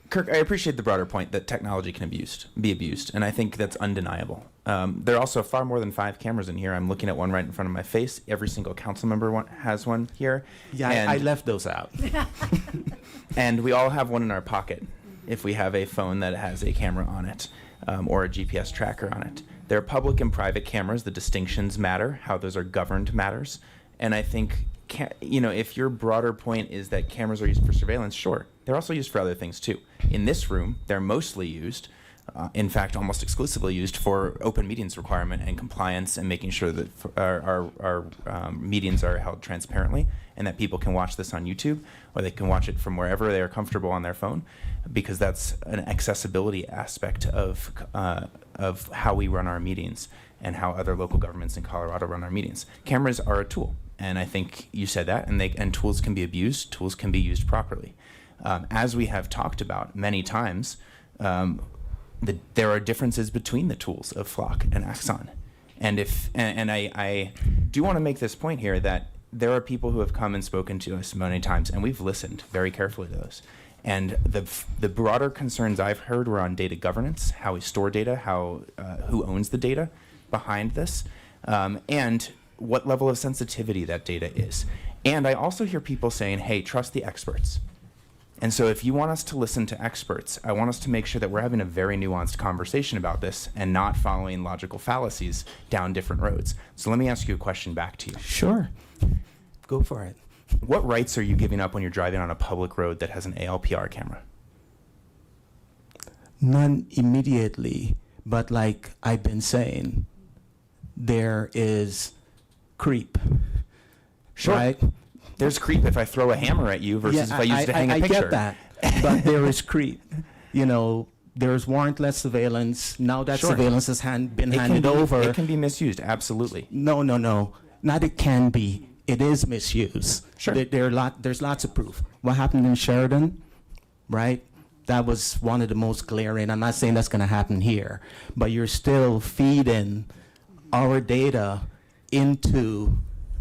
Kirk, I appreciate the broader point that technology can be abused, and I think that's undeniable. There are also far more than 5 cameras in here. I'm looking at one right in front of my face. Every single council member has one here. Yeah, I left those out. And we all have one in our pocket if we have a phone that has a camera on it or a GPS tracker on it. There are public and private cameras. The distinctions matter. How those are governed matters. And I think, if your broader point is that cameras are used for surveillance, sure. They're also used for other things, too. In this room, they're mostly used, in fact, almost exclusively used for open meetings requirement and compliance and making sure that our meetings are held transparently and that people can watch this on YouTube or they can watch it from wherever they are comfortable on their phone, because that's an accessibility aspect of how we run our meetings and how other local governments in Colorado run our meetings. Cameras are a tool. And I think you said that, and tools can be abused, tools can be used properly. As we have talked about many times, there are differences between the tools of Flock and Axon. And I do want to make this point here that there are people who have come and spoken to us many times, and we've listened very carefully to those. And the broader concerns I've heard were on data governance, how we store data, who owns the data behind this, and what level of sensitivity that data is. And I also hear people saying, hey, trust the experts. And so if you want us to listen to experts, I want us to make sure that we're having a very nuanced conversation about this and not following logical fallacies down different roads. So let me ask you a question back to you. Sure. Go for it. What rights are you giving up when you're driving on a public road that has an ALPR camera? None immediately, but like I've been saying, there is creep. Sure. Right? There's creep if I throw a hammer at you versus if I use it to hang a picture. I get that, but there is creep. You know, there's warrantless surveillance. Now that Sure. surveillance has been handed over. It can be misused, absolutely. No. Not it can be. It is misuse. Sure. There's lots of proof. What happened in Sheridan, right? That was one of the most glaring. I'm not saying that's going to happen here, but you're still feeding our data into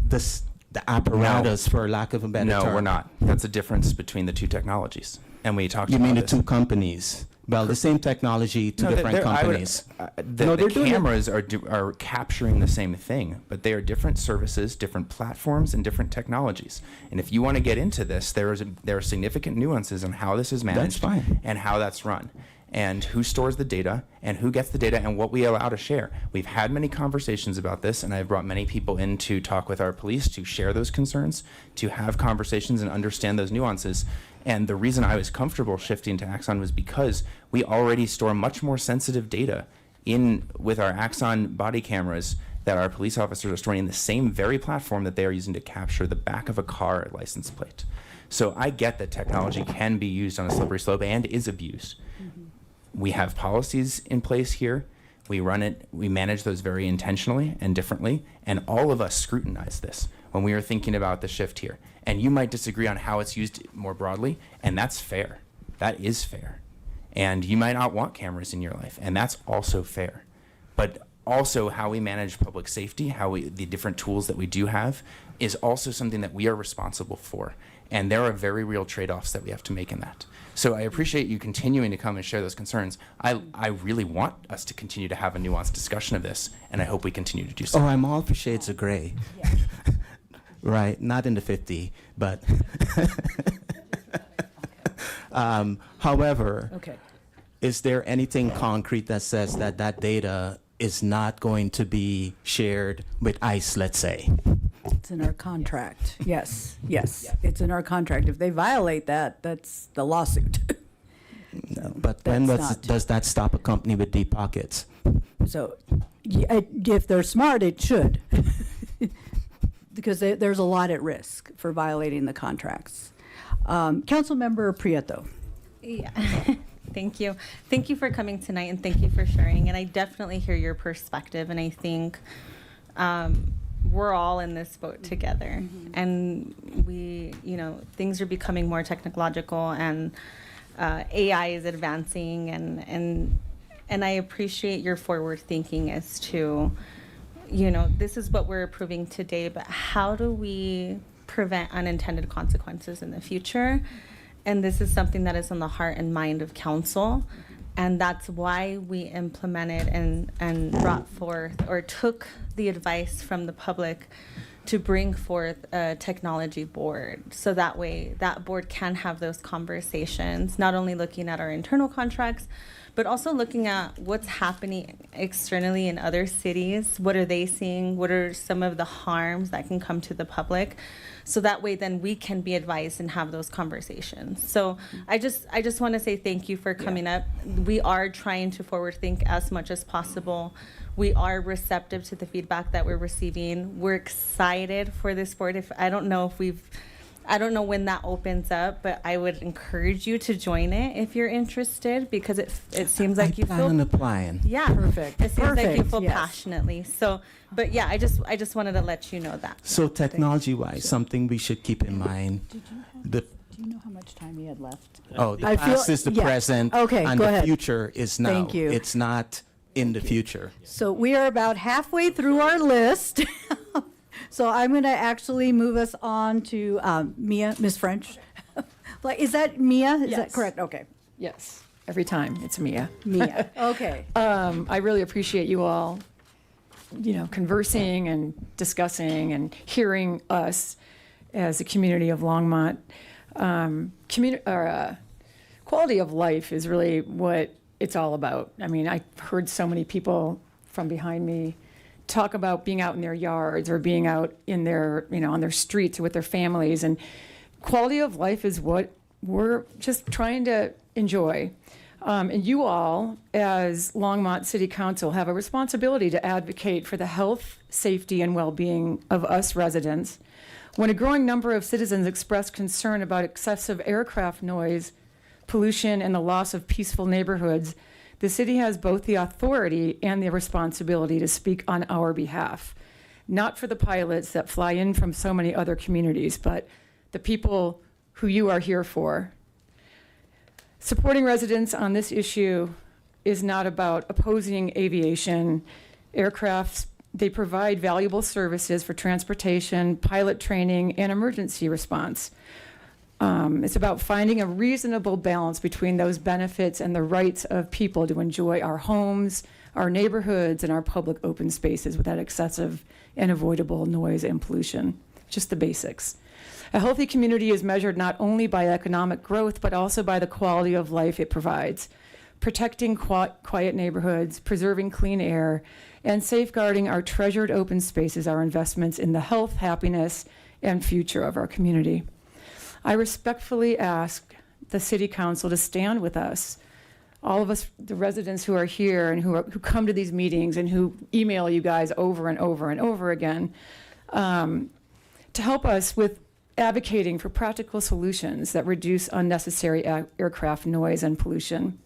the apparatus, for lack of a better term. No, we're not. That's a difference between the two technologies. And we talked You about mean the this. two companies? Well, the same technology, two different companies. The cameras are capturing the same thing, but they are different services, different platforms, and different technologies. And if you want to get into this, there are significant nuances on how this is managed fine. and how that's run, and who stores the data, and who gets the data, and what we allow to share. We've had many conversations about this, and I've brought many people in to talk with our police to share those concerns, to have conversations and understand those nuances. And the reason I was comfortable shifting to Axon was because we already store much more sensitive data with our Axon body cameras that our police officers are storing in the same very platform that they are using to capture the back of a car license plate. So I get that technology can be used on a slippery slope and is abused. We have policies in place here. We run it, we manage those very intentionally and differently, and all of us scrutinize this when we are thinking about the shift here. And you might disagree on how it's used more broadly, and that's fair. That is fair. And you might not want cameras in your life, and that's also fair. But also how we manage public safety, the different tools that we do have, is also something that we are responsible for. And there are very real trade-offs that we have to make in that. So I appreciate you continuing to come and share those concerns. I really want us to continue to have a nuanced discussion of this, and I hope we continue to do so. Oh, I'm all for shades of gray. Right, not in the 50, but however, Okay. is there anything concrete that says that data is not going to be shared with ICE, let's say? It's in our contract. Yes. It's in our contract. If they violate that, that's the lawsuit. No, but when does that stop a company with deep pockets? So if they're smart, it should. Because there's a lot at risk for violating the contracts. Councilmember Prieto. Yeah, thank you. Thank you for coming tonight, and thank you for sharing. And I definitely hear your perspective, and I think we're all in this boat together. And things are becoming more technological, and AI is advancing, and I appreciate your forward thinking as to, this is what we're approving today, but how do we prevent unintended consequences in the future? And this is something that is on the heart and mind of council. And that's why we implemented and brought forth or took the advice from the public to bring forth a technology board. So that way that board can have those conversations, not only looking at our internal contracts, but also looking at what's happening externally in other cities. What are they seeing? What are some of the harms that can come to the public? So that way then we can be advised and have those conversations. So I just want to say thank you for coming up. We are trying to forward think as much as possible. We are receptive to the feedback that we're receiving. We're excited for this board. I don't know if we've I don't know when that opens up, but I would encourage you to join it if you're interested, because it seems like you plan on feel applying. yeah, Perfect. It seems like you Perfect, feel yes. passionately. So, but yeah, I just wanted to let you know that. So technology-wise, something we should keep in mind. The Do you know how much time he had left? Oh, the I feel- past is the yeah. present, Okay, and go the ahead. future is now. Thank you. It's not in the future. So we are about halfway through our list. So I'm going to actually move us on to Mia, Ms. French. Like, is that Mia? Is that Yes. correct? Okay. Yes, every time, it's Mia. Mia, okay. I really appreciate you all, conversing and discussing and hearing us as a community of Longmont. Quality of life is really what it's all about. I mean, I heard so many people from behind me talk about being out in their yards or being out in their, on their streets or with their families. And quality of life is what we're just trying to enjoy. And you all, as Longmont City Council, have a responsibility to advocate for the health, safety, and well-being of us residents. When a growing number of citizens express concern about excessive aircraft noise, pollution, and the loss of peaceful neighborhoods, the city has both the authority and the responsibility to speak on our behalf. Not for the pilots that fly in from so many other communities, but the people who you are here for. Supporting residents on this issue is not about opposing aviation. Aircrafts, they provide valuable services for transportation, pilot training, and emergency response. It's about finding a reasonable balance between those benefits and the rights of people to enjoy our homes, our neighborhoods, and our public open spaces without excessive and avoidable noise and pollution. Just the basics. A healthy community is measured not only by economic growth, but also by the quality of life it provides. Protecting quiet neighborhoods, preserving clean air, and safeguarding our treasured open spaces are investments in the health, happiness, and future of our community. I respectfully ask the City Council to stand with us, all of us, the residents who are here and who come to these meetings and who email you guys over and over and over again, to help us with advocating for practical solutions that reduce unnecessary aircraft noise and pollution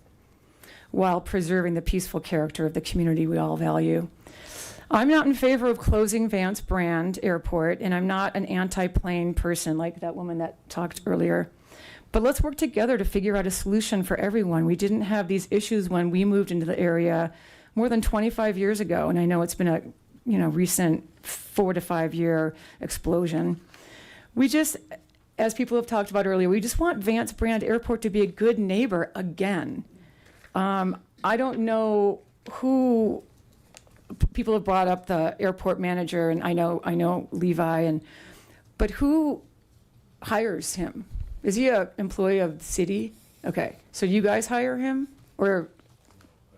while preserving the peaceful character of the community we all value. I'm not in favor of closing Vance Brand Airport, and I'm not an anti-plane person like that woman that talked earlier. But let's work together to figure out a solution for everyone. We didn't have these issues when we moved into the area more than 25 years ago, and I know it's been a recent 4 to 5 year explosion. We just, as people have talked about earlier, we just want Vance Brand Airport to be a good neighbor again. I don't know who people have brought up, the airport manager, and I know Levi, but who hires him? Is he an employee of the city? Okay, so you guys hire him, or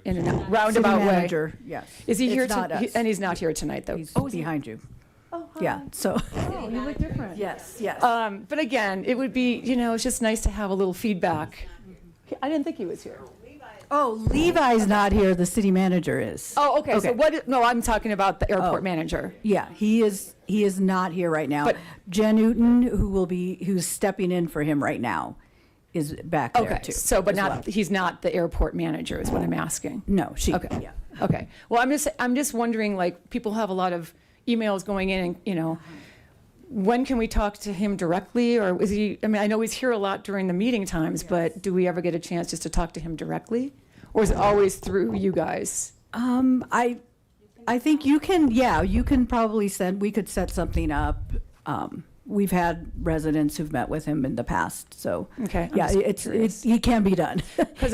in a roundabout City way? manager, yes. Is he It's here? not us. And he's not here tonight, though. He's behind you. Oh, hi. Yeah, so. Oh, you look different. Yes, yes. But again, it would be, it's just nice to have a little feedback. I didn't think he was here. Oh, Levi's not here, the city manager is. Oh, okay. So no, I'm talking about the airport manager. Yeah, he is not here right now. But- Jen Newton, who's stepping in for him right now, is back there Okay, too. so, but as not, well. he's not the airport manager is what I'm asking. No, she, Okay. yeah. Okay. Well, I'm just wondering, like, people have a lot of emails going in and, when can we talk to him directly, or is he, I know he's here a lot during the meeting times, but do we ever get a chance just to talk to him directly? Or is it always through you guys? I think you can probably we could set something up. We've had residents who've met with him in the past, so. Okay. I'm Yeah, just he can be done. 'Cause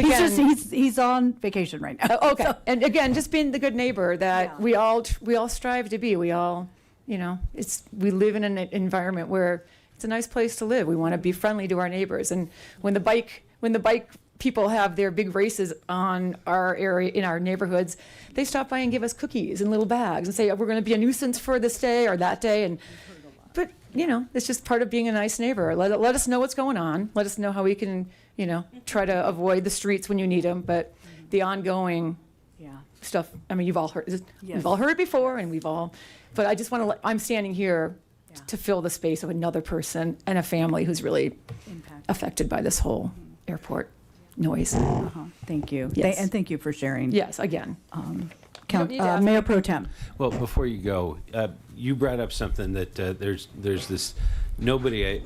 He's on vacation right now. Okay. so- And again, just being the good neighbor that we all strive to be. We all, we live in an environment where it's a nice place to live. We want to be friendly to our neighbors. And when the bike people have their big races on our area, in our neighborhoods, they stop by and give us cookies in little bags and say, we're going to be a nuisance for this day or that day. But it's just part of being a nice neighbor. Let us know what's going on. Let us know how we can, try to avoid the streets when you need them. But the ongoing stuff, you've all heard it before, and but I just want to I'm standing here to fill the space of another person and a family who's really affected by this whole airport noise. Thank you. Yes. And thank you for sharing. Yes, again. Mayor Pro Tem. Well, before you go, you brought up something that there's this nobody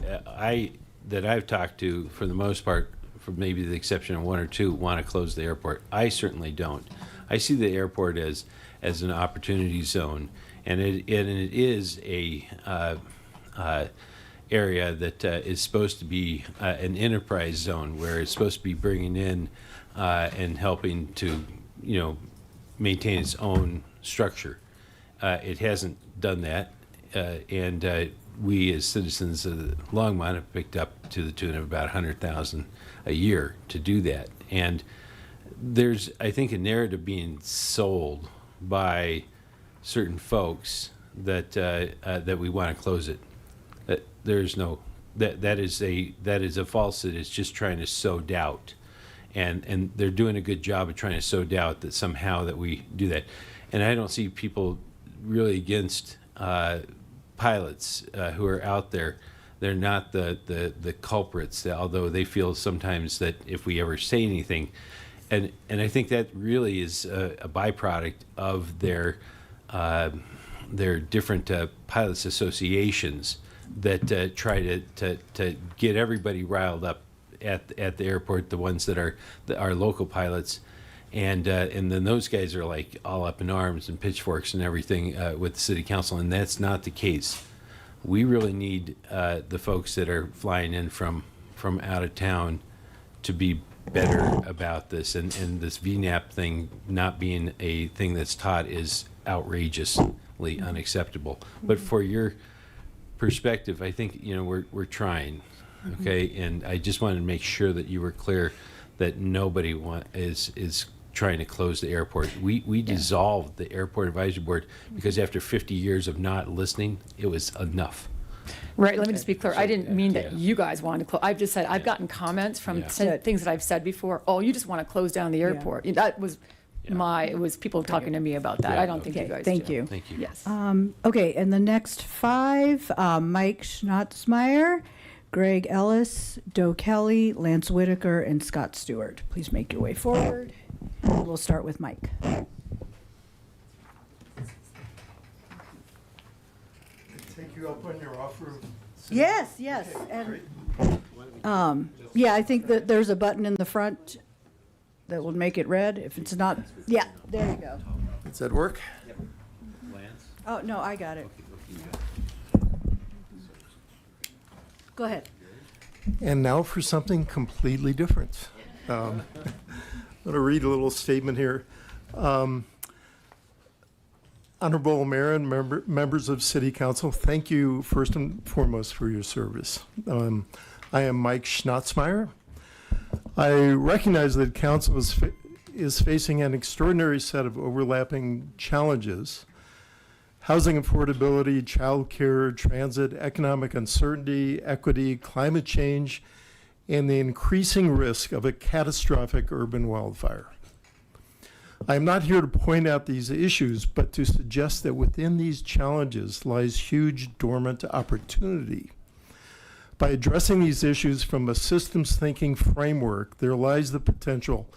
that I've talked to, for the most part, for maybe the exception of one or two, want to close the airport. I certainly don't. I see the airport as an opportunity zone, and it is a area that is supposed to be an enterprise zone where it's supposed to be bringing in and helping to, maintain its own structure. It hasn't done that, and we as citizens of Longmont have picked up to the tune of about $100,000 a year to do that. And there's, I think, a narrative being sold by certain folks that that we want to close it. That there's no that is a falsehood. It's just trying to sow doubt. And they're doing a good job of trying to sow doubt that somehow that we do that. And I don't see people really against pilots who are out there. They're not the culprits, although they feel sometimes that if we ever say anything, and I think that really is a byproduct of their different pilots associations that try to get everybody riled up at the airport, the ones that are our local pilots, and then those guys are like all up in arms and pitchforks and everything with the city council, and that's not the case. We really need the folks that are flying in from out of town to be better about this, and this VNAP thing not being a thing that's taught is outrageously unacceptable. But for your perspective, I think we're trying. Okay, and I just wanted to make sure that you were clear that nobody is trying to close the airport. We dissolved the Airport Advisory Board because after 50 years of not listening, it was enough. Right, let me just be clear. I didn't mean that you guys wanted to close. I've just said, I've gotten comments from things that I've said before. Oh, you just want to close down the airport. That was it was people talking to me about that. I don't think you guys Thank do. you. Thank you. Yes. Okay, and the next five, Mike Schnatzmeyer, Greg Ellis, Doe Kelly, Lance Whitaker, and Scott Stewart. Please make your way forward. We'll start with Mike. Take you up on your offer. Yes. And, yeah, I think that there's a button in the front that will make it red. If it's not, yeah, there you go. Does that work? Lance? Oh, no, I got it. Go ahead. And now for something completely different. I'm going to read a little statement here. Honorable Mayor and members of City Council, thank you first and foremost for your service. I am Mike Schnatzmeyer. I recognize that Council is facing an extraordinary set of overlapping challenges: housing affordability, childcare, transit, economic uncertainty, equity, climate change, and the increasing risk of a catastrophic urban wildfire. I am not here to point out these issues, but to suggest that within these challenges lies huge dormant opportunity. By addressing these issues from a systems thinking framework, there lies the potential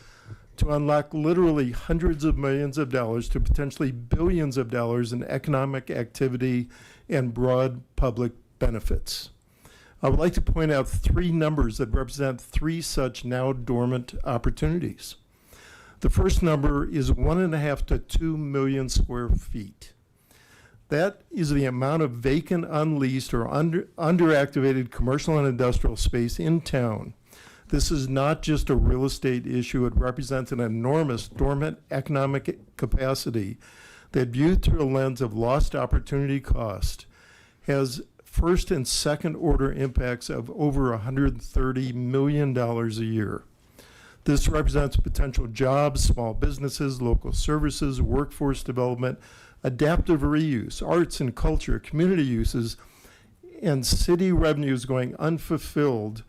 to unlock literally hundreds of millions of dollars to potentially billions of dollars in economic activity and broad public benefits. I would like to point out three numbers that represent three such now dormant opportunities. The first number is 1.5 to 2 million square feet. That is the amount of vacant, unleased, or underactivated commercial and industrial space in town. This is not just a real estate issue. It represents an enormous dormant economic capacity that, viewed through a lens of lost opportunity cost, has first and second order impacts of over $130 million a year. This represents potential jobs, small businesses, local services, workforce development, adaptive reuse, arts and culture, community uses, and city revenues going unfulfilled.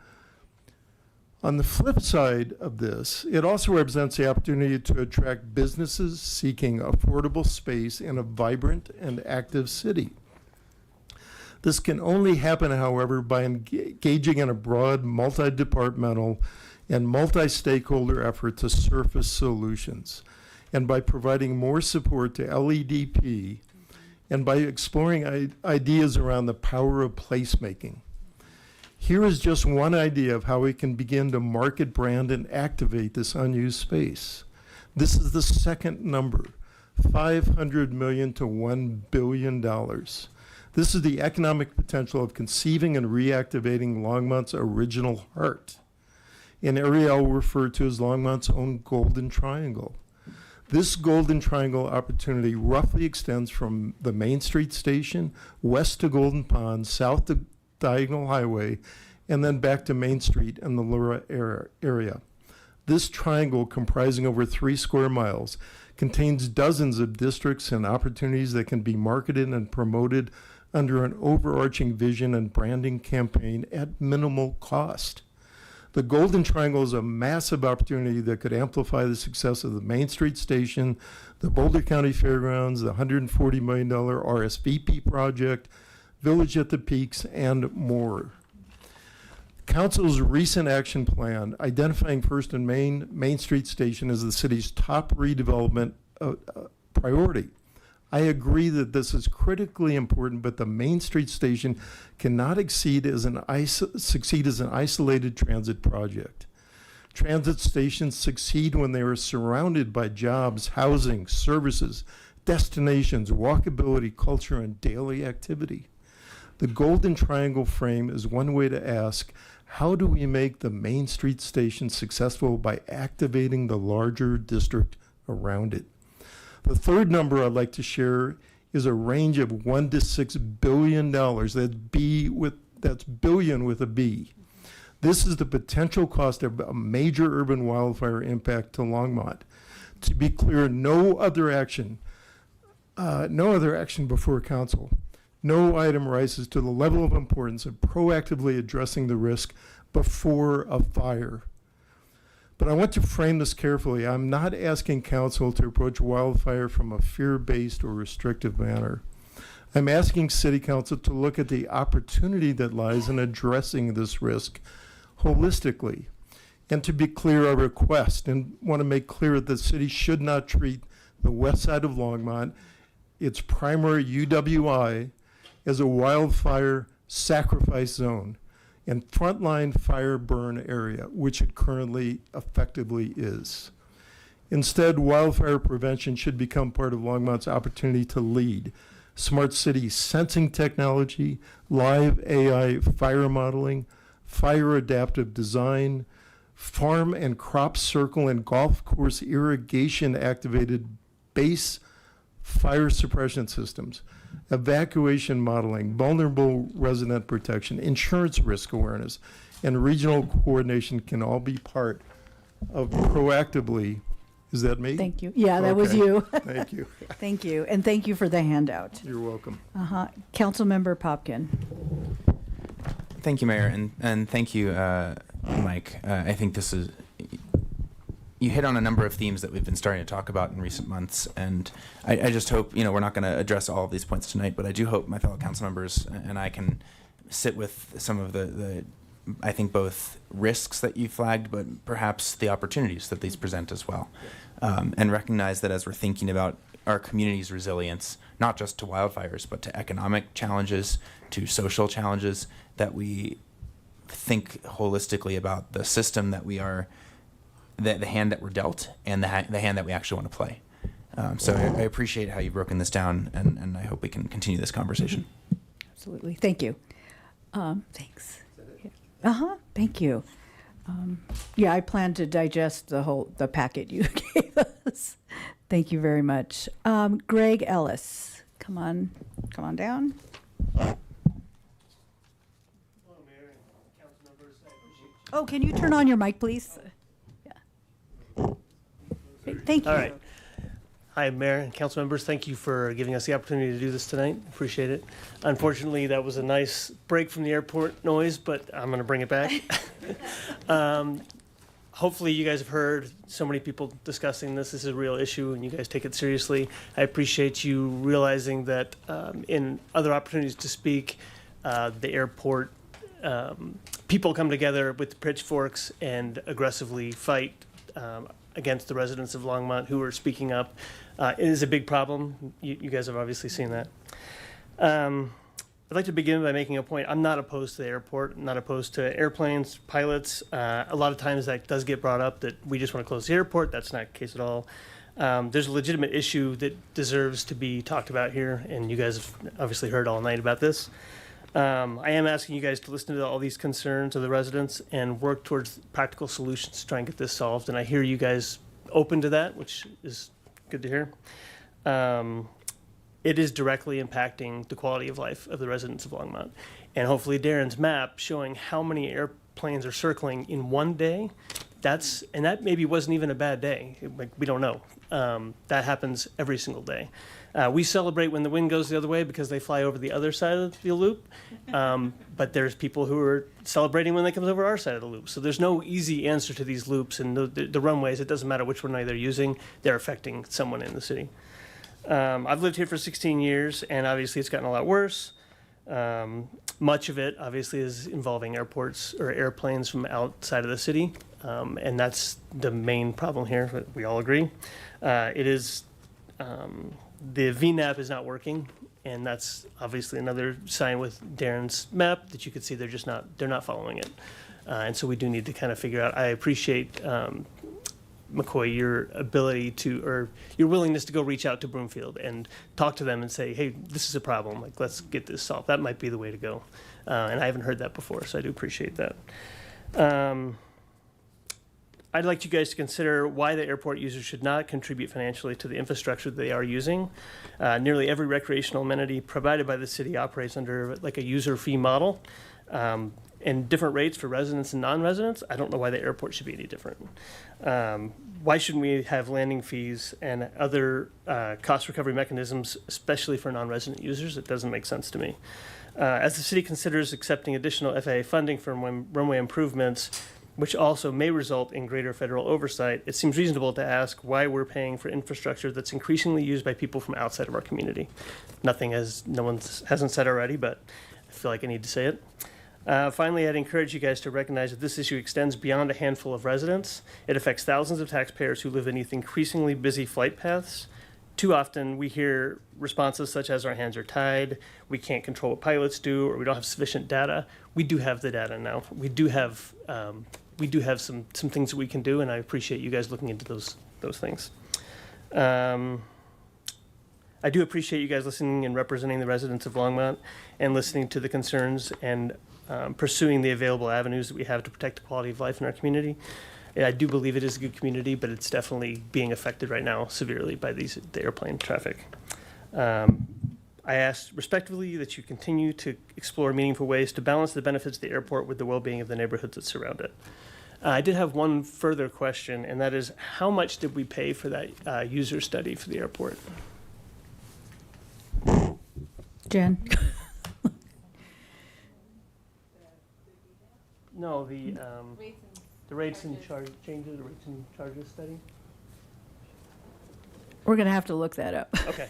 On the flip side of this, it also represents the opportunity to attract businesses seeking affordable space in a vibrant and active city. This can only happen, however, by engaging in a broad, multi-departmental and multi-stakeholder effort to surface solutions, and by providing more support to LEDP, and by exploring ideas around the power of placemaking. Here is just one idea of how we can begin to market, brand, and activate this unused space. This is the second number, $500 million to $1 billion. This is the economic potential of conceiving and reactivating Longmont's original heart, an area I'll refer to as Longmont's own Golden Triangle. This Golden Triangle opportunity roughly extends from the Main Street Station, west to Golden Pond, south to Diagonal Highway, and then back to Main Street and the Lura area. This triangle, comprising over 3 square miles, contains dozens of districts and opportunities that can be marketed and promoted under an overarching vision and branding campaign at minimal cost. The Golden Triangle is a massive opportunity that could amplify the success of the Main Street Station, the Boulder County Fairgrounds, the $140 million RSVP project, Village at the Peaks, and more. Council's recent action plan identifying First and Main Street Station as the city's top redevelopment priority. I agree that this is critically important, but the Main Street Station cannot succeed as an isolated transit project. Transit stations succeed when they are surrounded by jobs, housing, services, destinations, walkability, culture, and daily activity. The Golden Triangle frame is one way to ask, how do we make the Main Street Station successful by activating the larger district around it? The third number I'd like to share is a range of $1 to $6 billion. That's billion with a B. This is the potential cost of a major urban wildfire impact to Longmont. To be clear, no other action before council. No item rises to the level of importance of proactively addressing the risk before a fire. But I want to frame this carefully. I'm not asking council to approach wildfire from a fear-based or restrictive manner. I'm asking city council to look at the opportunity that lies in addressing this risk holistically. And to be clear, I request and want to make clear that the city should not treat the west side of Longmont, its primary UWI, as a wildfire sacrifice zone and frontline fire burn area, which it currently effectively is. Instead, wildfire prevention should become part of Longmont's opportunity to lead smart city sensing technology, live AI fire modeling, fire adaptive design, farm and crop circle and golf course irrigation activated base fire suppression systems, evacuation modeling, vulnerable resident protection, insurance risk awareness, and regional coordination can all be part of proactively. Is that me? Thank you. Yeah, that was Okay. you. Thank you. Thank you, and thank you for the handout. You're welcome. Councilmember Popkin. Thank you, Mayor, and thank you, Mike. I think this is, you hit on a number of themes that we've been starting to talk about in recent months, and I just hope, we're not going to address all of these points tonight, but I do hope my fellow council members and I can sit with some of the I think both risks that you flagged, but perhaps the opportunities that these present as well, and recognize that as we're thinking about our community's resilience, not just to wildfires, but to economic challenges, to social challenges, that we think holistically about the system that we are, the hand that we're dealt, and the hand that we actually want to play. So I appreciate how you've broken this down, and I hope we can continue this conversation. Absolutely. Thank you. Thanks. Thank you. Yeah, I plan to digest the packet you gave us. Thank you very much. Greg Ellis, come on down. Oh, can you turn on your mic, please? Yeah. Thank you. All right. Hi, Mayor and council members. Thank you for giving us the opportunity to do this tonight. Appreciate it. Unfortunately, that was a nice break from the airport noise, but I'm going to bring it back. Hopefully, you guys have heard so many people discussing this. This is a real issue, and you guys take it seriously. I appreciate you realizing that in other opportunities to speak, the airport, people come together with pitchforks and aggressively fight against the residents of Longmont who are speaking up. It is a big problem. You guys have obviously seen that. I'd like to begin by making a point. I'm not opposed to the airport. I'm not opposed to airplanes, pilots. A lot of times that does get brought up that we just want to close the airport. That's not the case at all. There's a legitimate issue that deserves to be talked about here, and you guys have obviously heard all night about this. I am asking you guys to listen to all these concerns of the residents and work towards practical solutions to try and get this solved. And I hear you guys open to that, which is good to hear. It is directly impacting the quality of life of the residents of Longmont. And hopefully Darren's map showing how many airplanes are circling in one day, and that maybe wasn't even a bad day. Like, we don't know. That happens every single day. We celebrate when the wind goes the other way because they fly over the other side of the loop. But there's people who are celebrating when they come over our side of the loop. So there's no easy answer to these loops and the runways. It doesn't matter which runway they're using. They're affecting someone in the city. I've lived here for 16 years, and obviously it's gotten a lot worse. Much of it, obviously, is involving airports or airplanes from outside of the city, and that's the main problem here. But we all agree. It is the VNAP is not working, and that's obviously another sign with Darren's map that you could see they're not following it, and so we do need to kind of figure out. I appreciate. McCoy, your ability or your willingness to go reach out to Broomfield and talk to them and say, hey, this is a problem. Like, let's get this solved. That might be the way to go. And I haven't heard that before, so I do appreciate that. I'd like you guys to consider why the airport users should not contribute financially to the infrastructure they are using. Nearly every recreational amenity provided by the city operates under like a user fee model. And different rates for residents and non-residents. I don't know why the airport should be any different. Why shouldn't we have landing fees and other cost recovery mechanisms, especially for non-resident users? It doesn't make sense to me. As the city considers accepting additional FAA funding for runway improvements, which also may result in greater federal oversight, it seems reasonable to ask why we're paying for infrastructure that's increasingly used by people from outside of our community. No one hasn't said already, but I feel like I need to say it. Finally, I'd encourage you guys to recognize that this issue extends beyond a handful of residents. It affects thousands of taxpayers who live beneath increasingly busy flight paths. Too often, we hear responses such as our hands are tied, we can't control what pilots do, or we don't have sufficient data. We do have the data now. We do have some things that we can do, and I appreciate you guys looking into those things. I do appreciate you guys listening and representing the residents of Longmont and listening to the concerns and pursuing the available avenues that we have to protect the quality of life in our community. I do believe it is a good community, but it's definitely being affected right now severely by the airplane traffic. I ask respectfully that you continue to explore meaningful ways to balance the benefits of the airport with the well-being of the neighborhoods that surround it. I did have one further question, and that is, how much did we pay for that user study for the airport? Jen? No, the rates and charge changes, the rates and charges study. We're going to have to look that up. Okay.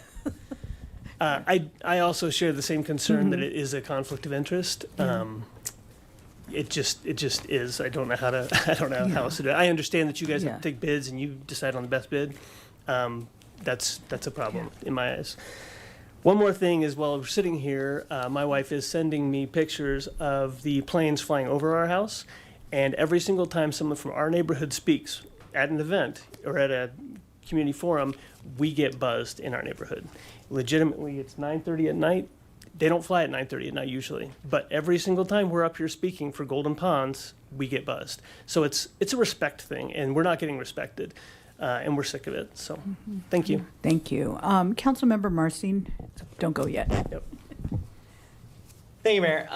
I also share the same concern that it is a conflict of interest. It just is. I don't know how else to do it. I understand that you guys have to take bids and you decide on the best bid. That's a problem in my eyes. One more thing is, while we're sitting here, my wife is sending me pictures of the planes flying over our house, and every single time someone from our neighborhood speaks at an event or at a community forum, we get buzzed in our neighborhood. Legitimately, it's 9:30 at night. They don't fly at 9:30 at night usually, but every single time we're up here speaking for Golden Ponds, we get buzzed. So it's a respect thing, and we're not getting respected. And we're sick of it. So thank you. Thank you. Councilmember Marcin, don't go yet. Yep. Thank you, Mayor.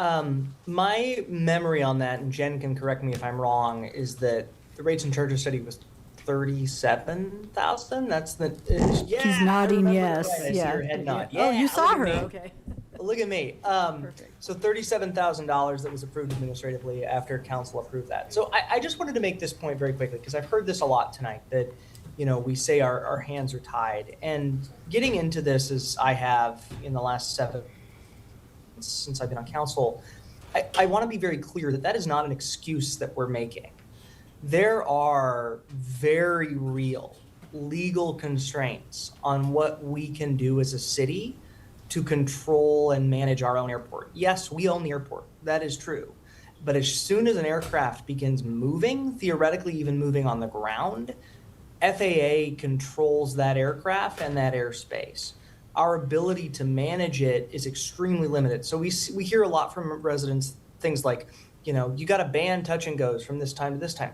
My memory on that, and Jen can correct me if I'm wrong, is that the rates and charges study was 37,000. That's the. Yeah, He's nodding yes. Right. I see your head nod. Oh, you saw her. Look at me. Okay. Look at me. So $37,000 that was approved administratively after council approved that. So I just wanted to make this point very quickly because I've heard this a lot tonight that, we say our hands are tied. And getting into this as I have in the last 7 since I've been on council, I want to be very clear that that is not an excuse that we're making. There are very real legal constraints on what we can do as a city to control and manage our own airport. Yes, we own the airport. That is true. But as soon as an aircraft begins moving, theoretically even moving on the ground, FAA controls that aircraft and that airspace. Our ability to manage it is extremely limited. So we hear a lot from residents, things like, you know, you got to ban touch and goes from this time to this time.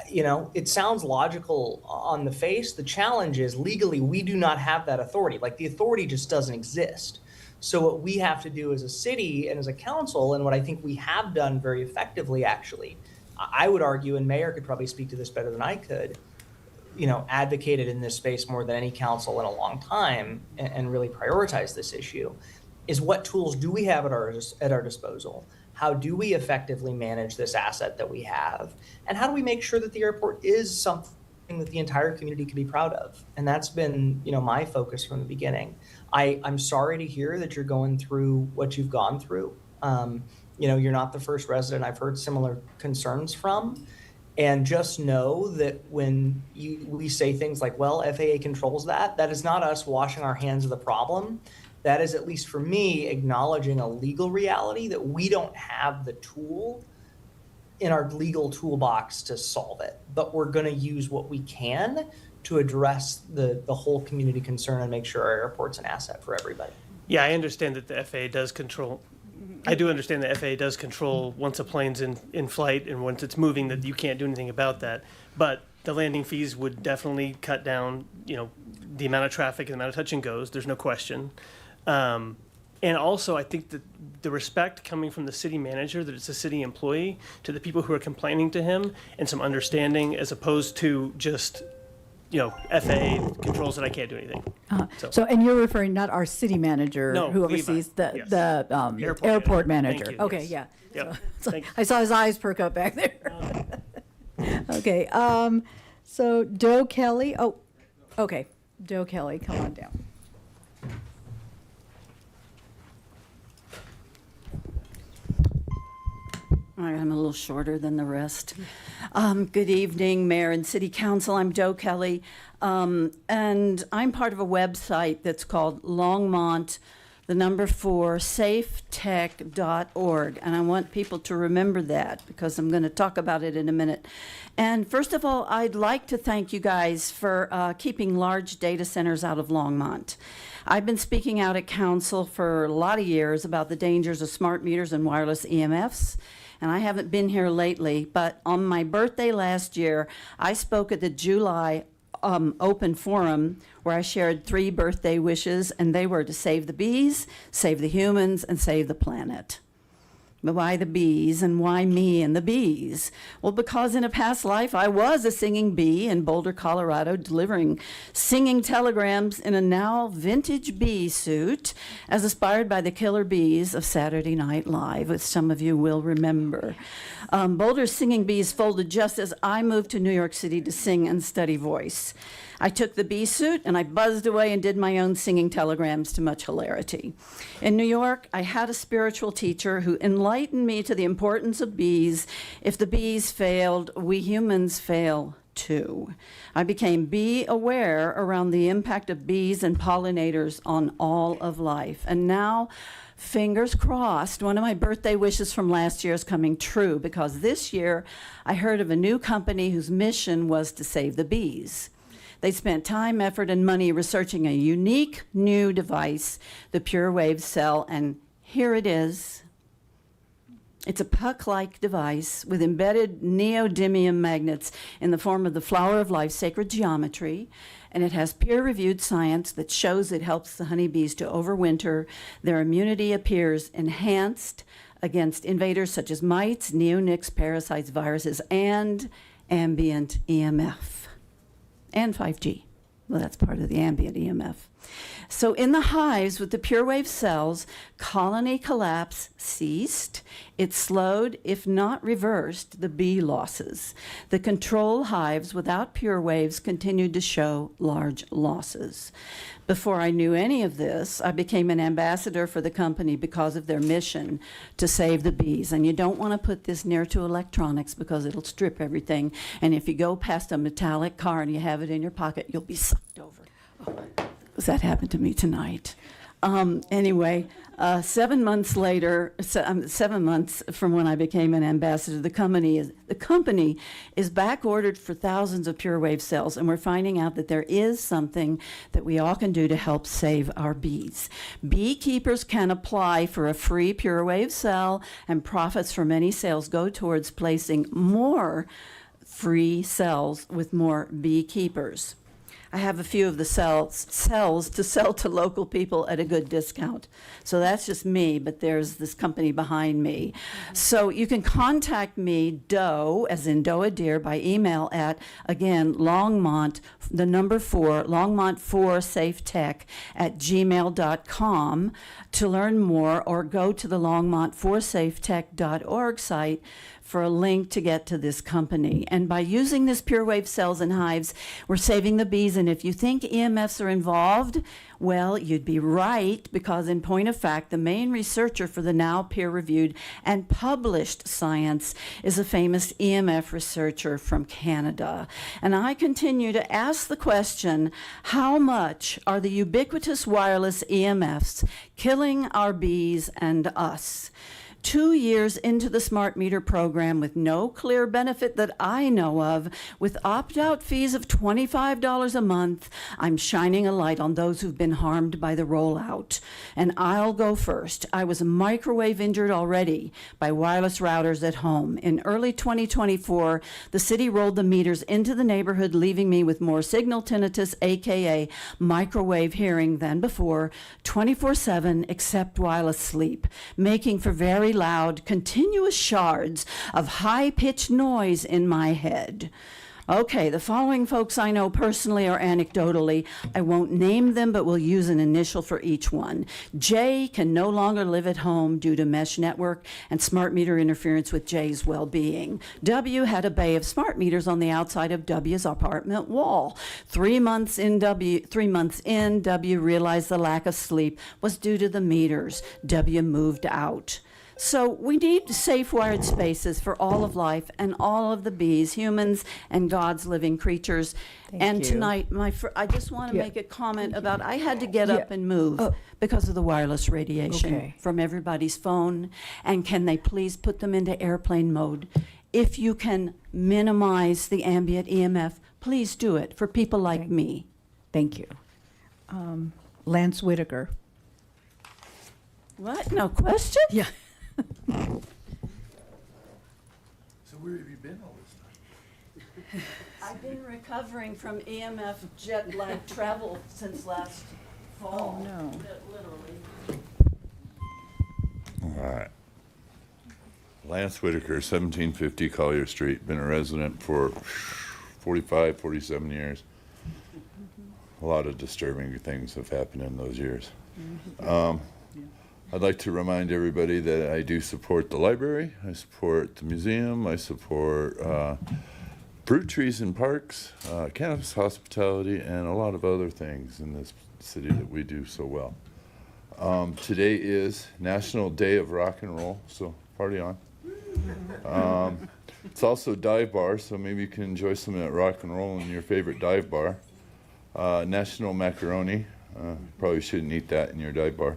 You know, it sounds logical on the face. The challenge is legally, we do not have that authority. Like, the authority just doesn't exist. So what we have to do as a city and as a council, and what I think we have done very effectively, actually, I would argue, and Mayor could probably speak to this better than I could, you know, advocated in this space more than any council in a long time, and really prioritize this issue, is what tools do we have at our disposal? How do we effectively manage this asset that we have? And how do we make sure that the airport is something that the entire community can be proud of? And that's been, you know, my focus from the beginning. I'm sorry to hear that you're going through what you've gone through. You know, you're not the first resident I've heard similar concerns from. And just know that when we say things like, well, FAA controls that, that is not us washing our hands of the problem. That is, at least for me, acknowledging a legal reality that we don't have the tool in our legal toolbox to solve it. But we're going to use what we can to address the whole community concern and make sure our airport's an asset for everybody. Yeah, I understand that the FAA does control. I do understand the FAA does control once a plane's in flight and once it's moving, that you can't do anything about that. But the landing fees would definitely cut down, you know, the amount of traffic and the amount of touch and goes. There's no question. And also, I think that the respect coming from the city manager, that it's a city employee, to the people who are complaining to him, and some understanding, as opposed to just, you know, FAA controls that I can't do anything. So, and you're referring not our city manager No, who Levi, oversees yes. the airport manager. Thank you, Okay, yes. yeah. Yep. So Thank you. I saw his eyes perk up back there. Okay, so Doe Kelly, okay, Doe Kelly, come on down. All right, I'm a little shorter than the rest. Good evening, Mayor and City Council. I'm Doe Kelly, and I'm part of a website that's called Longmont, 4, safetech.org, and I want people to remember that because I'm going to talk about it in a minute. And first of all, I'd like to thank you guys for keeping large data centers out of Longmont. I've been speaking out at council for a lot of years about the dangers of smart meters and wireless EMFs. And I haven't been here lately, but on my birthday last year, I spoke at the July open forum where I shared 3 birthday wishes, and they were to save the bees, save the humans, and save the planet. But why the bees, and why me and the bees? Well, because in a past life, I was a singing bee in Boulder, Colorado, delivering singing telegrams in a now vintage bee suit, as inspired by the killer bees of Saturday Night Live, which some of you will remember. Boulder's singing bees folded just as I moved to New York City to sing and study voice. I took the bee suit and I buzzed away and did my own singing telegrams to much hilarity. In New York, I had a spiritual teacher who enlightened me to the importance of bees. If the bees failed, we humans fail too. I became bee aware around the impact of bees and pollinators on all of life. And now, fingers crossed, one of my birthday wishes from last year is coming true, because this year I heard of a new company whose mission was to save the bees. They spent time, effort, and money researching a unique new device, the PureWave cell, and here it is. It's a puck-like device with embedded neodymium magnets in the form of the flower of life, sacred geometry, and it has peer-reviewed science that shows it helps the honeybees to overwinter. Their immunity appears enhanced against invaders such as mites, neonics, parasites, viruses, and ambient EMF. And 5G. Well, that's part of the ambient EMF. So in the hives with the pure wave cells, colony collapse ceased. It slowed, if not reversed, the bee losses. The control hives without pure waves continued to show large losses. Before I knew any of this, I became an ambassador for the company because of their mission to save the bees. And you don't want to put this near to electronics because it'll strip everything. And if you go past a metallic car and you have it in your pocket, you'll be sucked over. That happened to me tonight. Anyway, 7 months later, 7 months from when I became an ambassador, the company is back ordered for thousands of pure wave cells, and we're finding out that there is something that we all can do to help save our bees. Beekeepers can apply for a free pure wave cell, and profits from any sales go towards placing more free cells with more beekeepers. I have a few of the cells to sell to local people at a good discount. So that's just me, but there's this company behind me. So you can contact me, Doe, as in Doe a deer, by email at, again, Longmont, the number 4, Longmont4safetech@gmail.com to learn more, or go to the longmont4safetech.org site for a link to get to this company. And by using this pure wave cells and hives, we're saving the bees. And if you think EMFs are involved, well, you'd be right, because in point of fact, the main researcher for the now peer-reviewed and published science is a famous EMF researcher from Canada. And I continue to ask the question, how much are the ubiquitous wireless EMFs killing our bees and us? 2 years into the smart meter program with no clear benefit that I know of, with opt-out fees of $25 a month, I'm shining a light on those who've been harmed by the rollout. And I'll go first. I was microwave injured already by wireless routers at home. In early 2024, the city rolled the meters into the neighborhood, leaving me with more signal tinnitus, aka microwave hearing, than before, 24/7 except while asleep, making for very loud, continuous shards of high-pitched noise in my head. Okay, the following folks I know personally or anecdotally. I won't name them, but we'll use an initial for each one. Jay can no longer live at home due to mesh network and smart meter interference with Jay's well-being. W had a bay of smart meters on the outside of W's apartment wall. 3 months in, W realized the lack of sleep was due to the meters. W moved out. So we need safe wired spaces for all of life and all of the bees, humans, and God's living creatures. And you. tonight, I just want to Yeah. make a comment about, I had to get up and move because of the wireless radiation Okay. from everybody's phone. And can they please put them into airplane mode? If you can minimize the ambient EMF, please do it for people like me. Thank you. Lance Whitaker. What? No question? Yeah. So where have you been all this time? I've been recovering from EMF jet lag travel since last fall. Oh, no. Literally. All right. Lance Whitaker, 1750 Collier Street. Been a resident for 45, 47 years. A lot of disturbing things have happened in those years. I'd like to remind everybody that I do support the library, I support the museum, I support fruit trees and parks, cannabis hospitality, and a lot of other things in this city that we do so well. Today is National Day of Rock and Roll, so party on. It's also dive bar, so maybe you can enjoy some of that rock and roll in your favorite dive bar. National Macaroni, probably shouldn't eat that in your dive bar.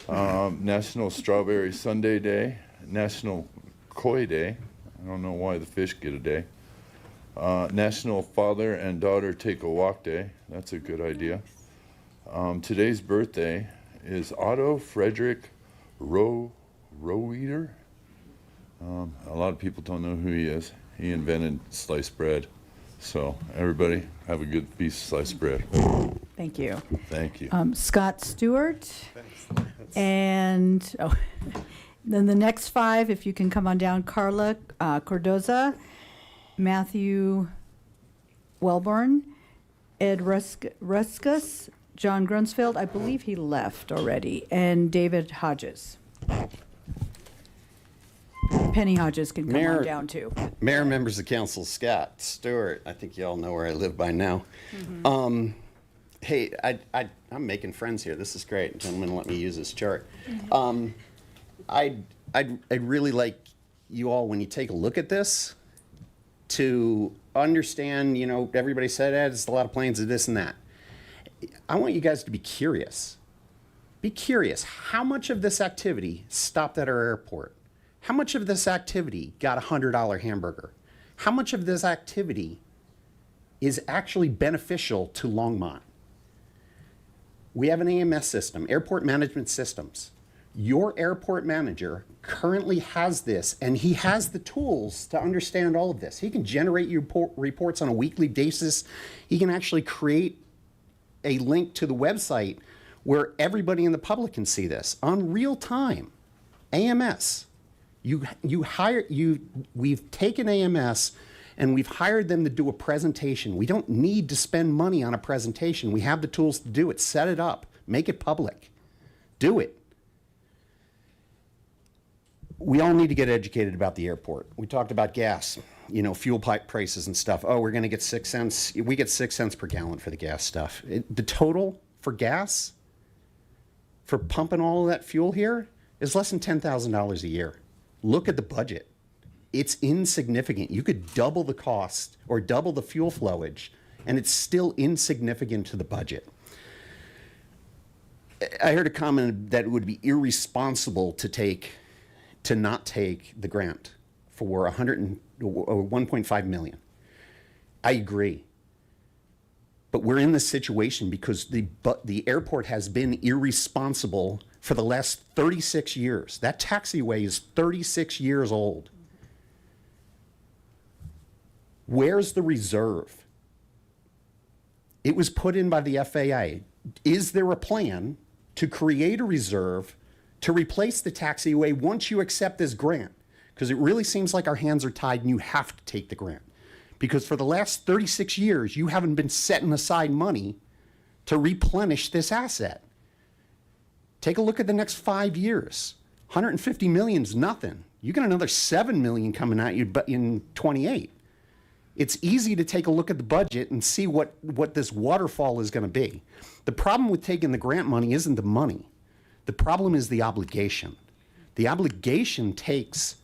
National Strawberry Sundae Day, National Koi Day. I don't know why the fish get a day. National Father and Daughter Take a Walk Day. That's a good idea. Today's birthday is Otto Frederick Roeder. A lot of people don't know who he is. He invented sliced bread. So everybody have a good piece of sliced bread. Thank you. Thank you. Scott Stewart. And then the next 5, if you can come on down, Carla Cordoza, Matthew Welborn, Ed Ruskus, John Grunsfeld, I believe he left already, and David Hodges. Penny Hodges can come on Mayor- down too. Mayor, members of council, Scott Stewart, I think you all know where I live by now. Hey, I'm making friends here. This is great. Gentlemen, let me use this chart. I'd really like you all, when you take a look at this, to understand, you know, everybody said, it's a lot of planes and this and that. I want you guys to be curious. Be curious. How much of this activity stopped at our airport? How much of this activity got a $100 hamburger? How much of this activity is actually beneficial to Longmont? We have an AMS system, Airport Management Systems. Your airport manager currently has this, and he has the tools to understand all of this. He can generate your reports on a weekly basis. He can actually create a link to the website where everybody in the public can see this on real time. AMS. We've taken AMS and we've hired them to do a presentation. We don't need to spend money on a presentation. We have the tools to do it. Set it up, make it public, do it. We all need to get educated about the airport. We talked about gas, you know, fuel pipe prices and stuff. Oh, we're going to get 6 cents. We get 6 cents per gallon for the gas stuff. The total for gas, for pumping all of that fuel here, is less than $10,000 a year. Look at the budget. It's insignificant. You could double the cost or double the fuel flowage, and it's still insignificant to the budget. I heard a comment that it would be irresponsible to not take the grant for 1.5 million. I agree. But we're in this situation because the airport has been irresponsible for the last 36 years. That taxiway is 36 years old. Where's the reserve? It was put in by the FAA. Is there a plan to create a reserve to replace the taxiway once you accept this grant? Because it really seems like our hands are tied and you have to take the grant. Because for the last 36 years, you haven't been setting aside money to replenish this asset. Take a look at the next 5 years. 150 million is nothing. You got another 7 million coming at you in 28. It's easy to take a look at the budget and see what this waterfall is going to be. The problem with taking the grant money isn't the money. The problem is the obligation. The obligation takes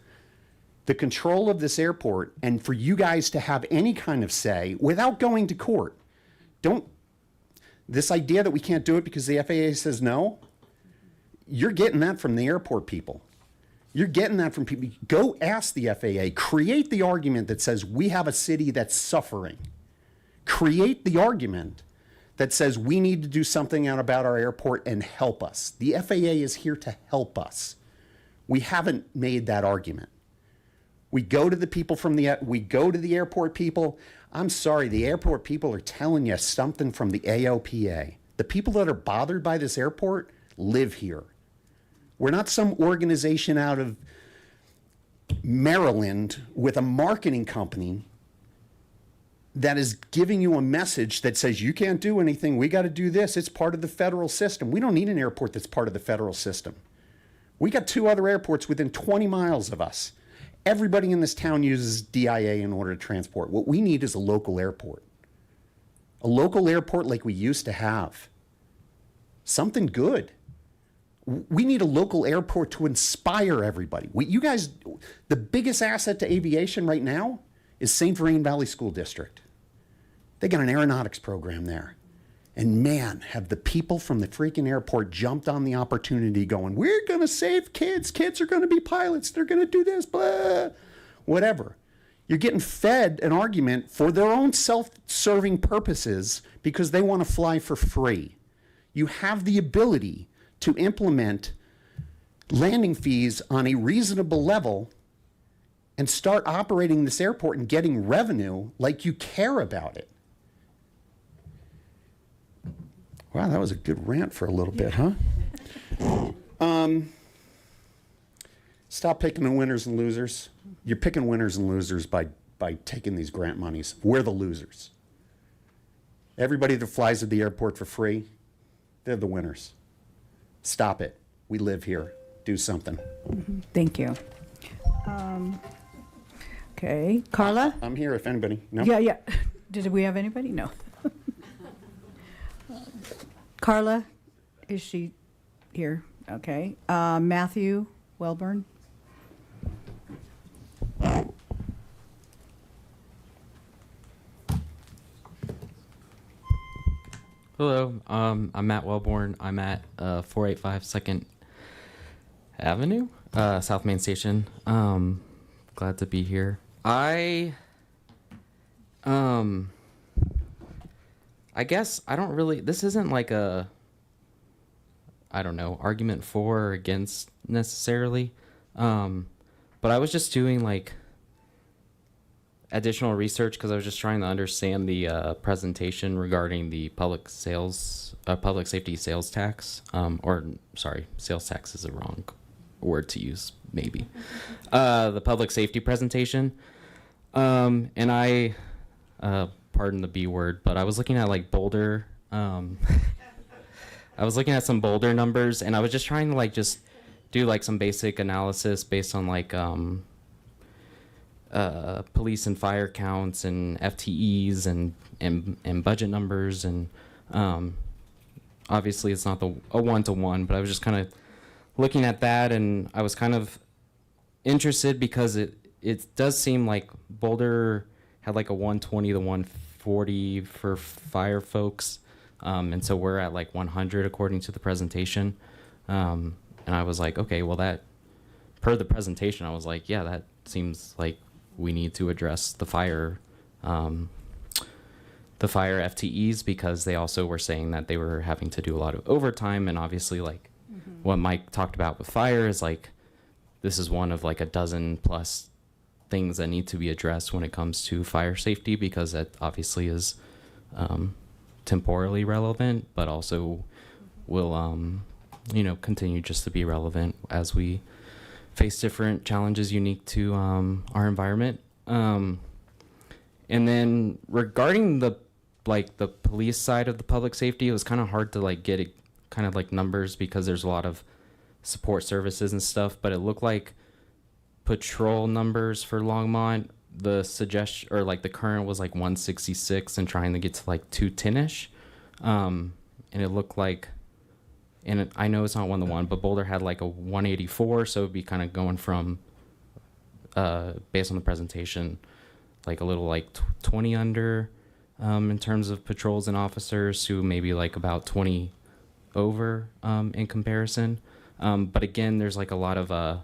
the control of this airport and for you guys to have any kind of say without going to court. This idea that we can't do it because the FAA says no, you're getting that from the airport people. You're getting that from people. Go ask the FAA. Create the argument that says we have a city that's suffering. Create the argument that says we need to do something about our airport and help us. The FAA is here to help us. We haven't made that argument. We go to the people we go to the airport people. I'm sorry, the airport people are telling you something from the AOPA. The people that are bothered by this airport live here. We're not some organization out of Maryland with a marketing company that is giving you a message that says you can't do anything, we got to do this, it's part of the federal system. We don't need an airport that's part of the federal system. We got 2 other airports within 20 miles of us. Everybody in this town uses DIA in order to transport. What we need is a local airport. A local airport like we used to have. Something good. We need a local airport to inspire everybody. You guys, the biggest asset to aviation right now is St. Vrain Valley School District. They got an aeronautics program there. And man, have the people from the freaking airport jumped on the opportunity going, we're going to save kids. Kids are going to be pilots. They're going to do this, blah, whatever. You're getting fed an argument for their own self-serving purposes because they want to fly for free. You have the ability to implement landing fees on a reasonable level and start operating this airport and getting revenue like you care about it. Wow, that was a good rant for a little bit, huh? Stop picking the winners and losers. You're picking winners and losers by taking these grant monies. We're the losers. Everybody that flies at the airport for free, they're the winners. Stop it. We live here. Do something. Thank you. Okay, Carla? I'm here if anybody. No? Yeah. Did we have anybody? No. Carla, is she here? Okay. Matthew Welburn? Hello, I'm Matt Wellborn. I'm at 485 Second Avenue, South Main Station. Glad to be here. I guess I don't really. This isn't like a, I don't know, argument for or against necessarily. But I was just doing like additional research because I was just trying to understand the presentation regarding the public safety sales tax, or sorry, sales tax is the wrong word to use, maybe. The public safety presentation, and I, pardon the B word, but I was looking at like Boulder. I was looking at some Boulder numbers, and I was just trying to like just do like some basic analysis based on like police and fire counts and FTEs and budget numbers, and obviously it's not a one-to-one, but I was just kind of looking at that, and I was kind of interested because it does seem like Boulder had like a 120 to 140 for fire folks, and so we're at like 100 according to the presentation, and I was like, okay, well, that per the presentation, I was like, yeah, that seems like we need to address the fire FTEs, because they also were saying that they were having to do a lot of overtime, and obviously like what Mike talked about with fire is like this is one of like a dozen plus things that need to be addressed when it comes to fire safety, because that obviously is temporally relevant, but also will continue just to be relevant as we face different challenges unique to our environment. And then regarding the police side of the public safety, it was kind of hard to like get kind of like numbers because there's a lot of support services and stuff, but it looked like patrol numbers for Longmont, the suggestion or like the current was like 166 and trying to get to like 210-ish. And it looked like, and I know it's not 1-to-1, but Boulder had like a 184, so it'd be kind of going from, based on the presentation, like a little like 20 under in terms of patrols and officers, to maybe like about 20 over in comparison. But again, there's like a lot of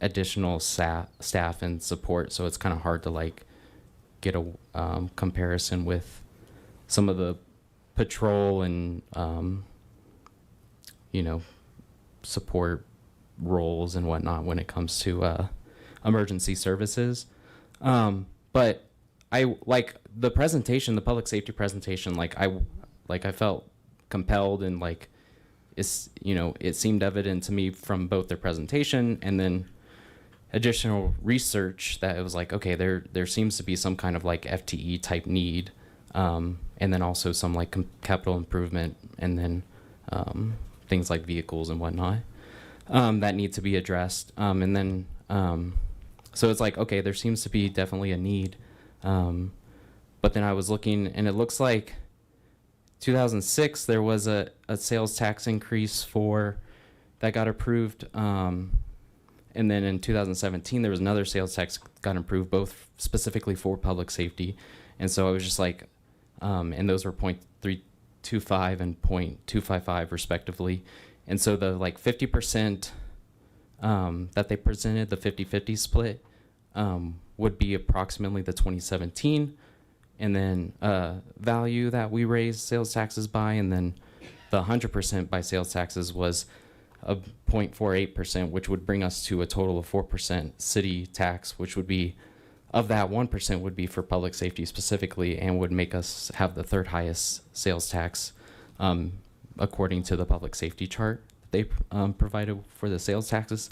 additional staff and support, so it's kind of hard to like get a comparison with some of the patrol and support roles and whatnot when it comes to emergency services. But I like the presentation, the public safety presentation, I felt compelled, and like it seemed evident to me from both their presentation and then additional research that it was like, okay, there seems to be some kind of like FTE type need, and then also some like capital improvement, and then things like vehicles and whatnot that need to be addressed. And then so it's like, okay, there seems to be definitely a need. But then I was looking, and it looks like 2006 there was a sales tax increase that got approved. And then in 2017 there was another sales tax got approved, both specifically for public safety. And so I was just like, and those were 0.325 and 0.255 respectively. And so the like 50% that they presented, the 50-50 split, would be approximately the 2017, and then value that we raised sales taxes by, and then the 100% by sales taxes was a 0.48%, which would bring us to a total of 4% city tax, which would be, of that 1% would be for public safety specifically, and would make us have the third highest sales tax according to the public safety chart they provided for the sales taxes.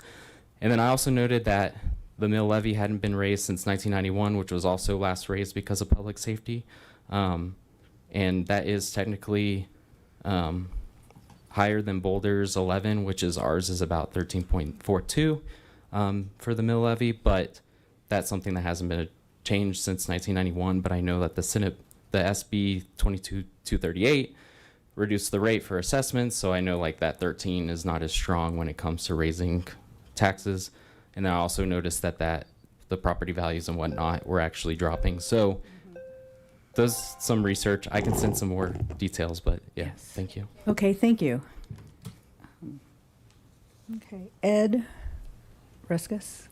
And then I also noted that the mill levy hadn't been raised since 1991, which was also last raised because of public safety. And that is technically higher than Boulder's 11, which is ours is about 13.42 for the mill levy, but that's something that hasn't been changed since 1991. But I know that the SB 22238 reduced the rate for assessments, so I know like that 13 is not as strong when it comes to raising taxes. And I also noticed that the property values and whatnot were actually dropping. So does some research. I can send some more details, but yeah, thank you. Okay, thank you. Okay, Ed Ruskus.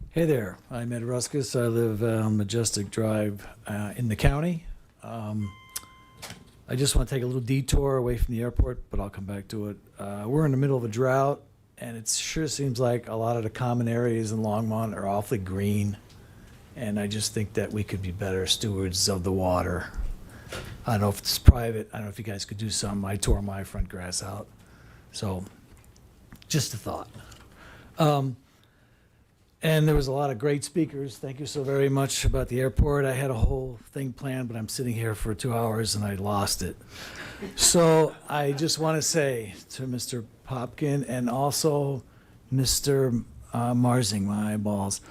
Hey there, I'm Ed Ruskus. I live on Majestic Drive in the county. I just want to take a little detour away from the airport, but I'll come back to it. We're in the middle of a drought, and it sure seems like a lot of the common areas in Longmont are awfully green, and I just think that we could be better stewards of the water. I don't know if it's private. I don't know if you guys could do something. I tore my front grass out. So, just a thought. And there was a lot of great speakers. Thank you so very much about the airport. I had a whole thing planned, but I'm sitting here for 2 hours and I lost it. So I just want to say to Mr. Popkin and also Mr. Marsing, my eyeballs,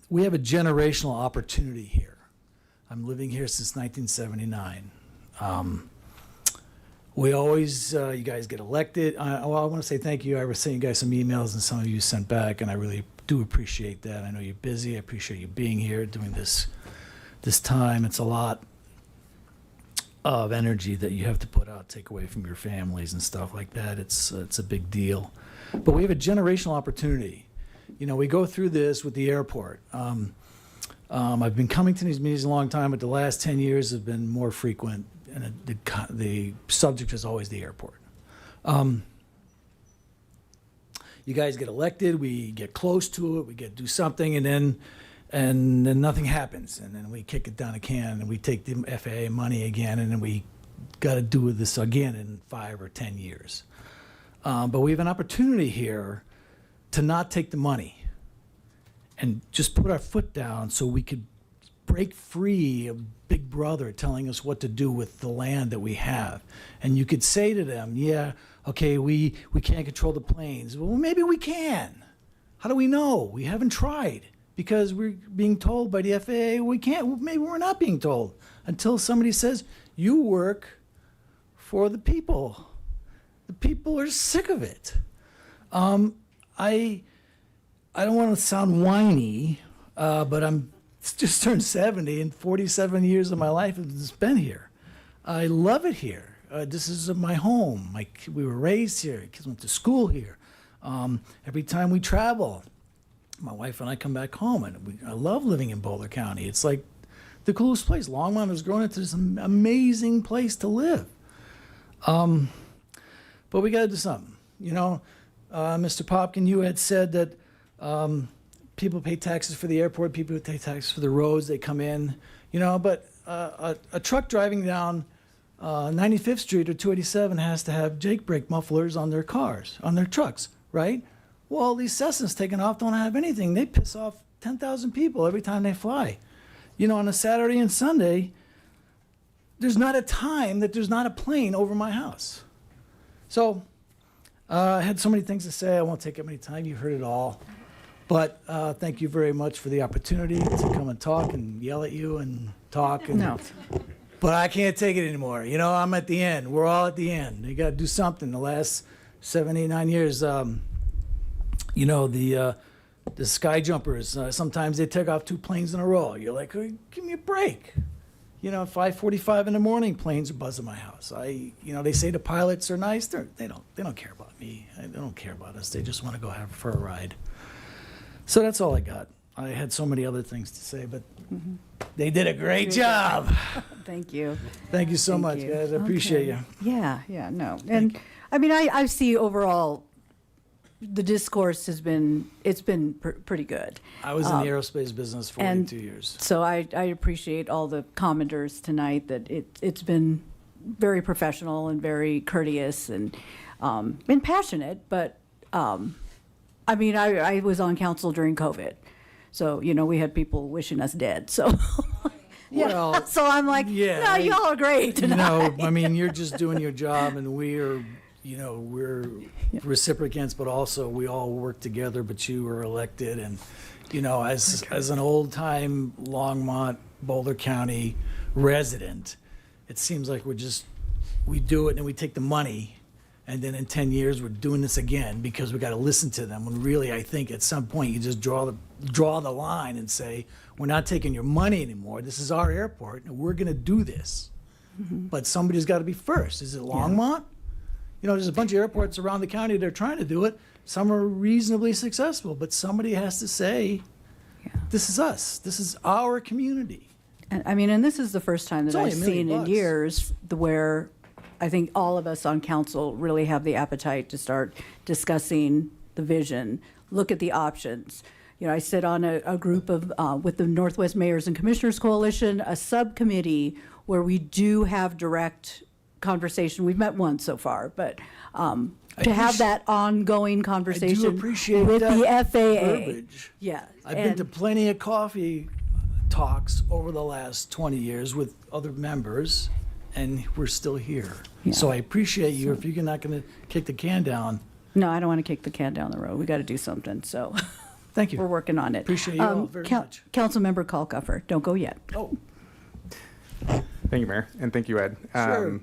we have a generational opportunity here. I'm living here since 1979. We always, you guys get elected. I want to say thank you. I was sending you guys some emails and some of you sent back, and I really do appreciate that. I know you're busy. I appreciate you being here, doing this time. It's a lot of energy that you have to put out, take away from your families and stuff like that. It's a big deal. But we have a generational opportunity. You know, we go through this with the airport. I've been coming to these meetings a long time, but the last 10 years have been more frequent, and the subject is always the airport. You guys get elected, we get close to it, we get do something, and then nothing happens, and then we kick it down a can, and we take the FAA money again, and then we got to do this again in 5 or 10 years. But we have an opportunity here to not take the money and just put our foot down so we could break free of Big Brother telling us what to do with the land that we have. And you could say to them, yeah, okay, we can't control the planes. Well, maybe we can. How do we know? We haven't tried because we're being told by the FAA we can't. Well, maybe we're not being told until somebody says, you work for the people. The people are sick of it. I don't want to sound whiny, but I'm just turned 70 and 47 years of my life have spent here. I love it here. This is my home. We were raised here. Kids went to school here. Every time we travel, my wife and I come back home, and I love living in Boulder County. It's like the coolest place. Longmont has grown into this amazing place to live. But we got to do something. You know, Mr. Popkin, you had said that people pay taxes for the airport, people pay taxes for the roads, they come in, you know, but a truck driving down 95th Street or 287 has to have Jake brake mufflers on their cars, on their trucks, right? Well, these Cessnas taking off don't have anything. They piss off 10,000 people every time they fly. You know, on a Saturday and Sunday, there's not a time that there's not a plane over my house. So I had so many things to say. I won't take up any time. You heard it all. But thank you very much for the opportunity to come and talk and yell at you and talk. And, No. But I can't take it anymore. You know, I'm at the end. We're all at the end. You got to do something. The last 7, 8, 9 years, you know, the sky jumpers, sometimes they take off 2 planes in a row. You're like, hey, give me a break. You know, at 5:45 in the morning, planes are buzzing my house. You know, they say the pilots are nice. They don't care about me. They don't care about us. They just want to go have for a ride. So that's all I got. I had so many other things to say, but they did a great job. Thank you. Thank you so Thank much, you. guys. I appreciate Okay. you. Yeah, no. And I mean, I see overall the discourse has been, it's been pretty good. I was in the aerospace business for 42 years. So I appreciate all the commenters tonight that it's been very professional and very courteous and passionate, but I mean, I was on council during COVID. So, you know, we had people wishing us dead, so. Yeah, Well, so I'm like, yeah, no, y'all are great You know, tonight. I mean, you're just doing your job, and we're reciprocants, but also we all work together. But you were elected, and you know, as an old time Longmont, Boulder County resident, it seems like we do it and we take the money, and then in 10 years we're doing this again because we got to listen to them. When really, I think at some point you just draw the line and say, we're not taking your money anymore. This is our airport, and we're going to do this. But somebody's got to be first. Is it Longmont? You know, there's a bunch of airports around the county that are trying to do it. Some are reasonably successful, but somebody has to say, this is us. This is our community. And I mean, and this is the first time that It's only I've $1 million seen in bucks. years where I think all of us on council really have the appetite to start discussing the vision, look at the options. You know, I sit on a group of, with the Northwest Mayors and Commissioners Coalition, a subcommittee where we do have direct conversation. We've met once so far, but to have that ongoing conversation appreciate with that the FAA. verbiage. Yeah. I've been to and- plenty of coffee talks over the last 20 years with other members, and we're still here. So I appreciate you. If you're not going to kick the can down, No, I don't want to kick the can down the road. We got to do something, so. Thank you. We're working on it. Appreciate you all very much. Councilmember Kalkoffer, don't go yet. Oh. Thank you, Mayor, and thank you, Ed. Sure.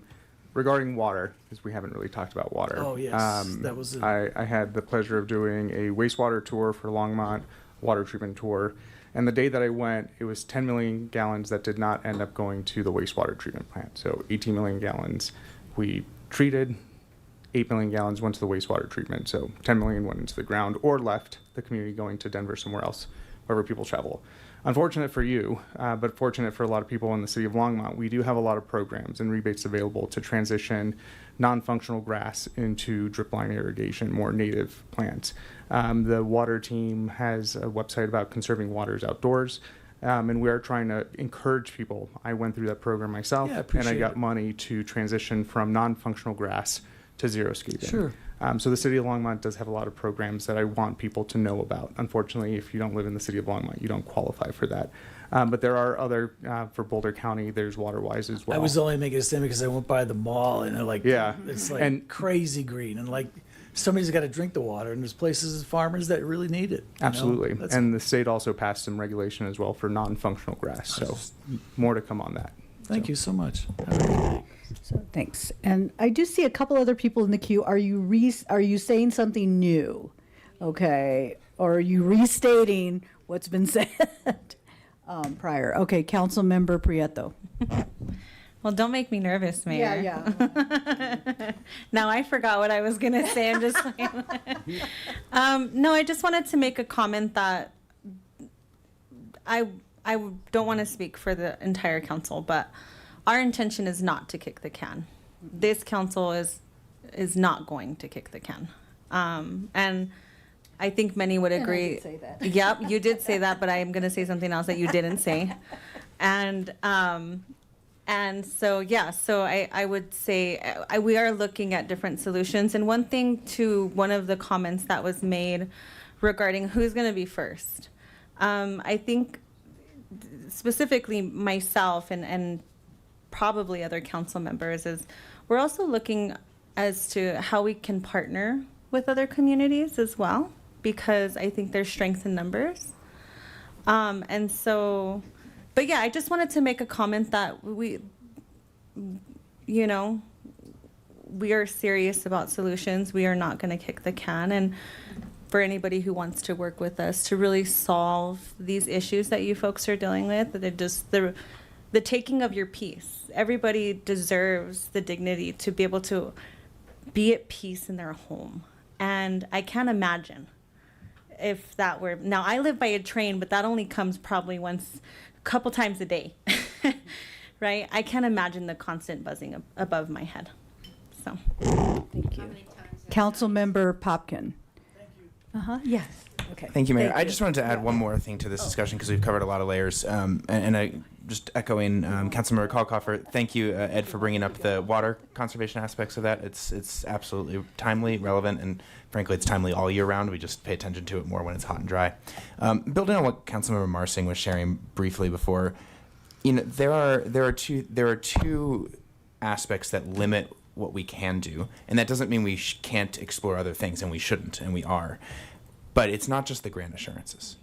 Regarding water, because we haven't really talked about water. Oh, yes, that was I had the pleasure of doing a wastewater tour for Longmont, water treatment tour, and the day that I went, it was 10 million gallons that did not end up going to the wastewater treatment plant. So 18 million gallons we treated, 8 million gallons went to the wastewater treatment. So 10 million went into the ground or left the community going to Denver, somewhere else, wherever people travel. Unfortunate for you, but fortunate for a lot of people in the city of Longmont, we do have a lot of programs and rebates available to transition non-functional grass into drip line irrigation, more native plants. The water team has a website about conserving waters outdoors, and we are trying to encourage people. I went through that program myself, Yeah, and I appreciate got it. money to transition from non-functional grass to xeriscaping. Sure. So the city of Longmont does have a lot of programs that I want people to know about. Unfortunately, if you don't live in the city of Longmont, you don't qualify for that. But there are other, for Boulder County, there's WaterWise as well. I was only making a statement because I went by the mall and they're like, Yeah. it's like And- crazy green. And like, somebody's got to drink the water, and there's places, farmers that really need it. you know? Absolutely. That's- And the state also passed some regulation as well for non-functional grass. So more to come on that. Thank you so much. So, thanks. And I do see a couple other people in the queue. Are you saying something new? Okay. Or are you restating what's been said prior? Okay, Councilmember Prieto. Well, don't make me nervous, Mayor. Yeah. Now I forgot what I was going to say. I'm just no, I just wanted to make a comment that I don't want to speak for the entire council, but our intention is not to kick the can. This council is not going to kick the can. And I think many would And I agree. did say that. Yep, you did say that, but I am going to say something else that you didn't say. And so, yeah, so I would say we are looking at different solutions. And one thing to one of the comments that was made regarding who's going to be first, I think specifically myself and probably other council members is we're also looking as to how we can partner with other communities as well, because I think there's strength in numbers. And so, but yeah, I just wanted to make a comment that we are serious about solutions. We are not going to kick the can. And for anybody who wants to work with us to really solve these issues that you folks are dealing with, that it just the taking of your peace. Everybody deserves the dignity to be able to be at peace in their home. And I can't imagine if that were, now I live by a train, but that only comes probably a couple times a day, right? I can't imagine the constant buzzing above my head, so. Thank you. Councilmember Popkin. Thank you. Yes. Okay. Thank you, Mayor. Thank I you. just wanted to add one more thing to this discussion because we've covered a lot of layers. And I just echoing Councilmember Kalkoffer, thank you, Ed, for bringing up the water conservation aspects of that. It's absolutely timely, relevant, and frankly, it's timely all year round. We just pay attention to it more when it's hot and dry. Building on what Councilmember Marsing was sharing briefly before, there are two aspects that limit what we can do, and that doesn't mean we can't explore other things, and we shouldn't, and we are. But it's not just the grant assurances.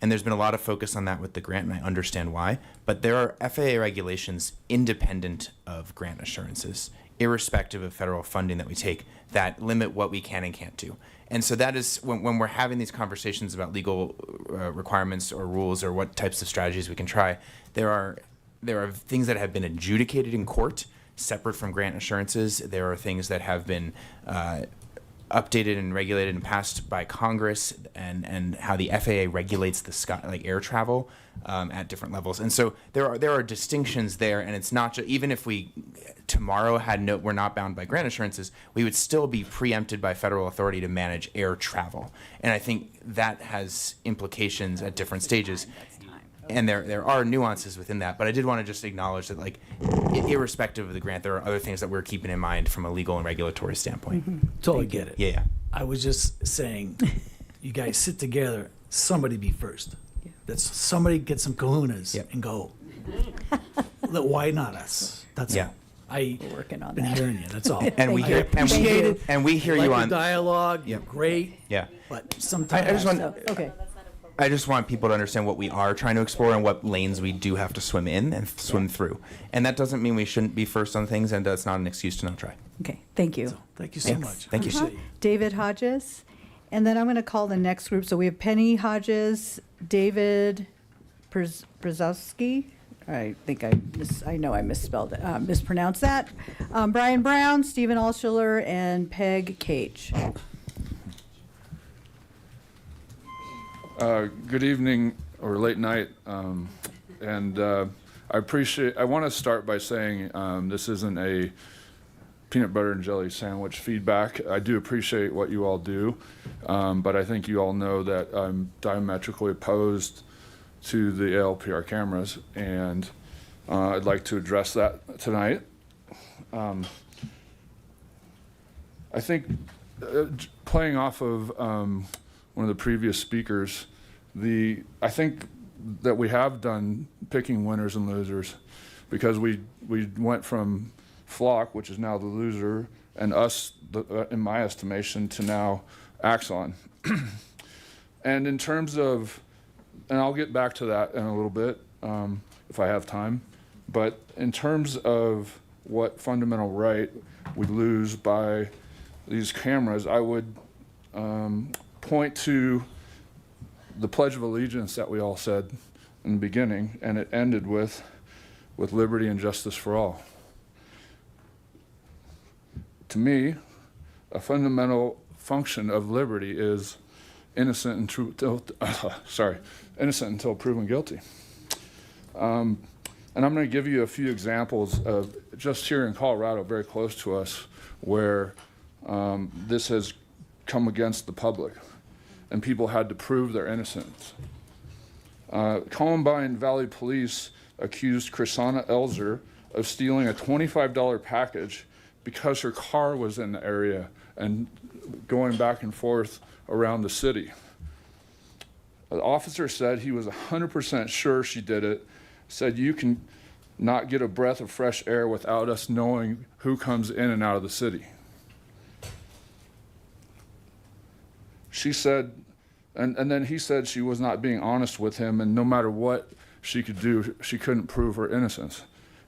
And there's been a lot of focus on that with the grant, and I understand why. But there are FAA regulations independent of grant assurances, irrespective of federal funding that we take, that limit what we can and can't do. And so that is, when we're having these conversations about legal requirements or rules or what types of strategies we can try, there are things that have been adjudicated in court, separate from grant assurances. There are things that have been updated and regulated and passed by Congress, and how the FAA regulates the sky, like air travel, at different levels. And so there are distinctions there, and it's not just, even if we tomorrow we're not bound by grant assurances, we would still be preempted by federal authority to manage air travel. And I think that has implications at different stages. And there are nuances within that, but I did want to just acknowledge that, like, irrespective of the grant, there are other things that we're keeping in mind from a legal and regulatory standpoint. Totally get it. Yeah. I was just saying, you guys sit together, somebody be first. That's somebody get some kahunas and go. Why not us? That's all. We're working on been that. hearing you. That's all. And we I hear appreciate it. and we hear Like you the on dialogue. Yeah. Great. Yeah. But sometimes I just want Okay. I just want people to understand what we are trying to explore and what lanes we do have to swim in and swim through. And that doesn't mean we shouldn't be first on things, and that's not an excuse to not try. Okay, thank you. Thank you so Thanks. much. Thank you. Appreciate David Hodges, and then I'm going to call the next group. So we have Penny Hodges, David Brzezowski. I think I know I misspelled it, mispronounced that. Brian Brown, Stephen Alschuler, and Peg Cage. Good evening or late night, and I want to start by saying this isn't a peanut butter and jelly sandwich feedback. I do appreciate what you all do, but I think you all know that I'm diametrically opposed to the ALPR cameras, and I'd like to address that tonight. I think playing off of one of the previous speakers, I think that we have done picking winners and losers, because we went from Flock, which is now the loser, and us, in my estimation, to now Axon. And in terms of, and I'll get back to that in a little bit if I have time, but in terms of what fundamental right we lose by these cameras, I would point to the Pledge of Allegiance that we all said in the beginning, and it ended with liberty and justice for all. To me, a fundamental function of liberty is innocent until proven guilty. And I'm going to give you a few examples of just here in Colorado, very close to us, where this has come against the public, and people had to prove their innocence. Columbine Valley Police accused Chrisana Elzer of stealing a $25 package because her car was in the area and going back and forth around the city. The officer said he was 100% sure she did it, said you can not get a breath of fresh air without us knowing who comes in and out of the city. She said, and then he said she was not being honest with him, and no matter what she could do, she couldn't prove her innocence.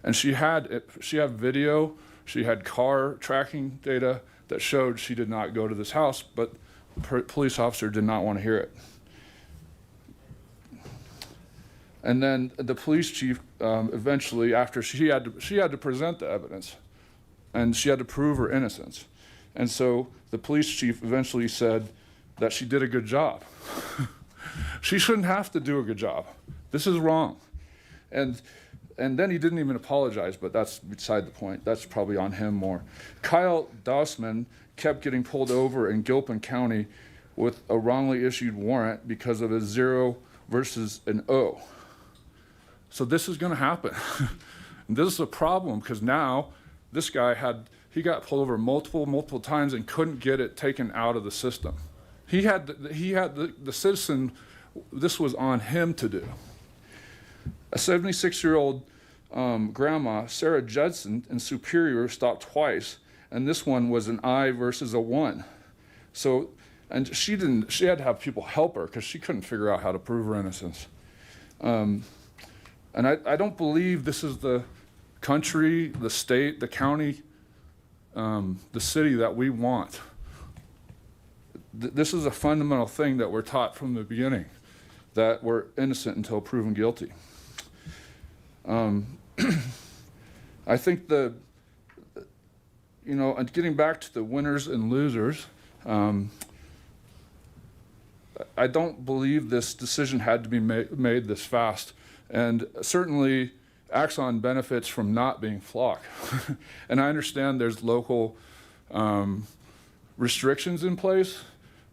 And she had video, she had car tracking data that showed she did not go to this house, but the police officer did not want to hear it. And then the police chief eventually, after she had to present the evidence, and she had to prove her innocence. And so the police chief eventually said that she did a good job. She shouldn't have to do a good job. This is wrong. And then he didn't even apologize, but that's beside the point. That's probably on him more. Kyle Dossman kept getting pulled over in Gilpin County with a wrongly issued warrant because of a 0 versus an O. So this is going to happen. And this is a problem because now this guy got pulled over multiple times and couldn't get it taken out of the system. The citizen, this was on him to do. A 76-year-old grandma, Sarah Judson in Superior, stopped twice, and this one was an I versus a 1. So, and she had to have people help her because she couldn't figure out how to prove her innocence. And I don't believe this is the country, the state, the county, the city that we want. This is a fundamental thing that we're taught from the beginning, that we're innocent until proven guilty. I think and getting back to the winners and losers, I don't believe this decision had to be made this fast. And certainly, Axon benefits from not being Flock. And I understand there's local restrictions in place,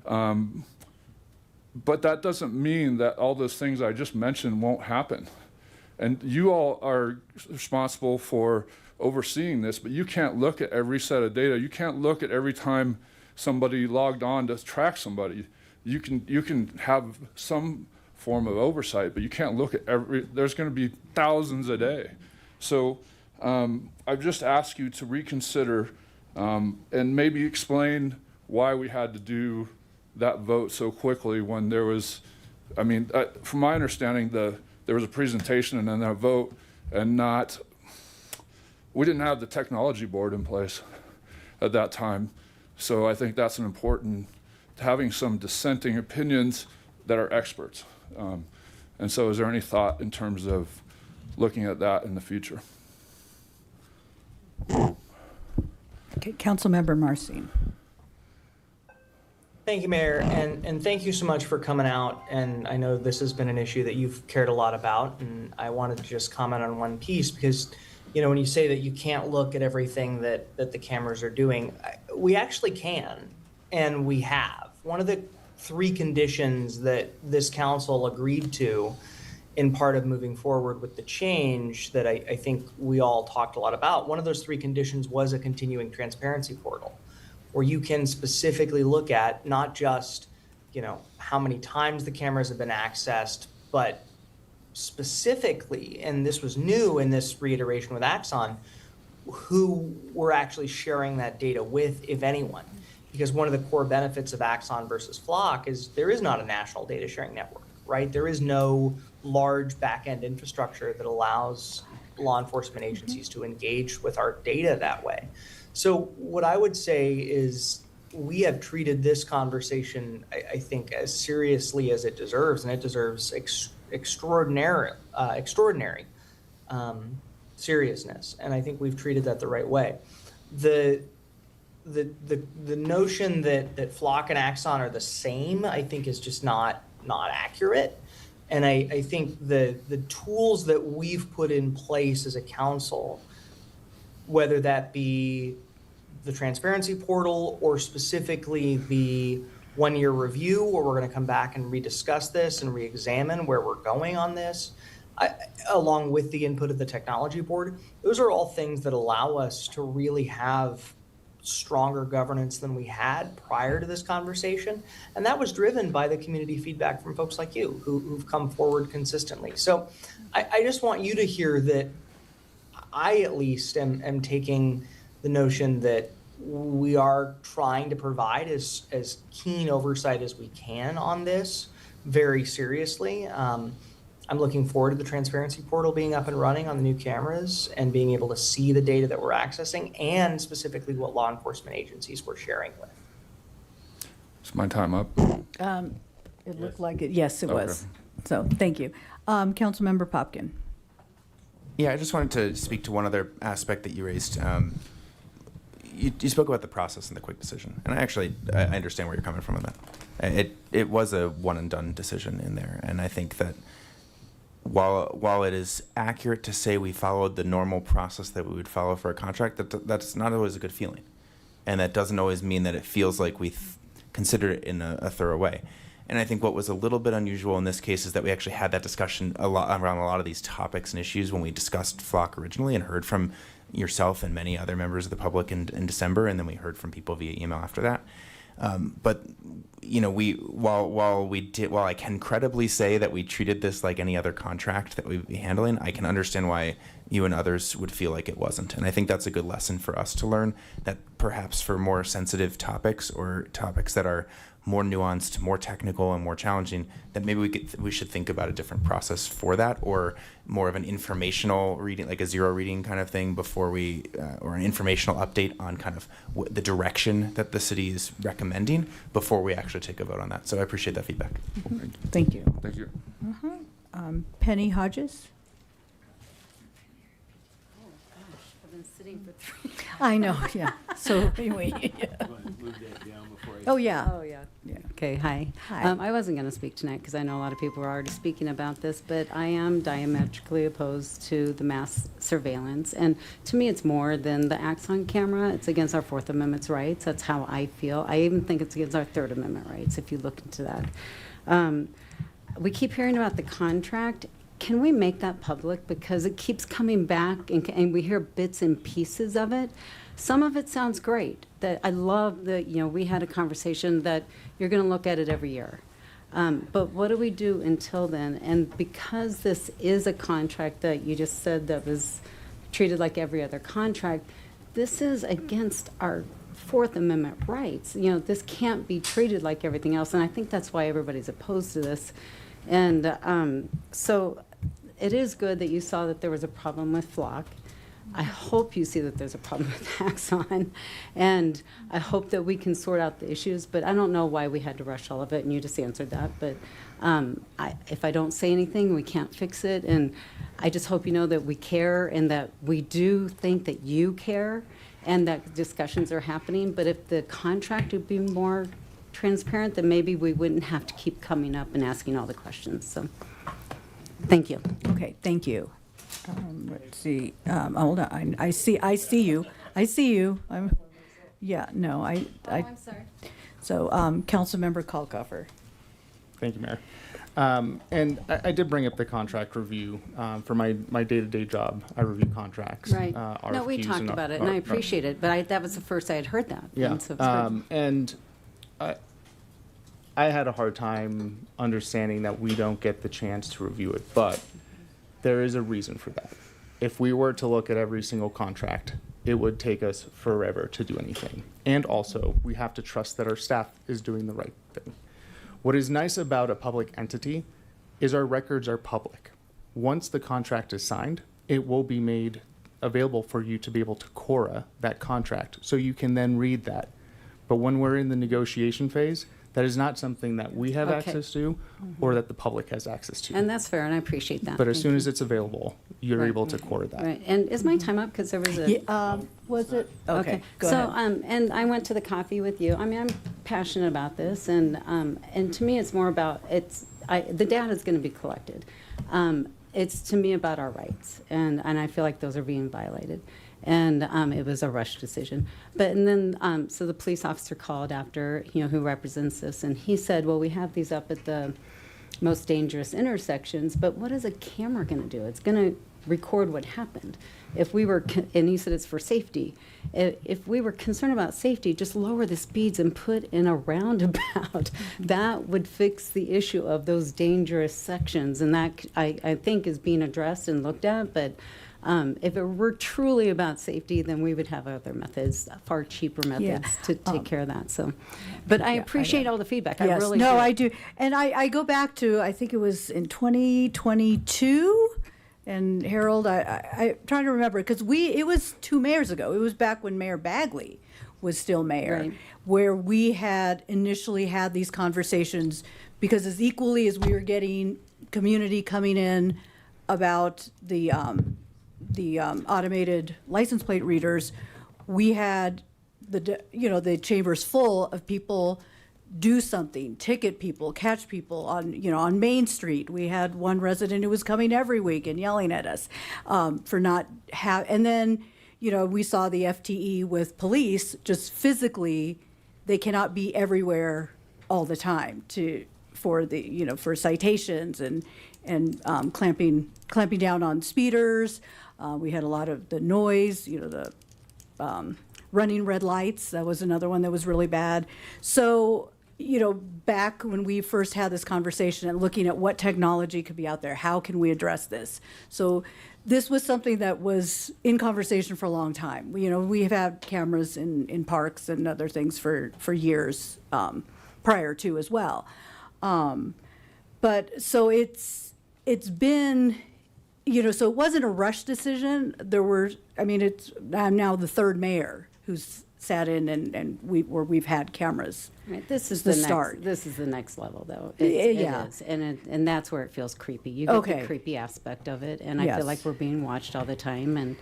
but that doesn't mean that all those things I just mentioned won't happen. And you all are responsible for overseeing this, but you can't look at every set of data. You can't look at every time somebody logged on to track somebody. You can have some form of oversight, but you can't look at there's going to be thousands a day. So I've just asked you to reconsider and maybe explain why we had to do that vote so quickly when there was, from my understanding, there was a presentation and then a vote, and we didn't have the technology board in place at that time. So I think that's an important, having some dissenting opinions that are experts. And so is there any thought in terms of looking at that in the future? Okay, Councilmember Marcin. Thank you, Mayor, and thank you so much for coming out. And I know this has been an issue that you've cared a lot about, and I wanted to just comment on one piece because, when you say that you can't look at everything that the cameras are doing, we actually can, and we have. One of the 3 conditions that this council agreed to in part of moving forward with the change that I think we all talked a lot about, one of those 3 conditions was a continuing transparency portal, where you can specifically look at not just, how many times the cameras have been accessed, but specifically, and this was new in this reiteration with Axon, who we're actually sharing that data with, if anyone. Because one of the core benefits of Axon versus Flock is there is not a national data sharing network, right? There is no large back-end infrastructure that allows law enforcement agencies to engage with our data that way. So what I would say is we have treated this conversation, I think, as seriously as it deserves, and it deserves extraordinary seriousness. And I think we've treated that the right way. The notion that Flock and Axon are the same, I think, is just not accurate. And I think the tools that we've put in place as a council, whether that be the transparency portal or specifically the one-year review, where we're going to come back and rediscuss this and re-examine where we're going on this, along with the input of the technology board, those are all things that allow us to really have stronger governance than we had prior to this conversation. And that was driven by the community feedback from folks like you who've come forward consistently. So I just want you to hear that I at least am taking the notion that we are trying to provide as keen oversight as we can on this very seriously. I'm looking forward to the transparency portal being up and running on the new cameras and being able to see the data that we're accessing and specifically what law enforcement agencies we're sharing with. Is my time up? It looked like it. Yes, it was. So thank you. Councilmember Popkin. Yeah, I just wanted to speak to one other aspect that you raised. You spoke about the process and the quick decision, and I understand where you're coming from on that. It was a one and done decision in there, and I think that while it is accurate to say we followed the normal process that we would follow for a contract, that's not always a good feeling, and that doesn't always mean that it feels like we considered it in a thorough way. And I think what was a little bit unusual in this case is that we actually had that discussion a lot around a lot of these topics and issues when we discussed Flock originally and heard from yourself and many other members of the public in December, and then we heard from people via email after that. But you know, while I can credibly say that we treated this like any other contract that we'd be handling, I can understand why you and others would feel like it wasn't. And I think that's a good lesson for us to learn, that perhaps for more sensitive topics or topics that are more nuanced, more technical, and more challenging, that maybe we should think about a different process for that, or more of an informational reading, like a zero reading kind of thing before we, or an informational update on kind of the direction that the city is recommending before we actually take a vote on that. So I appreciate that feedback. Thank you. Thank you. Penny Hodges? I've been sitting for 3 hours. I know, yeah. So anyway. Oh, yeah. Oh, yeah. Okay, hi. Hi. I wasn't going to speak tonight because I know a lot of people are already speaking about this, but I am diametrically opposed to the mass surveillance. And to me, it's more than the Axon camera. It's against our Fourth Amendment rights. That's how I feel. I even think it's against our Third Amendment rights, if you look into that. We keep hearing about the contract. Can we make that public? Because it keeps coming back, and we hear bits and pieces of it. Some of it sounds great. That I love that, you know, we had a conversation that you're going to look at it every year. But what do we do until then? And because this is a contract that you just said that was treated like every other contract, this is against our Fourth Amendment rights. You know, this can't be treated like everything else. And I think that's why everybody's opposed to this. And so it is good that you saw that there was a problem with Flock. I hope you see that there's a problem with Axon, and I hope that we can sort out the issues, but I don't know why we had to rush all of it, and you just answered that. But if I don't say anything, we can't fix it, and I just hope you know that we care and that we do think that you care and that discussions are happening. But if the contract would be more transparent, then maybe we wouldn't have to keep coming up and asking all the questions. So, thank you. Okay, thank you. Let's see, hold on, I see you. Yeah, no, I'm sorry. So, Councilmember Kalkofer. Thank you, Mayor. And I did bring up the contract review for my day-to-day job. I review contracts. Right. No, we RFQs talked about it, and I appreciate it, but that was the first I had heard that. Yeah. And so it's good. And I had a hard time understanding that we don't get the chance to review it, but there is a reason for that. If we were to look at every single contract, it would take us forever to do anything. And also, we have to trust that our staff is doing the right thing. What is nice about a public entity is our records are public. Once the contract is signed, it will be made available for you to be able to Cora that contract, so you can then read that. But when we're in the negotiation phase, that is not something that we have Okay. access to or that the public has access to. And that's fair, and I appreciate that. But as Thank soon you. as it's available, you're Right. able to Cora that. Right, and is my time up? Because there was a. Was it? Okay, go So, ahead. and I went to the coffee with you. I mean, I'm passionate about this, and to me, it's more about, the data is going to be collected. It's to me about our rights, and I feel like those are being violated. And it was a rush decision. And then, so the police officer called after, you know, who represents this, and he said, well, we have these up at the most dangerous intersections, but what is a camera going to do? It's going to record what happened. If we were, and he said it's for safety. If we were concerned about safety, just lower the speeds and put in a roundabout. That would fix the issue of those dangerous sections, and that I think is being addressed and looked at. But if it were truly about safety, then we would have other methods, far cheaper methods to take care of that. So, but I appreciate all the feedback. I Yes, really no, do. I do. And I go back to, I think it was in 2022, and Harold, I'm trying to remember, because it was 2 mayors ago. It was back when Mayor Bagley was still mayor, Right. where we had initially had these conversations, because as equally as we were getting community coming in about the automated license plate readers, we had the chambers full of people do something, ticket people, catch people on Main Street. We had one resident who was coming every week and yelling at us for not and then we saw the FTE with police just physically. they cannot be everywhere all the time for citations and clamping down on speeders. We had a lot of the noise, the running red lights. That was another one that was really bad. So, back when we first had this conversation and looking at what technology could be out there, how can we address this? So this was something that was in conversation for a long time. We have had cameras in parks and other things for years prior to as well. But so it's been, so it wasn't a rush decision. I'm now the third mayor who's sat in and we've had cameras. Right, this is the the start. Next, this is the next level, though. Yeah. It is, and that's where it feels creepy. You get Okay. the creepy aspect of it, and I Yes. feel like we're being watched all the time,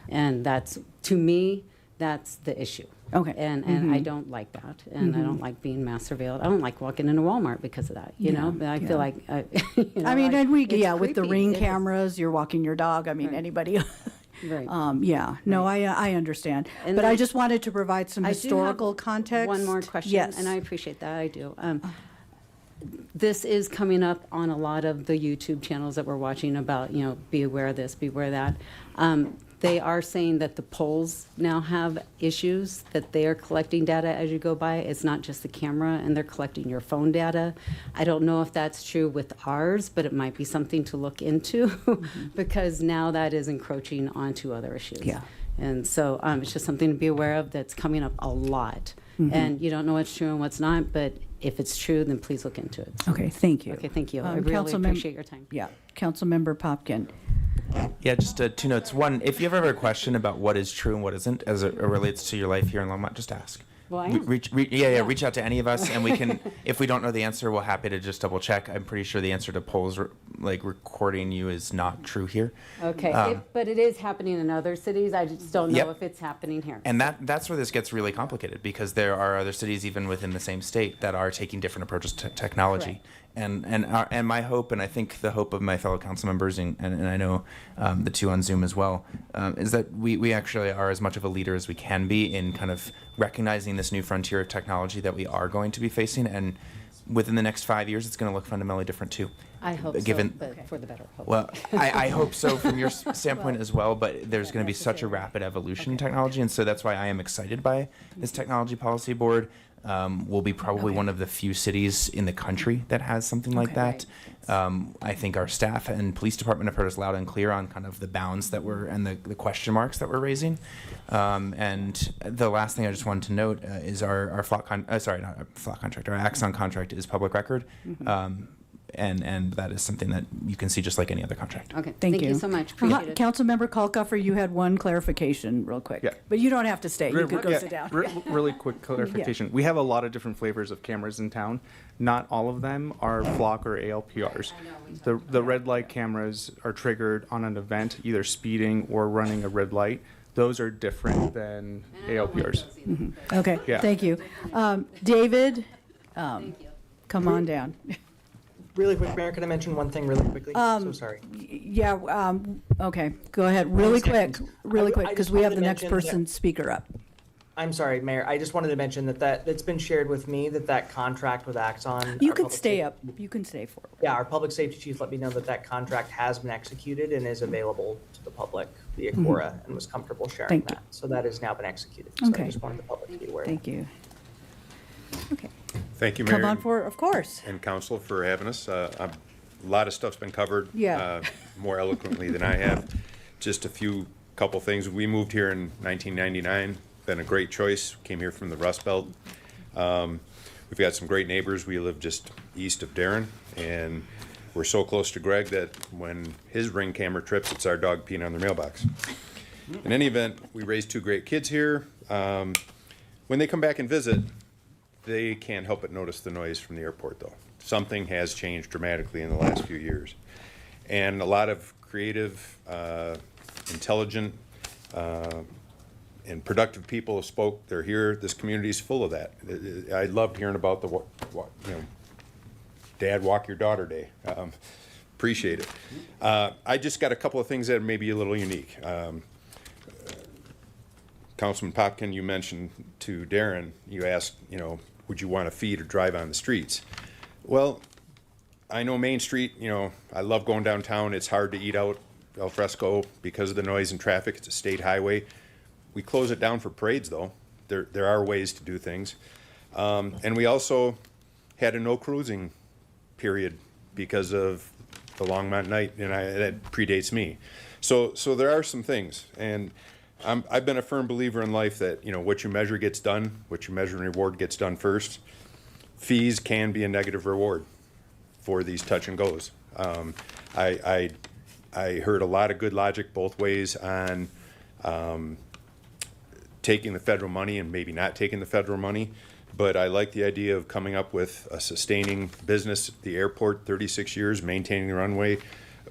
and that's, to me, that's the issue. Okay. And I don't like that, and I don't like being mass surveilled. I don't like walking into Walmart because of that. But I feel like with it's the creepy. Ring It is. cameras, you're walking your dog. Anybody. Right. I understand. And But I then- just wanted to provide some I do have historical context. One more question. Yes. And I appreciate that, I do. This is coming up on a lot of the YouTube channels that we're watching about, be aware of this, be aware of that. They are saying that the polls now have issues, that they are collecting data as you go by. It's not just the camera, and they're collecting your phone data. I don't know if that's true with ours, but it might be something to look into because now that is encroaching onto other issues. Yeah. And so it's just something to be aware of that's coming up a lot. And you don't know what's true and what's not, but if it's true, then please look into it. Okay, thank you. Okay, thank you. I really Councilmem- appreciate your time. Yeah, Councilmember Popkin. Yeah, just two notes. One, if you ever have a question about what is true and what isn't as it relates to your life here in Longmont, just ask. Well, I am. Reach out to any of us, and we can. If we don't know the answer, we're happy to just double check. I'm pretty sure the answer to polls, like recording you, is not true here. Okay, but it is happening in other cities. I just don't know Yep. if it's happening here. And that's where this gets really complicated because there are other cities even within the same state that are taking different approaches to technology. And my hope, and I think the hope of my fellow council members, and I know the two on Zoom as well, is that we actually are as much of a leader as we can be in kind of recognizing this new frontier of technology that we are going to be facing. And within the next 5 years, it's going to look fundamentally different too. I hope Given- so, but for the better. Hope. Well, I hope so from your standpoint as well, but there's going to be such a rapid evolution in technology, and so that's why I am excited by this technology policy board. We'll be probably one of the few cities in the country that has something like that. I think our staff and police department have heard us loud and clear on kind of the bounds that we're and the question marks that we're raising. And the last thing I just wanted to note is our flock contract, our Axon contract is public record. And that is something that you can see just like any other contract. Okay, Thank you. so much. Appreciate it. Councilmember Kalkofer, you had one clarification real quick. Yeah. But you don't have to stay. You could go Yeah, sit down. Really quick clarification. We have a lot of different flavors of cameras in town. Not all of them are flock or ALPRs. The red light cameras are triggered on an event, either speeding or running a red light. Those are different than ALPRs. Okay, Yeah. thank you. David, come on down. Really quick, Mayor, can I mention one thing really quickly? So sorry. Yeah, okay, go ahead, really quick, I because just we have wanted the to next mention person speaker up. I'm sorry, Mayor. I just wanted to mention that's been shared with me, that contract with Axon. You our can public stay safety- up, you can stay forward. Yeah, our public safety chief let me know that contract has been executed and is available to the public via Quora and was comfortable sharing Thank you. that. So that has now been executed. So Okay. I just wanted the public to be aware. Thank you. Thank you, Mayor. Come on forward, of course. And council for having us. A lot of stuff's been covered. Yeah. More eloquently than I have. Just a couple things. We moved here in 1999. Been a great choice. Came here from the Rust Belt. We've got some great neighbors. We live just east of Darren, and we're so close to Greg that when his Ring camera trips, it's our dog peeing on their mailbox. In any event, we raised two great kids here. When they come back and visit, they can't help but notice the noise from the airport, though. Something has changed dramatically in the last few years. And a lot of creative, intelligent, and productive people spoke. They're here. This community is full of that. I loved hearing about the, Dad Walk Your Daughter Day. Appreciate it. I just got a couple of things that may be a little unique. Councilman Popkin, you mentioned to Darren, you asked, you know, would you want to feed or drive on the streets? Well, I know Main Street, you know, I love going downtown. It's hard to eat out al fresco because of the noise and traffic. It's a state highway. We close it down for parades, though. There are ways to do things. And we also had a no cruising period because of the Longmont night, and that predates me. So there are some things, and I've been a firm believer in life that, you know, what you measure gets done, what you measure and reward gets done first. Fees can be a negative reward for these touch and goes. I heard a lot of good logic both ways on taking the federal money and maybe not taking the federal money, but I like the idea of coming up with a sustaining business at the airport, 36 years, maintaining the runway.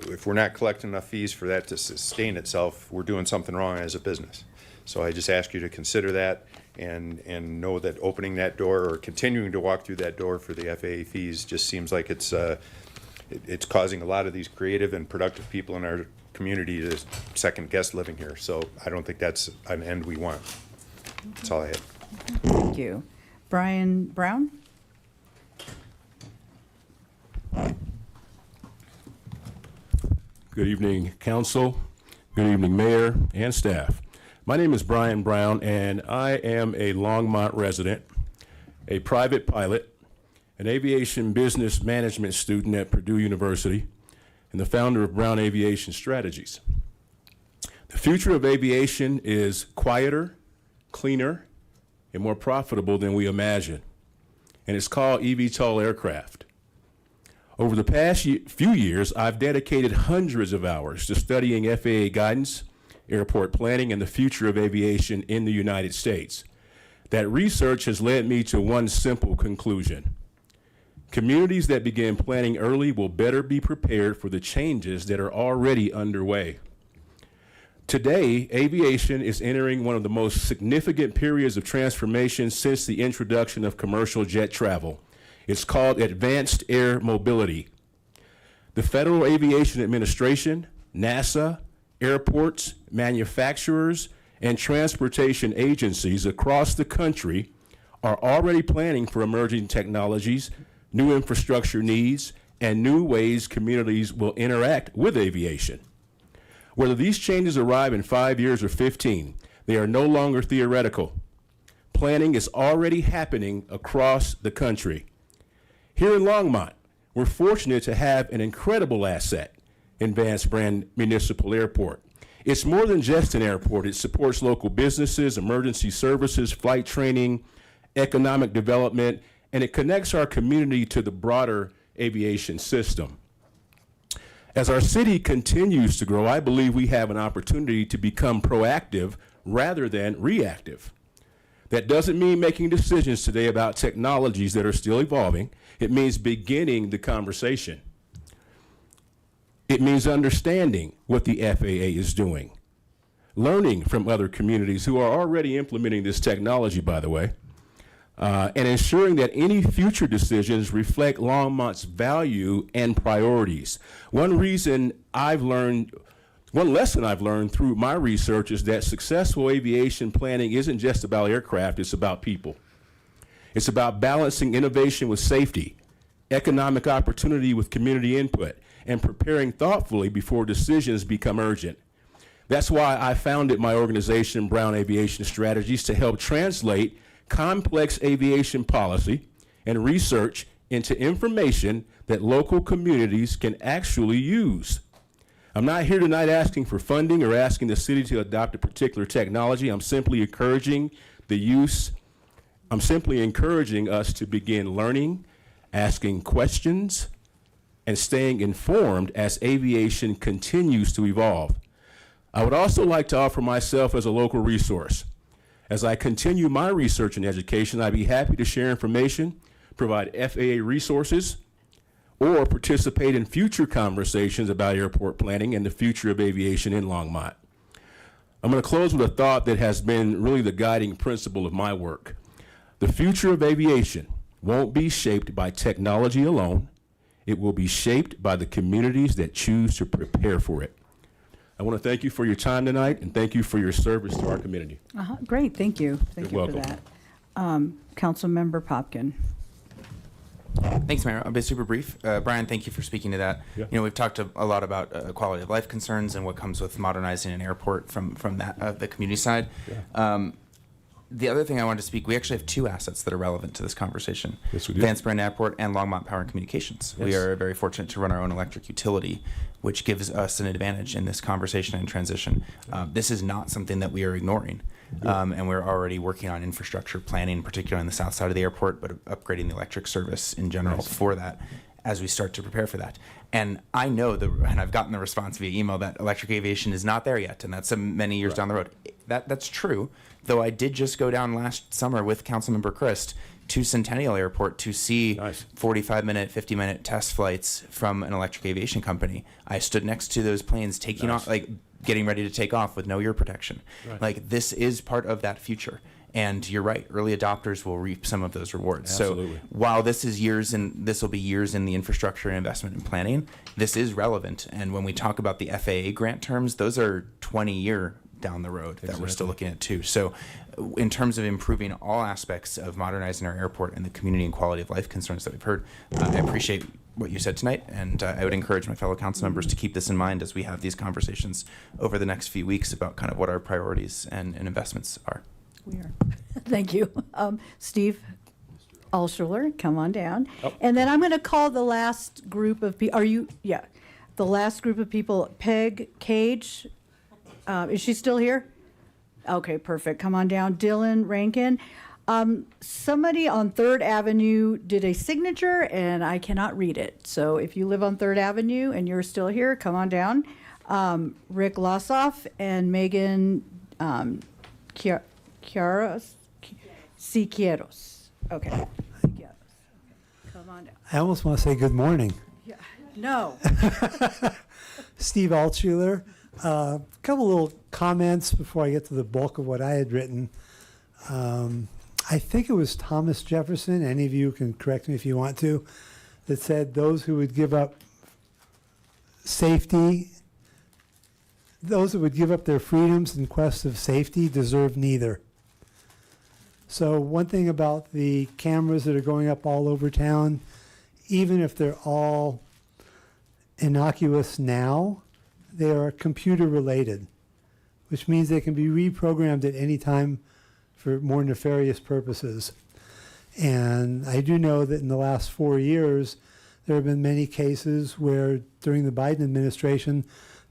If we're not collecting enough fees for that to sustain itself, we're doing something wrong as a business. So I just ask you to consider that and know that opening that door or continuing to walk through that door for the FAA fees just seems like it's causing a lot of these creative and productive people in our community to second guess living here. So I don't think that's an end we want. That's all I had. Thank you. Brian Brown? Good evening, council. Good evening, mayor and staff. My name is Brian Brown, and I am a Longmont resident, a private pilot, an aviation business management student at Purdue University, and the founder of Brown Aviation Strategies. The future of aviation is quieter, cleaner, and more profitable than we imagine, and it's called eVTOL aircraft. Over the past few years, I've dedicated hundreds of hours to studying FAA guidance, airport planning, and the future of aviation in the United States. That research has led me to one simple conclusion. Communities that begin planning early will better be prepared for the changes that are already underway. Today, aviation is entering one of the most significant periods of transformation since the introduction of commercial jet travel. It's called advanced air mobility. The Federal Aviation Administration, NASA, airports, manufacturers, and transportation agencies across the country are already planning for emerging technologies, new infrastructure needs, and new ways communities will interact with aviation. Whether these changes arrive in 5 years or 15, they are no longer theoretical. Planning is already happening across the country. Here in Longmont, we're fortunate to have an incredible asset in Vance Brand Municipal Airport. It's more than just an airport. It supports local businesses, emergency services, flight training, economic development, and it connects our community to the broader aviation system. As our city continues to grow, I believe we have an opportunity to become proactive rather than reactive. That doesn't mean making decisions today about technologies that are still evolving. It means beginning the conversation. It means understanding what the FAA is doing, learning from other communities who are already implementing this technology, by the way, and ensuring that any future decisions reflect Longmont's value and priorities. One lesson I've learned through my research is that successful aviation planning isn't just about aircraft, it's about people. It's about balancing innovation with safety, economic opportunity with community input, and preparing thoughtfully before decisions become urgent. That's why I founded my organization, Brown Aviation Strategies, to help translate complex aviation policy and research into information that local communities can actually use. I'm not here tonight asking for funding or asking the city to adopt a particular technology. I'm simply encouraging us to begin learning, asking questions, and staying informed as aviation continues to evolve. I would also like to offer myself as a local resource. As I continue my research and education, I'd be happy to share information, provide FAA resources, or participate in future conversations about airport planning and the future of aviation in Longmont. I'm going to close with a thought that has been really the guiding principle of my work. The future of aviation won't be shaped by technology alone. It will be shaped by the communities that choose to prepare for it. I want to thank you for your time tonight and thank you for your service to our community. Great, thank you. Thank You're you for welcome. that. Councilmember Popkin. Thanks, Mayor. I'll be super brief. Brian, thank you for speaking to that. Yeah. You know, we've talked a lot about quality of life concerns and what comes with modernizing an airport from that the community side. The other thing I wanted to speak, we actually have two assets that are relevant to this conversation. Yes, we do. Vance Brand Airport and Longmont Power and Communications. We Yes. are very fortunate to run our own electric utility, which gives us an advantage in this conversation and transition. This is not something that we are ignoring. And we're already working on infrastructure planning, particularly on the south side of the airport, but upgrading the electric service in general for that as we start to prepare for that. And I know and I've gotten the response via email that electric aviation is not there yet, and that's many years down the road. That's true, though I did just go down last summer with Councilmember Christ to Centennial Airport to see 45-minute, 50-minute test flights from an electric aviation company. I stood next to those planes taking off, like getting ready to take off with no ear protection. Right. Like, this is part of that future. And you're right, early adopters will reap some of those rewards. Absolutely. So while this will be years in the infrastructure and investment and planning, this is relevant. And when we talk about the FAA grant terms, those are 20-year down the road that we're still looking at too. So in terms of improving all aspects of modernizing our airport and the community and quality of life concerns that we've heard, I appreciate what you said tonight, and I would encourage my fellow council members to keep this in mind as we have these conversations over the next few weeks about kind of what our priorities and investments are. We are. Thank you. Steve Alschuler, come on down. Oh. And then I'm going to call the last group of people. The last group of people, Peg Cage. Is she still here? Okay, perfect. Come on down. Dylan Rankin. Somebody on 3rd Avenue did a signature, and I cannot read it. So if you live on 3rd Avenue and you're still here, come on down. Rick Lossoff and Megan Siqueiros. Okay. Siqueiros. Come on down. I almost want to say good morning. Yeah. No. Steve Altshuler. A couple little comments before I get to the bulk of what I had written. I think it was Thomas Jefferson, any of you can correct me if you want to, that said those who would give up safety, those that would give up their freedoms in quest of safety deserve neither. So one thing about the cameras that are going up all over town, even if they're all innocuous now, they are computer related, which means they can be reprogrammed at any time for more nefarious purposes. And I do know that in the last 4 years, there have been many cases where during the Biden administration,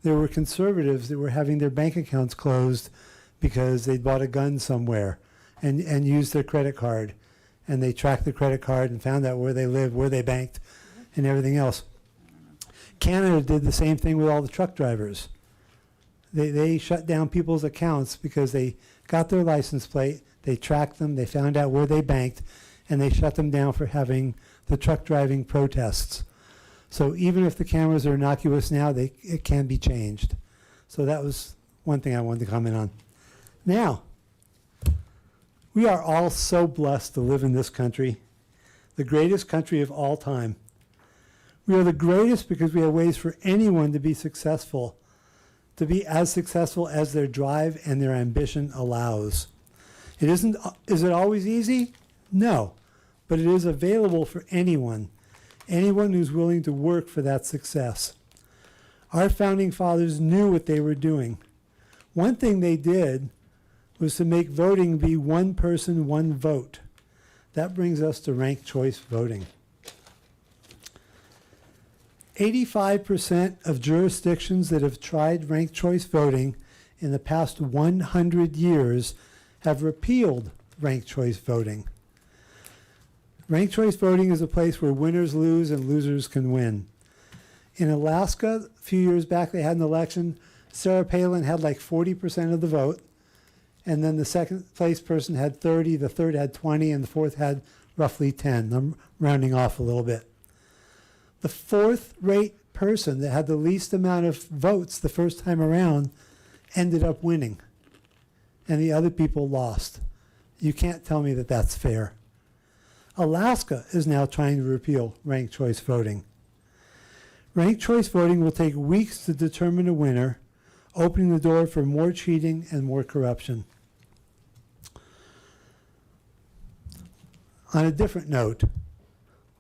there were conservatives that were having their bank accounts closed because they bought a gun somewhere and used their credit card. And they tracked the credit card and found out where they lived, where they banked, and everything else. Canada did the same thing with all the truck drivers. They shut down people's accounts because they got their license plate, they tracked them, they found out where they banked, and they shut them down for having the truck driving protests. So even if the cameras are innocuous now, it can be changed. So that was one thing I wanted to comment on. Now, we are all so blessed to live in this country, the greatest country of all time. We are the greatest because we have ways for anyone to be successful, to be as successful as their drive and their ambition allows. Is it always easy? No, but it is available for anyone who's willing to work for that success. Our founding fathers knew what they were doing. One thing they did was to make voting be one person, one vote. That brings us to ranked choice voting. 85% of jurisdictions that have tried ranked choice voting in the past 100 years have repealed ranked choice voting. Ranked choice voting is a place where winners lose and losers can win. In Alaska, a few years back, they had an election. Sarah Palin had like 40% of the vote, and then the second place person had 30, the third had 20, and the fourth had roughly 10. I'm rounding off a little bit. The fourth-rate person that had the least amount of votes the first time around ended up winning, and the other people lost. You can't tell me that that's fair. Alaska is now trying to repeal ranked choice voting. Ranked choice voting will take weeks to determine a winner, opening the door for more cheating and more corruption. On a different note,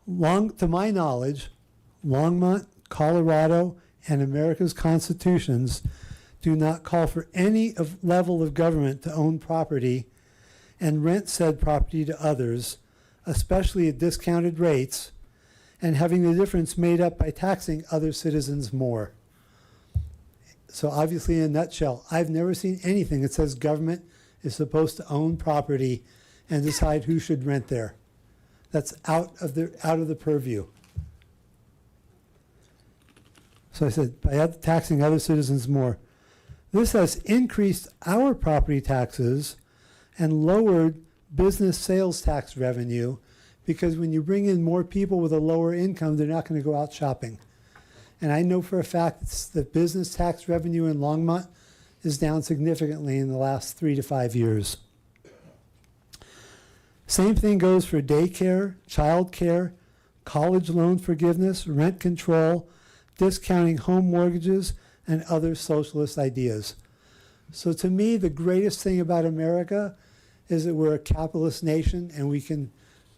to my knowledge, Longmont, Colorado, and America's constitutions do not call for any level of government to own property and rent said property to others, especially at discounted rates, and having the difference made up by taxing other citizens more. So obviously, in a nutshell, I've never seen anything that says government is supposed to own property and decide who should rent there. That's out of the purview. So I said, by taxing other citizens more. This has increased our property taxes and lowered business sales tax revenue, because when you bring in more people with a lower income, they're not going to go out shopping. And I know for a fact that business tax revenue in Longmont is down significantly in the last 3 to 5 years. Same thing goes for daycare, childcare, college loan forgiveness, rent control, discounting home mortgages, and other socialist ideas. So to me, the greatest thing about America is that we're a capitalist nation, and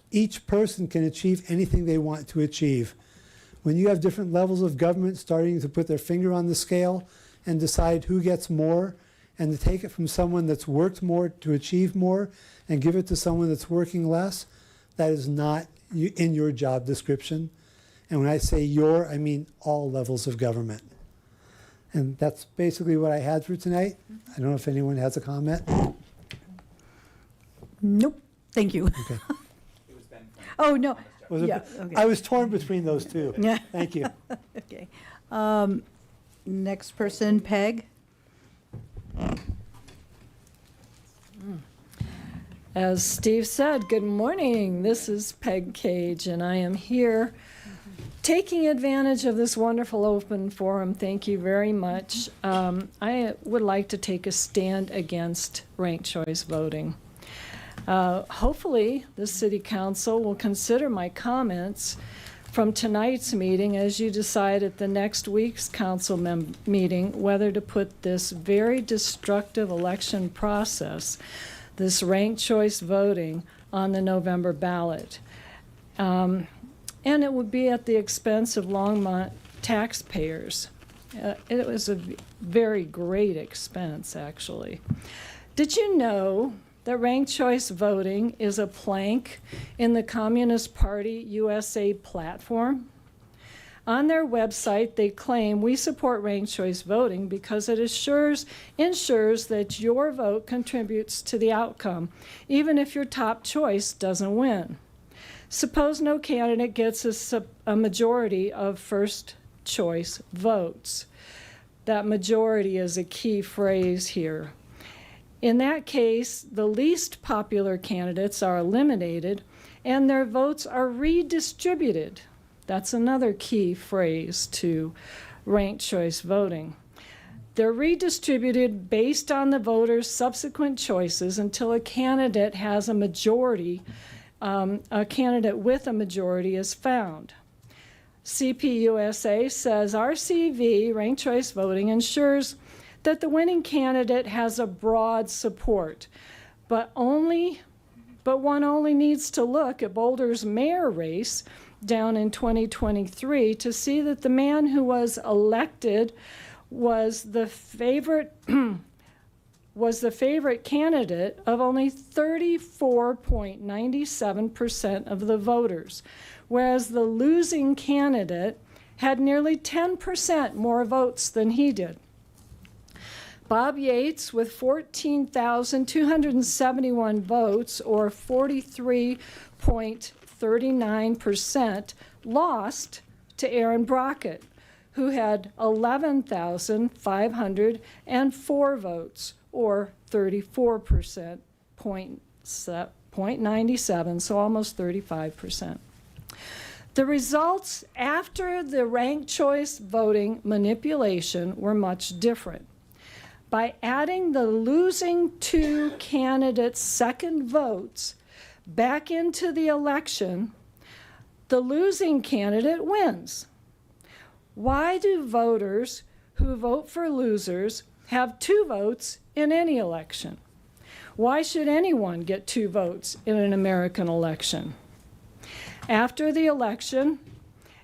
each person can achieve anything they want to achieve. When you have different levels of government starting to put their finger on the scale and decide who gets more, and to take it from someone that's worked more to achieve more and give it to someone that's working less, that is not in your job description. And when I say your, I mean all levels of government. And that's basically what I had for tonight. I don't know if anyone has a comment. Nope. Thank you. Okay. Oh, no. Okay. I was torn between those two. Yeah. Thank you. Okay. Next person, Peg. As Steve said, good morning. This is Peg Cage, and I am here taking advantage of this wonderful open forum. Thank you very much. I would like to take a stand against ranked choice voting. Hopefully, the City Council will consider my comments from tonight's meeting as you decide at the next week's council meeting whether to put this very destructive election process, this ranked choice voting, on the November ballot. And it would be at the expense of Longmont taxpayers. It was a very great expense, actually. Did you know that ranked choice voting is a plank in the Communist Party USA platform? On their website, they claim we support ranked choice voting because it ensures that your vote contributes to the outcome, even if your top choice doesn't win. Suppose no candidate gets a majority of first choice votes. That majority is a key phrase here. In that case, the least popular candidates are eliminated and their votes are redistributed. That's another key phrase to ranked choice voting. They're redistributed based on the voters' subsequent choices until a candidate has a majority, a candidate with a majority is found. CPUSA says RCV, ranked choice voting, ensures that the winning candidate has a broad support, but one only needs to look at Boulder's mayor race down in 2023 to see that the man who was elected was the favorite candidate of only 34.97% of the voters, whereas the losing candidate had nearly 10% more votes than he did. Bob Yates, with 14,271 votes, or 43.39%, lost to Aaron Brockett, who had 11,504 votes, or 34%, 0.97, so almost 35%. The results after the ranked choice voting manipulation were much different. By adding the losing two candidates' second votes back into the election, the losing candidate wins. Why do voters who vote for losers have 2 votes in any election. Why should anyone get 2 votes in an American election? After the election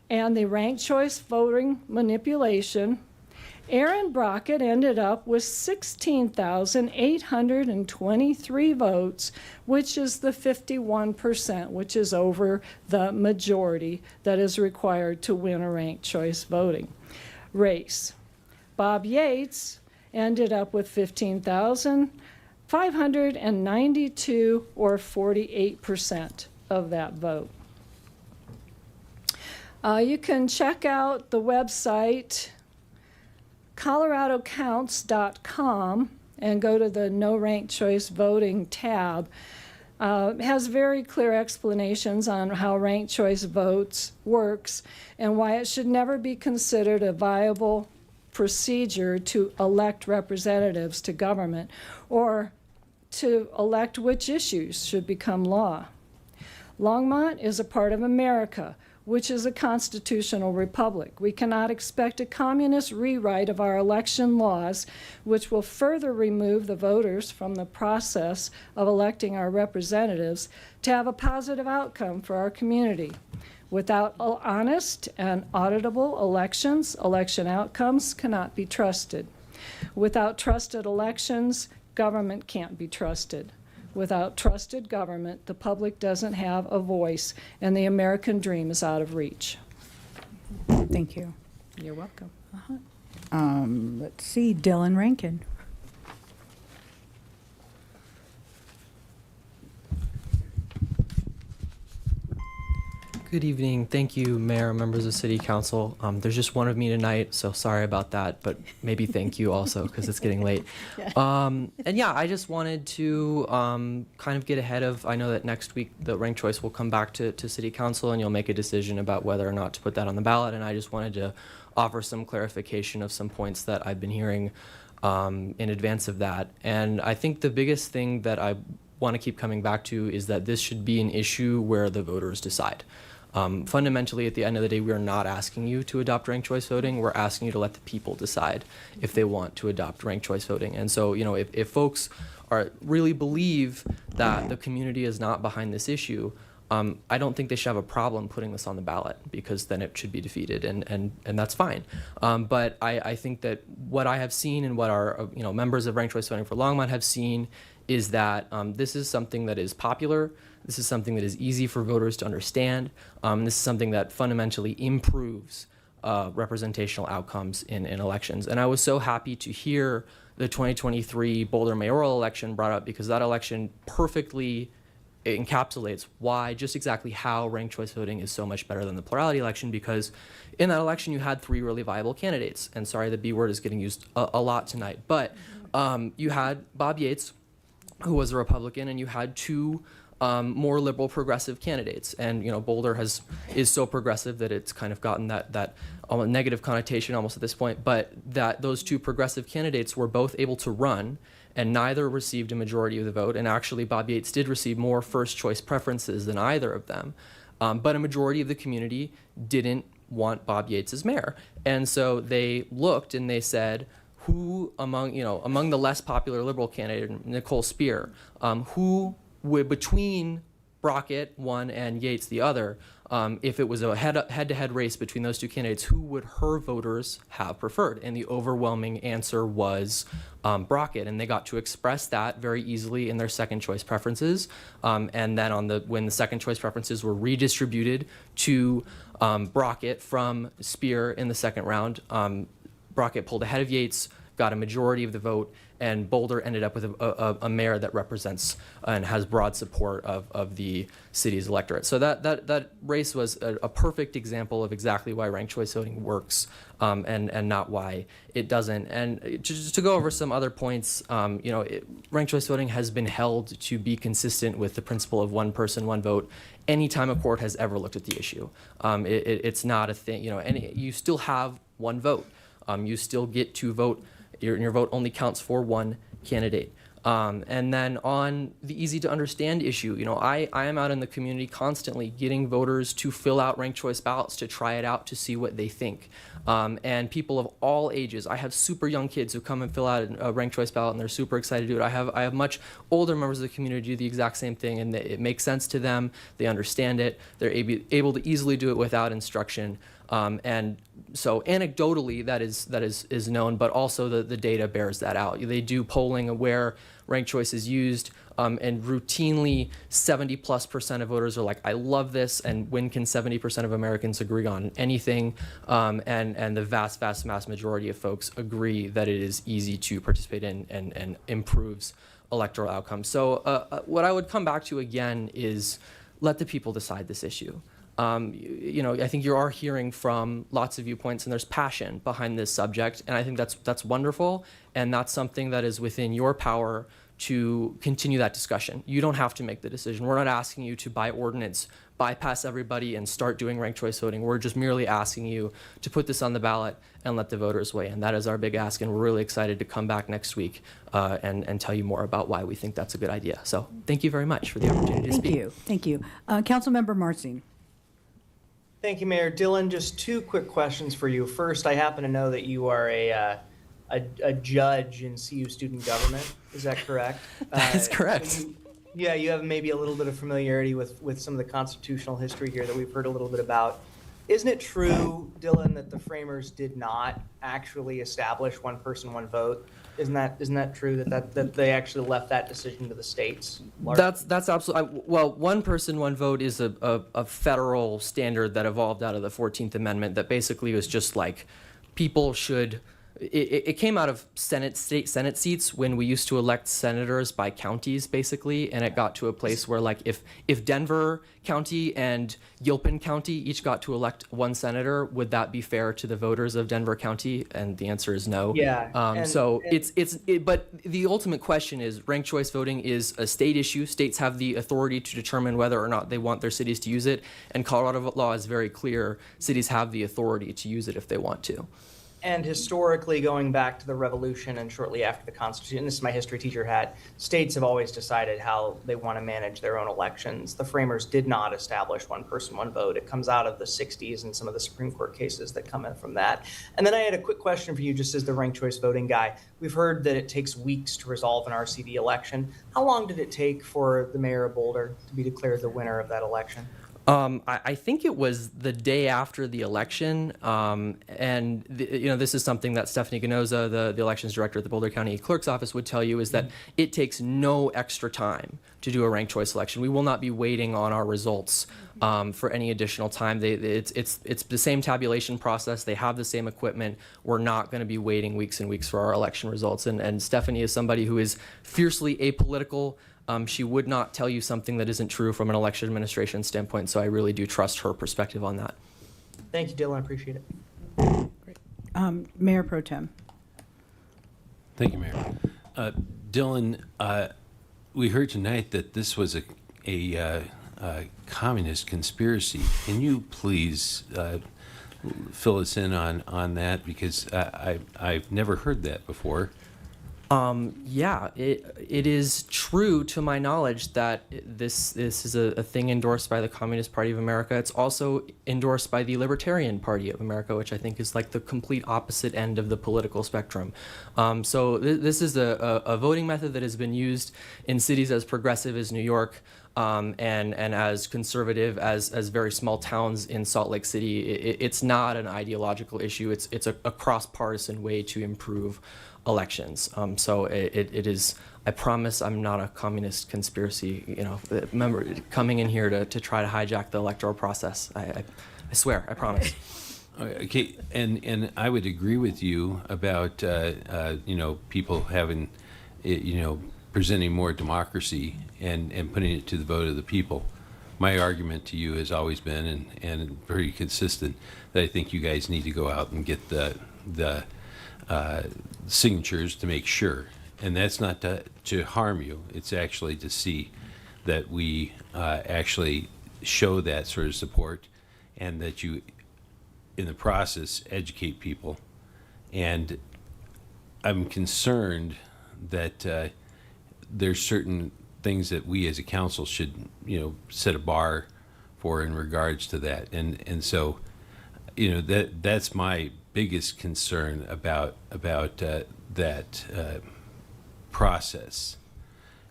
and the ranked choice voting manipulation, Aaron Brockett ended up with 16,823 votes, which is the 51%, which is over the majority that is required to win a ranked choice voting race. Bob Yates ended up with 15,592, or 48% of that vote. You can check out the website coloradocounts.com and go to the No Ranked Choice Voting tab. It has very clear explanations on how ranked choice votes works and why it should never be considered a viable procedure to elect representatives to government or to elect which issues should become law. Longmont is a part of America, which is a constitutional republic. We cannot expect a communist rewrite of our election laws, which will further remove the voters from the process of electing our representatives, to have a positive outcome for our community. Without honest and auditable elections, election outcomes cannot be trusted. Without trusted elections, government can't be trusted. Without trusted government, the public doesn't have a voice, and the American dream is out of reach. Thank you. You're welcome. Let's see, Dylan Rankin. Good evening. Thank you, Mayor, members of City Council. There's just one of me tonight, so sorry about that, but maybe thank you also because it's getting late. And yeah, I just wanted to kind of get ahead of, I know that next week the ranked choice will come back to City Council and you'll make a decision about whether or not to put that on the ballot, and I just wanted to offer some clarification of some points that I've been hearing in advance of that. And I think the biggest thing that I want to keep coming back to is that this should be an issue where the voters decide. Fundamentally, at the end of the day, we are not asking you to adopt ranked choice voting. We're asking you to let the people decide if they want to adopt ranked choice voting. And so, you know, if folks really believe that the community is not behind this issue, I don't think they should have a problem putting this on the ballot, because then it should be defeated, and that's fine. But I think that what I have seen and what our members of Ranked Choice Voting for Longmont have seen is that this is something that is popular. This is something that is easy for voters to understand. This is something that fundamentally improves representational outcomes in elections. And I was so happy to hear the 2023 Boulder mayoral election brought up, because that election perfectly encapsulates why, just exactly how ranked choice voting is so much better than the plurality election, because in that election you had 3 really viable candidates. And sorry, the B word is getting used a lot tonight, but you had Bob Yates, who was a Republican, and you had 2 more liberal progressive candidates. And Boulder is so progressive that it's kind of gotten that negative connotation almost at this point, but that those 2 progressive candidates were both able to run, and neither received a majority of the vote. And actually, Bob Yates did receive more first choice preferences than either of them. But a majority of the community didn't want Bob Yates as mayor. And so they looked and they said, who among the less popular liberal candidate, Nicole Spear, who would, between Brockett, one, and Yates, the other, if it was a head-to-head race between those 2 candidates, who would her voters have preferred? And the overwhelming answer was Brockett, and they got to express that very easily in their second choice preferences. And then when the second choice preferences were redistributed to Brockett from Spear in the second round, Brockett pulled ahead of Yates, got a majority of the vote, and Boulder ended up with a mayor that represents and has broad support of the city's electorate. So that race was a perfect example of exactly why ranked choice voting works, and not why it doesn't. And just to go over some other points, ranked choice voting has been held to be consistent with the principle of one person, one vote anytime a court has ever looked at the issue. It's not a thing, and you still have one vote. You still get to vote. Your vote only counts for one candidate. And then on the easy to understand issue, I am out in the community constantly getting voters to fill out ranked choice ballots to try it out to see what they think. And people of all ages. I have super young kids who come and fill out a ranked choice ballot and they're super excited to do it. I have much older members of the community do the exact same thing, and it makes sense to them. They understand it. They're able to easily do it without instruction. And so anecdotally, that is known, but also the data bears that out. They do polling where ranked choice is used, and routinely 70+% of voters are like, I love this, and when can 70% of Americans agree on anything? And the vast majority of folks agree that it is easy to participate in and improves electoral outcomes. So what I would come back to again is let the people decide this issue. I think you are hearing from lots of viewpoints, and there's passion behind this subject, and I think that's wonderful, and that's something that is within your power to continue that discussion. You don't have to make the decision. We're not asking you to, by ordinance, bypass everybody and start doing ranked choice voting. We're just merely asking you to put this on the ballot and let the voters weigh in. That is our big ask, and we're really excited to come back next week and tell you more about why we think that's a good idea. So thank you very much for the opportunity to speak. Thank you. Councilmember Marcin. Thank you, Mayor. Dylan, just two quick questions for you. First, I happen to know that you are a judge in CU student government. Is that correct? That is correct. Yeah, you have maybe a little bit of familiarity with some of the constitutional history here that we've heard a little bit about. Isn't it true, Dylan, that the framers did not actually establish one person, one vote? Isn't that true that they actually left that decision to the states? That's absolutely, well, one person, one vote is a federal standard that evolved out of the 14th Amendment that basically was just like people should. It came out of state Senate seats when we used to elect senators by counties, basically, and it got to a place where, like, if Denver County and Gilpin County each got to elect one senator, would that be fair to the voters of Denver County? And the answer is no. Yeah. But the ultimate question is, ranked choice voting is a state issue. States have the authority to determine whether or not they want their cities to use it, and Colorado law is very clear. Cities have the authority to use it if they want to. And historically, going back to the Revolution and shortly after the Constitution, this is my history teacher hat, states have always decided how they want to manage their own elections. The framers did not establish one person, one vote. It comes out of the 60s and some of the Supreme Court cases that come in from that. And then I had a quick question for you, just as the ranked choice voting guy. We've heard that it takes weeks to resolve an RCV election. How long did it take for the mayor of Boulder to be declared the winner of that election? I think it was the day after the election, and this is something that Stephanie Ganoza, the elections director at the Boulder County Clerk's Office, would tell you, is that it takes no extra time to do a ranked choice election. We will not be waiting on our results for any additional time. It's the same tabulation process. They have the same equipment. We're not going to be waiting weeks and weeks for our election results. And Stephanie is somebody who is fiercely apolitical. She would not tell you something that isn't true from an election administration standpoint, so I really do trust her perspective on that. Thank you, Dylan. I appreciate it. Mayor Pro Tem. Thank you, Mayor. Dylan, we heard tonight that this was a communist conspiracy. Can you please fill us in on that? Because I've never heard that before. Yeah, it is true to my knowledge that this is a thing endorsed by the Communist Party of America. It's also endorsed by the Libertarian Party of America, which I think is like the complete opposite end of the political spectrum. So this is a voting method that has been used in cities as progressive as New York, and as conservative as very small towns in Salt Lake City. It's not an ideological issue. It's a cross-partisan way to improve elections. So it is, I promise I'm not a communist conspiracy, member coming in here to try to hijack the electoral process. I swear, I promise. Okay, and I would agree with you about, people having, presenting more democracy and putting it to the vote of the people. My argument to you has always been, and very consistent, that I think you guys need to go out and get the signatures to make sure. And that's not to harm you. It's actually to see that we actually show that sort of support, and that you, in the process, educate people. And I'm concerned that there's certain things that we as a council should, set a bar for in regards to that. And so, that's my biggest concern about that process.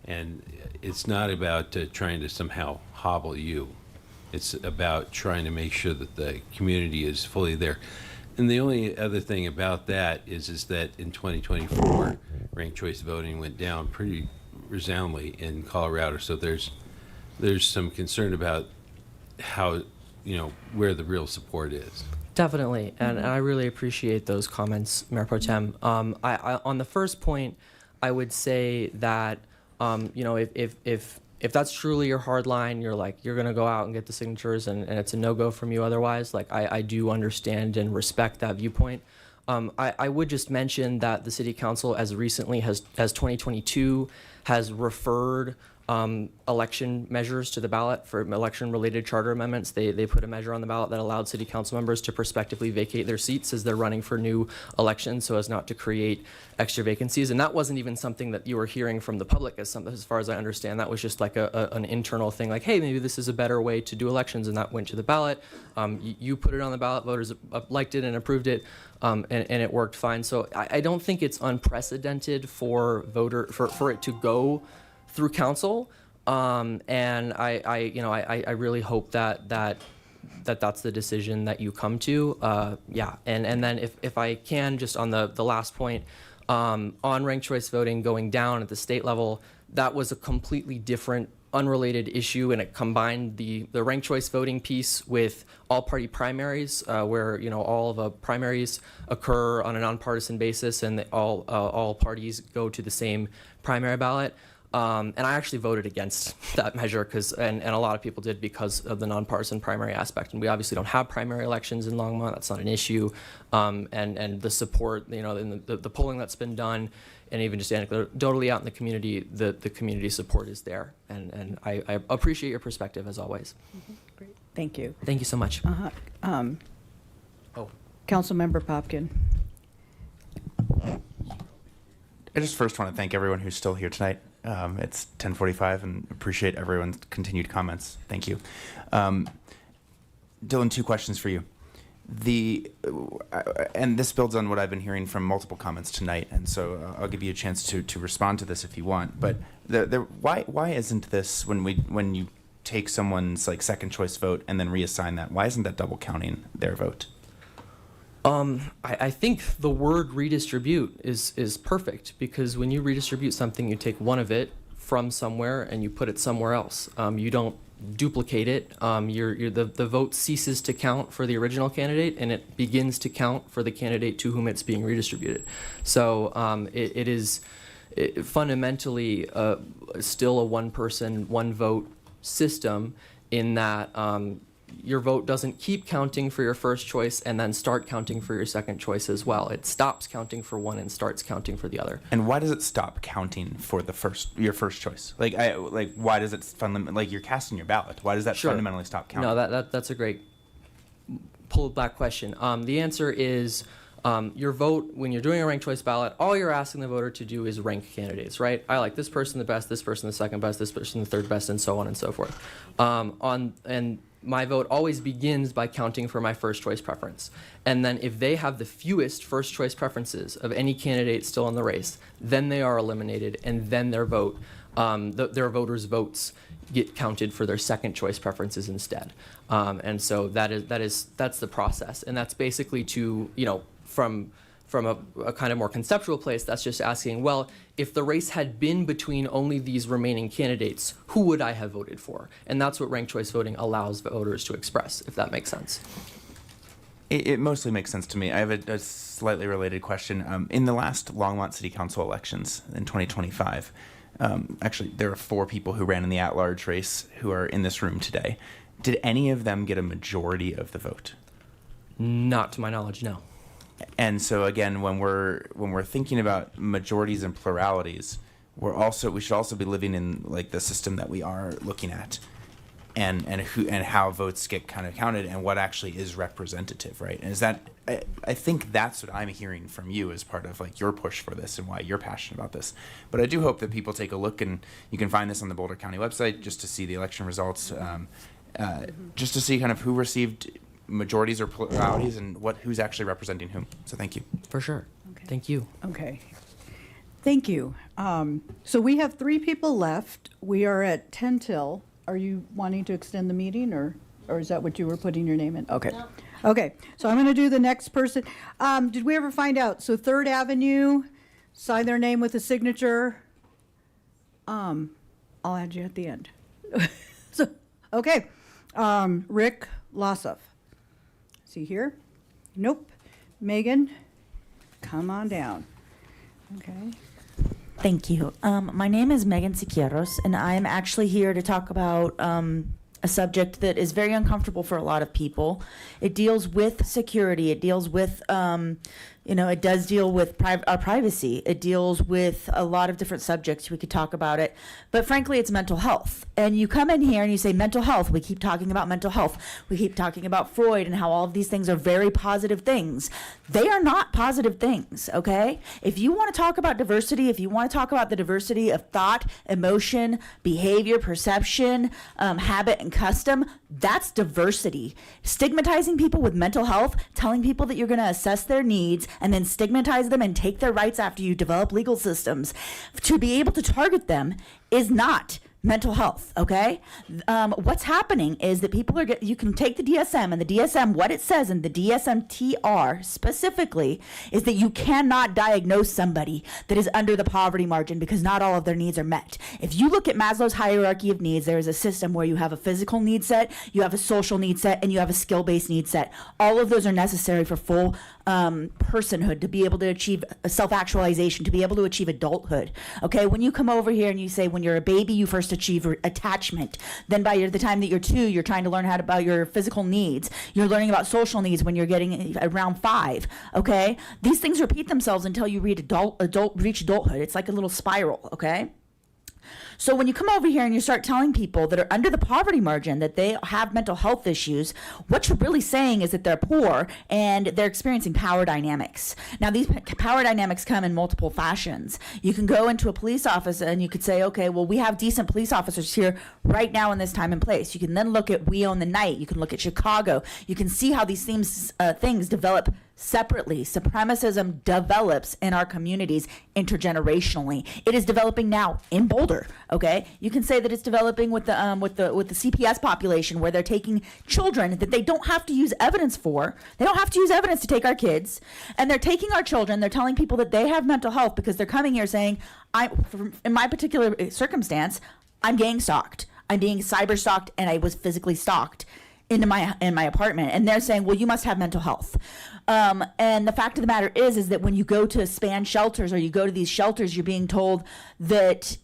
And it's not about trying to somehow hobble you. It's about trying to make sure that the community is fully there. And the only other thing about that is that in 2024, ranked choice voting went down pretty resoundingly in Colorado. So there's some concern about how, where the real support is. Definitely, and I really appreciate those comments, Mayor Pro Tem. I on the first point, I would say that if that's truly your hard line, you're gonna go out and get the signatures, and it's a no-go from you otherwise. I do understand and respect that viewpoint. I would just mention that the City Council, as recently as 2022, has referred election measures to the ballot for election-related charter amendments. They put a measure on the ballot that allowed City Council members to prospectively vacate their seats as they're running for new elections, so as not to create extra vacancies. And that wasn't even something that you were hearing from the public, as far as I understand. That was just like an internal thing, like, hey, maybe this is a better way to do elections, and that went to the ballot. You put it on the ballot, voters liked it and approved it, and it worked fine. So I don't think it's unprecedented for it to go through council, and I really hope that's the decision that you come to. And then if I can, just on the last point, on ranked choice voting going down at the state level, that was a completely different, unrelated issue, and it combined the ranked choice voting piece with all party primaries, where all of the primaries occur on a nonpartisan basis, and all parties go to the same primary ballot. And I actually voted against that measure and a lot of people did because of the nonpartisan primary aspect. And we obviously don't have primary elections in Longmont. That's not an issue. And the support, in the polling that's been done, and even just anecdotally out in the community, the community support is there. And I appreciate your perspective as always. Great. Thank you. Thank you so much. Councilmember Popkin. I just first want to thank everyone who's still here tonight. It's 10:45, and appreciate everyone's continued comments. Thank you. Dylan, 2 questions for you. And this builds on what I've been hearing from multiple comments tonight, and so I'll give you a chance to respond to this if you want. But why isn't this, when you take someone's second choice vote and then reassign that, why isn't that double counting their vote? I think the word redistribute is perfect, because when you redistribute something, you take one of it from somewhere and you put it somewhere else. You don't duplicate it. The vote ceases to count for the original candidate, and it begins to count for the candidate to whom it's being redistributed. So it is fundamentally still a one-person, one-vote system, in that your vote doesn't keep counting for your first choice and then start counting for your second choice as well. It stops counting for one and starts counting for the other. And why does it stop counting for your first choice? Why does it you're casting your ballot? Why does that fundamentally stop counting? No, that's a great pull back question. The answer is your vote, when you're doing a ranked choice ballot, all you're asking the voter to do is rank candidates, right? I like this person the best, this person the second best, this person the third best, and so on and so forth. And my vote always begins by counting for my first choice preference. And then if they have the fewest first choice preferences of any candidate still in the race, then they are eliminated, and then their vote, their voters' votes get counted for their second choice preferences instead. And so that's the process. And that's basically to, from a kind of more conceptual place, that's just asking, well, if the race had been between only these remaining candidates, who would I have voted for? And that's what ranked choice voting allows voters to express, if that makes sense. It mostly makes sense to me. I have a slightly related question. In the last Longmont City Council elections in 2025, actually, there are 4 people who ran in the at-large race who are in this room today. Did any of them get a majority of the vote? Not to my knowledge, no. And so again, when we're thinking about majorities and pluralities, we should also be living in the system that we are looking at, and how votes get kind of counted and what actually is representative, right? And is that I think that's what I'm hearing from you as part of like your push for this and why you're passionate about this. But I do hope that people take a look, and you can find this on the Boulder County website just to see the election results, just to see kind of who received majorities or pluralities and who's actually representing whom. So thank you. For sure. Thank you. Okay. Thank you. So we have 3 people left. We are at 10 till. Are you wanting to extend the meeting, or is that what you were putting your name in? Okay. No. Okay, so I'm going to do the next person. Did we ever find out? So 3rd Avenue, sign their name with a signature. I'll add you at the end. So, okay. Rick Lossoff. See here? Nope. Megan, come on down. Okay. Thank you. My name is Megan Siqueiros, and I'm actually here to talk about a subject that is very uncomfortable for a lot of people. It deals with security. It deals with, it does deal with our privacy. It deals with a lot of different subjects. We could talk about it. But frankly, it's mental health. And you come in here and you say mental health. We keep talking about mental health. We keep talking about Freud and how all of these things are very positive things. They are not positive things, okay? If you want to talk about diversity, if you want to talk about the diversity of thought, emotion, behavior, perception, habit, and custom, that's diversity. Stigmatizing people with mental health, telling people that you're going to assess their needs and then stigmatize them and take their rights after you develop legal systems to be able to target them is not mental health, okay? What's happening is that people are you can take the DSM, and the DSM, what it says in the DSM-TR specifically is that you cannot diagnose somebody that is under the poverty margin because not all of their needs are met. If you look at Maslow's hierarchy of needs, there is a system where you have a physical need set, you have a social need set, and you have a skill-based need set. All of those are necessary for full personhood, to be able to achieve self-actualization, to be able to achieve adulthood. Okay, when you come over here and you say when you're a baby you first achieve attachment, then by the time that you're 2 you're trying to learn about your physical needs. You're learning about social needs when you're getting around 5. Okay, these things repeat themselves until you reach adulthood. It's like a little spiral. Okay. So when you come over here and you start telling people that are under the poverty margin that they have mental health issues, what you're really saying is that they're poor and they're experiencing power dynamics. Now, these power dynamics come in multiple fashions. You can go into a police office and you could say, okay, well, we have decent police officers here right now in this time and place. You can then look at We Own the Night. You can look at Chicago. You can see how these things develop separately. Supremacism develops in our communities intergenerationally. It is developing now in Boulder. Okay, you can say that it's developing with the CPS population, where they're taking children that they don't have to use evidence for. They don't have to use evidence to take our kids, and they're taking our children. They're telling people that they have mental health because they're coming here saying, in my particular circumstance, I'm gang stalked. I'm being cyber stalked, and I was physically stalked in my apartment, and they're saying, well, you must have mental health. And the fact of the matter is that when you go to SPAN shelters or you go to these shelters, you're being told that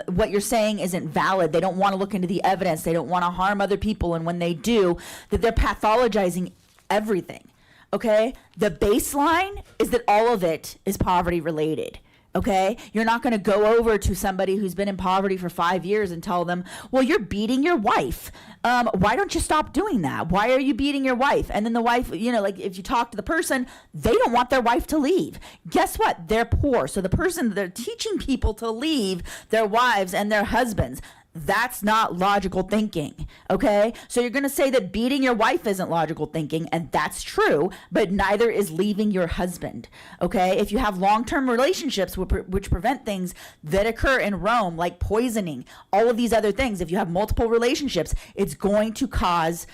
what you're saying isn't valid. They don't want to look into the evidence. They don't want to harm other people. And when they do, that they're pathologizing everything. Okay? The baseline is that all of it is poverty related. Okay, you're not going to go over to somebody who's been in poverty for 5 years and tell them, well, you're beating your wife. Why don't you stop doing that? Why are you beating your wife? And then the wife, like if you talk to the person, they don't want their wife to leave. Guess what? They're poor. So the person, they're teaching people to leave their wives and their husbands. That's not logical thinking, okay? So you're going to say that beating your wife isn't logical thinking, and that's true, but neither is leaving your husband, okay? If you have long-term relationships which prevent things that occur in Rome, like poisoning, all of these other things, if you have multiple relationships, it's going to cause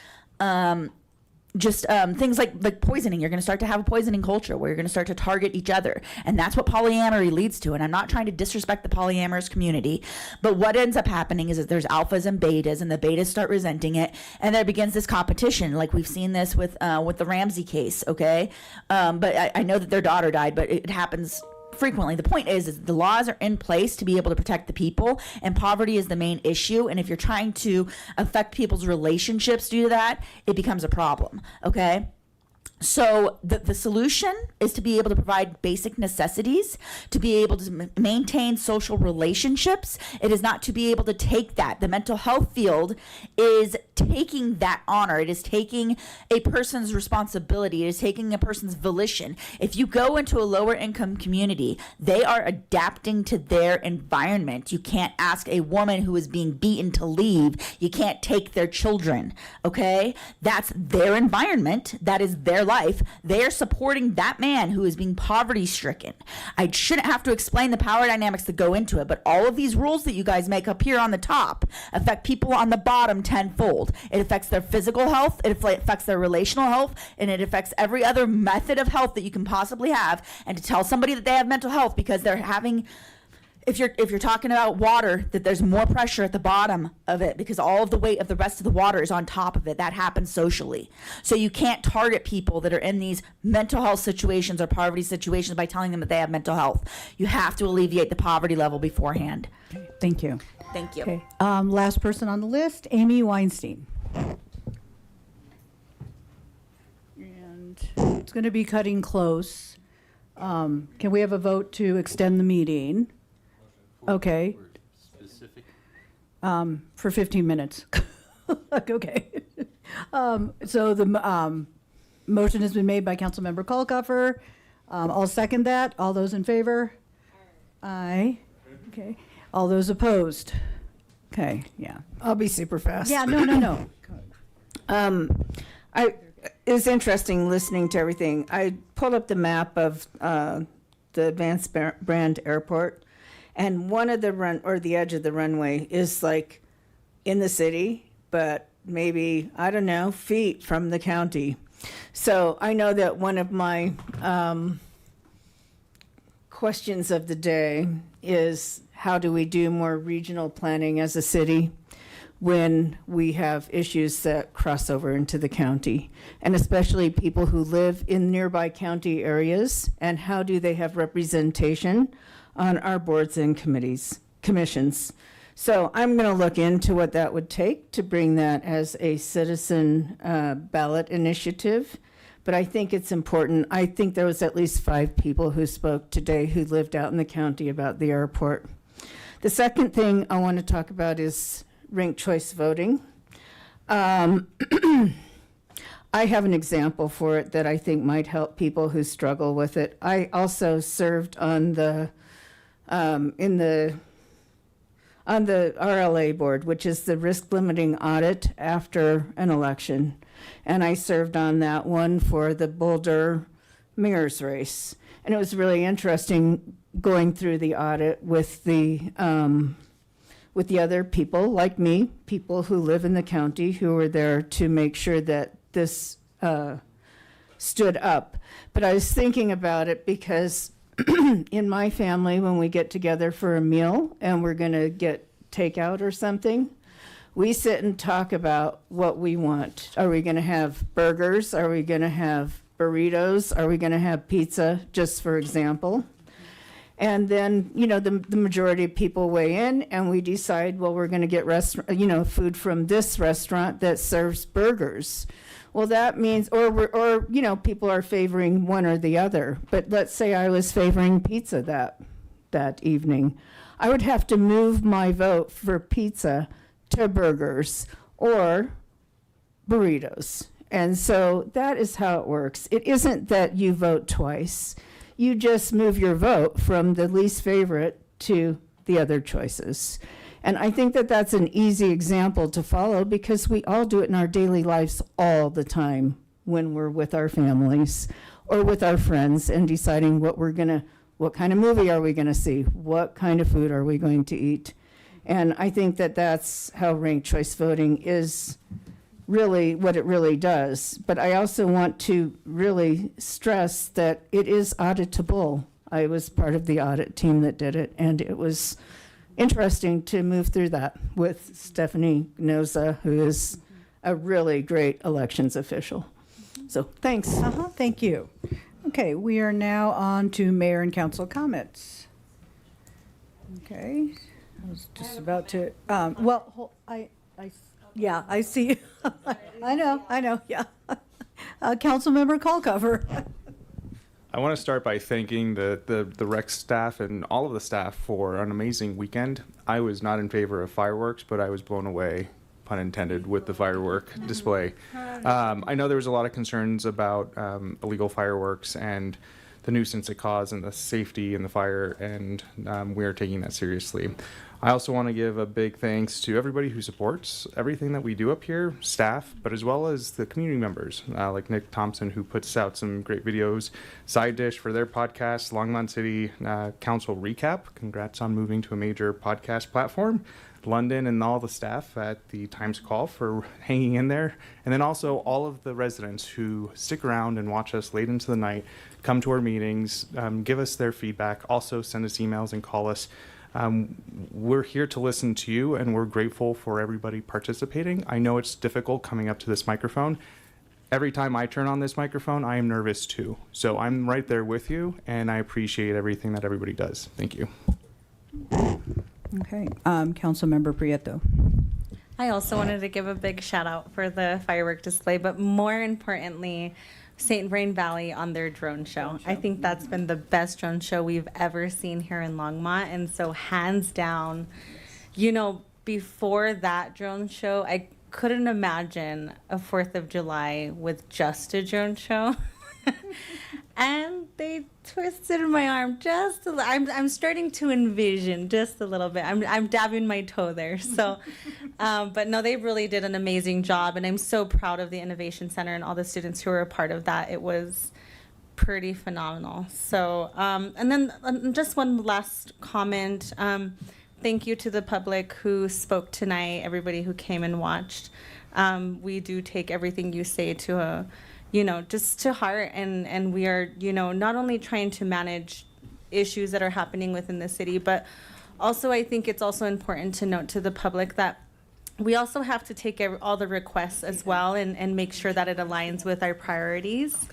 things like poisoning. You're going to start to have a poisoning culture where you're going to start to target each other. And that's what polyamory leads to. And I'm not trying to disrespect the polyamorous community, but what ends up happening is that there's alphas and betas, and the betas start resenting it, and there begins this competition. Like we've seen this with the Ramsey case, okay? But I know that their daughter died, but it happens frequently. The point is the laws are in place to be able to protect the people, and poverty is the main issue. And if you're trying to affect people's relationships due to that, it becomes a problem. Okay. So the solution is to be able to provide basic necessities, to be able to maintain social relationships. It is not to be able to take that. The mental health field is taking that honor. It is taking a person's responsibility. It is taking a person's volition. If you go into a lower income community, they are adapting to their environment. You can't ask a woman who is being beaten to leave. You can't take their children, okay? That's their environment. That is their life. They are supporting that man who is being poverty stricken. I shouldn't have to explain the power dynamics that go into it, but all of these rules that you guys make up here on the top affect people on the bottom tenfold. It affects their physical health, it affects their relational health, and it affects every other method of health that you can possibly have. And to tell somebody that they have mental health because they're having, if you're talking about water, that there's more pressure at the bottom of it because all of the weight of the rest of the water is on top of it. That happens socially. So you can't target people that are in these mental health situations or poverty situations by telling them that they have mental health. You have to alleviate the poverty level beforehand. Thank you. Thank you. Okay. Last person on the list, Amy Weinstein. And it's going to be cutting close. Can we have a vote to extend the meeting? Okay. For 15 minutes. Okay. So the motion has been made by Councilmember Kolkoffer. I'll second that. All those in favor? Aye. Okay. All those opposed? Okay, yeah. I'll be super fast. Yeah, no. It's interesting listening to everything. I pulled up the map of the Advanced Brand Airport, and one of the edge of the runway is like in the city, but maybe, I don't know, feet from the county. So I know that one of my questions of the day is how do we do more regional planning as a city when we have issues that cross over into the county, and especially people who live in nearby county areas, and how do they have representation on our boards and commissions. So I'm going to look into what that would take to bring that as a citizen ballot initiative. But I think it's important. I think there was at least 5 people who spoke today who lived out in the county about the airport. The second thing I want to talk about is ranked choice voting. I have an example for it that I think might help people who struggle with it. I also served on the RLA board, which is the risk limiting audit after an election. And I served on that one for the Boulder mayor's race. And it was really interesting going through the audit with the other people like me, people who live in the county who were there to make sure that this stood up. But I was thinking about it because in my family, when we get together for a meal and we're going to get takeout or something, we sit and talk about what we want. Are we going to have burgers? Are we going to have burritos? Are we going to have pizza, just for example? And then, the majority of people weigh in and we decide, well, we're going to get food from this restaurant that serves burgers. Well, that means, or people are favoring one or the other. But let's say I was favoring pizza that evening. I would have to move my vote for pizza to burgers or burritos. And so that is how it works. It isn't that you vote twice. You just move your vote from the least favorite to the other choices. And I think that that's an easy example to follow because we all do it in our daily lives all the time when we're with our families or with our friends and deciding what kind of movie are we going to see? What kind of food are we going to eat? And I think that that's how ranked choice voting is really what it really does. But I also want to really stress that it is auditable. I was part of the audit team that did it, and it was interesting to move through that with Stephanie Noza, who is a really great elections official. So thanks. Thank you. Okay, we are now on to mayor and council comments. Okay, I was just about to, I see. I know, yeah. Councilmember Colcover. I want to start by thanking the rec staff and all of the staff for an amazing weekend. I was not in favor of fireworks, but I was blown away, pun intended, with the firework display. I know there was a lot of concerns about illegal fireworks and the nuisance it caused and the safety and the fire, and we are taking that seriously. I also want to give a big thanks to everybody who supports everything that we do up here, staff, but as well as the community members, like Nick Thompson, who puts out some great videos, Side Dish for their podcast, Longmont City Council Recap. Congrats on moving to a major podcast platform. London and all the staff at the Times Call for hanging in there. And then also all of the residents who stick around and watch us late into the night, come to our meetings, give us their feedback, also send us emails and call us. We're here to listen to you, and we're grateful for everybody participating. I know it's difficult coming up to this microphone. Every time I turn on this microphone, I am nervous too. So I'm right there with you, and I appreciate everything that everybody does. Thank you. Okay, Councilmember Prieto. I also wanted to give a big shout out for the firework display, but more importantly, St. Vrain Valley on their drone show. I think that's been the best drone show we've ever seen here in Longmont. And so hands down, you know, before that drone show, I couldn't imagine a 4th of July with just a drone show. And they twisted my arm just a little. I'm starting to envision just a little bit. I'm dabbing my toe there. So, but no, they really did an amazing job, and I'm so proud of the Innovation Center and all the students who were a part of that. It was pretty phenomenal. So, and then just one last comment. Thank you to the public who spoke tonight, everybody who came and watched. We do take everything you say to just to heart, and we are, not only trying to manage issues that are happening within the city, but also I think it's also important to note to the public that we also have to take all the requests as well and make sure that it aligns with our priorities.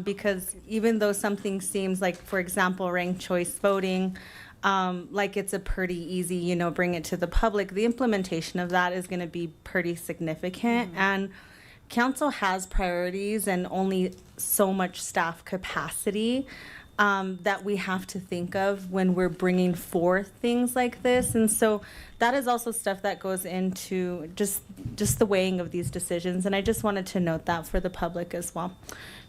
Because even though something seems like, for example, ranked choice voting, like it's a pretty easy, bring it to the public, the implementation of that is going to be pretty significant. Mm-hmm. And council has priorities and only so much staff capacity that we have to think of when we're bringing forth things like this. And so that is also stuff that goes into just the weighing of these decisions. And I just wanted to note that for the public as well.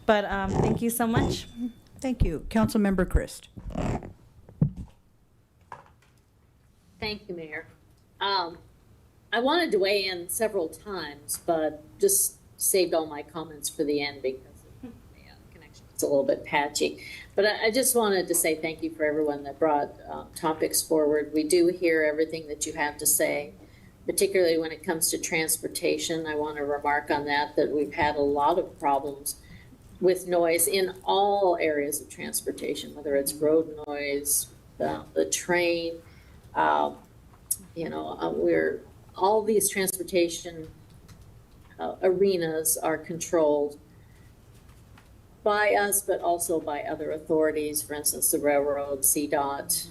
But thank you so much. Thank you. Councilmember Christ. Thank you, Mayor. I wanted to weigh in several times, but just saved all my comments for the end because the connection is a little bit patchy. But I just wanted to say thank you for everyone that brought topics forward. We do hear everything that you have to say, particularly when it comes to transportation. I want to remark on that we've had a lot of problems with noise in all areas of transportation, whether it's road noise, the train, we're all these transportation arenas are controlled by us, but also by other authorities, for instance, the railroad, CDOT,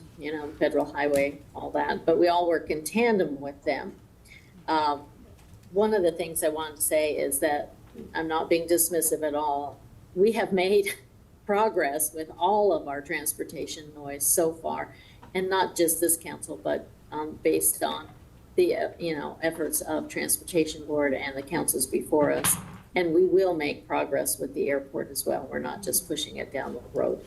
Federal Highway, all that, but we all work in tandem with them. One of the things I wanted to say is that I'm not being dismissive at all. We have made progress with all of our transportation noise so far, and not just this council, but based on the efforts of Transportation Board and the councils before us. And we will make progress with the airport as well. We're not just pushing it down the road.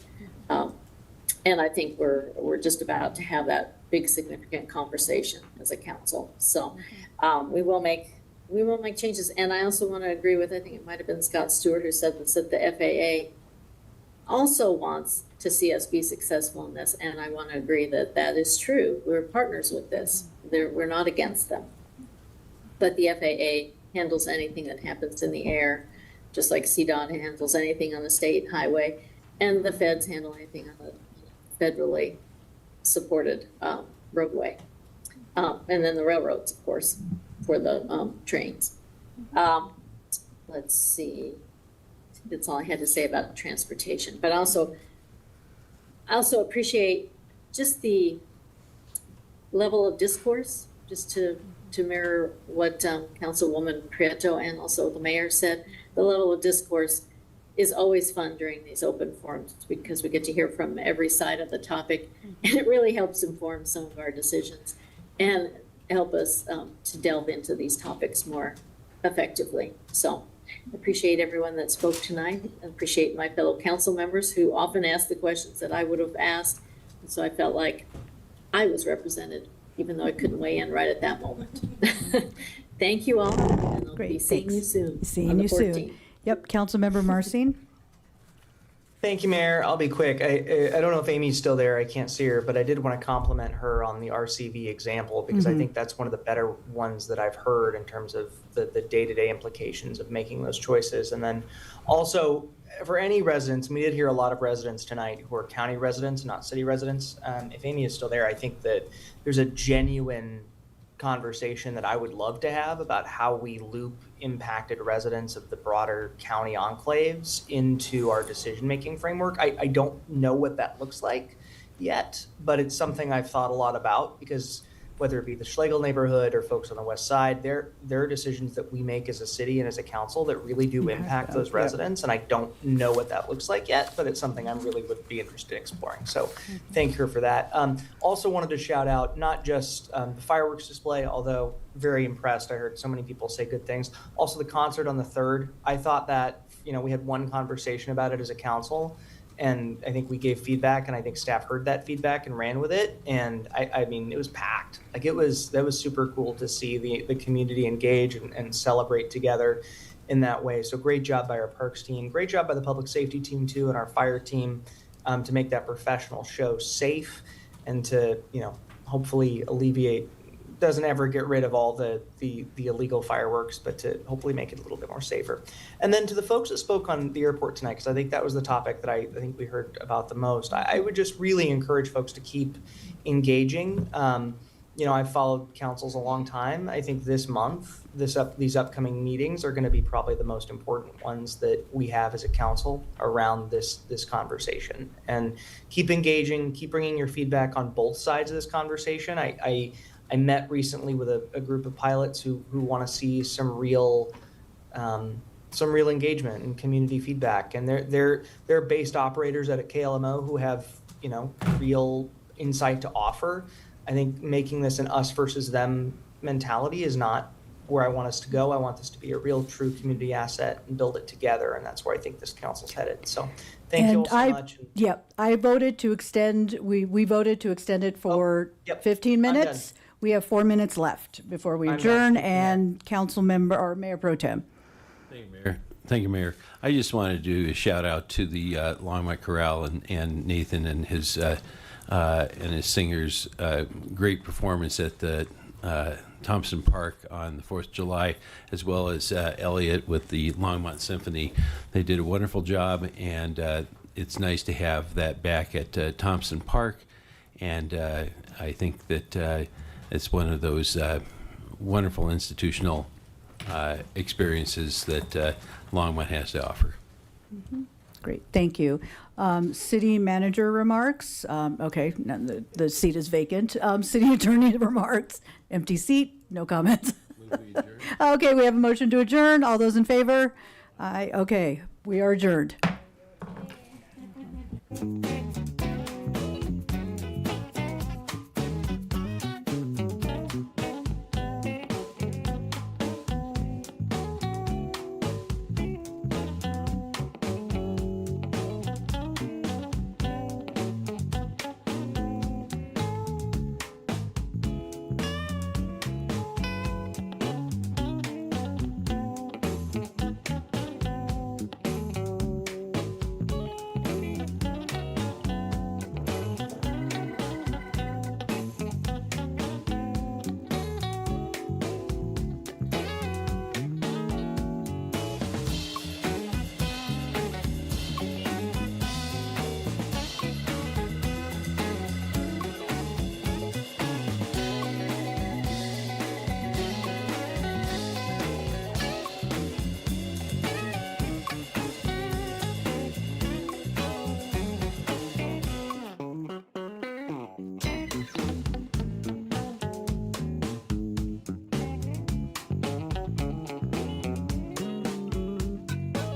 And I think we're just about to have that big significant conversation as a council. So we will make changes. And I also want to agree with, I think it might have been Scott Stewart who said this, that the FAA also wants to see us be successful in this, and I want to agree that that is true. We're partners with this. We're not against them. But the FAA handles anything that happens in the air, just like CDOT handles anything on the state highway, and the feds handle anything on the federally supported roadway. And then the railroads, of course, for the trains. Let's see. That's all I had to say about transportation. But I also appreciate just the level of discourse, just to to mirror what Councilwoman Prieto and also the mayor said, the level of discourse is always fun during these open forums because we get to hear from every side of the topic, and it really helps inform some of our decisions and help us to delve into these topics more effectively. So I appreciate everyone that spoke tonight. I appreciate my fellow council members who often ask the questions that I would have asked. And so I felt like I was represented, even though I couldn't weigh in right at that moment. Thank you all, and I'll be seeing you soon. Seeing you soon. Yep, Councilmember Marcin. Thank you, Mayor. I'll be quick. I don't know if Amy's still there. I can't see her, but I did want to compliment her on the RCV example because I think that's one of the better ones that I've heard in terms of the day-to-day implications of making those choices. And then also for any residents, we did hear a lot of residents tonight who are county residents, not city residents. If Amy is still there, I think that there's a genuine conversation that I would love to have about how we loop impacted residents of the broader county enclaves into our decision-making framework. I don't know what that looks like yet, but it's something I've thought a lot about because whether it be the Schlegel neighborhood or folks on the west side, there are decisions that we make as a city and as a council that really do impact those residents. And I don't know what that looks like yet, but it's something I really would be interested in exploring. So thank her for that. Also wanted to shout out not just the fireworks display, although very impressed. I heard so many people say good things. Also the concert on the 3rd. I thought that, we had one conversation about it as a council. And I think we gave feedback, and I think staff heard that feedback and ran with it. And I mean, it was packed. Like that was super cool to see the community engage and celebrate together in that way. So great job by our parks team, great job by the public safety team too, and our fire team to make that professional show safe and to, hopefully alleviate, doesn't ever get rid of all the illegal fireworks, but to hopefully make it a little bit more safer. And then to the folks that spoke on the airport tonight, because I think that was the topic that I think we heard about the most, I would just really encourage folks to keep engaging. I've followed councils a long time. I think this month, these upcoming meetings are going to be probably the most important ones that we have as a council around this conversation. And keep engaging, keep bringing your feedback on both sides of this conversation. I met recently with a group of pilots who want to see some real engagement and community feedback, and they're based operators at a KLMO who have real insight to offer. I think making this an us versus them mentality is not where I want us to go. I want this to be a real true community asset and build it together, and that's where I think this council's headed. So thank you all so much. Yep, I voted to extend, we voted to extend it for 15 minutes. We have 4 minutes left before we adjourn, and council member or Mayor Pro Tem. Thank you, Mayor. Thank you, Mayor. I just wanted to do a shout out to the Longmont Corral and Nathan and his singers' great performance at the Thompson Park on the 4th of July, as well as Elliot with the Longmont Symphony. They did a wonderful job, and it's nice to have that back at Thompson Park. And I think that it's one of those wonderful institutional experiences that Longmont has to offer. Great, thank you. City manager remarks. Okay, the seat is vacant. City attorney remarks. Empty seat, no comments. Okay, we have a motion to adjourn. All those in favor? Aye, okay, we are adjourned.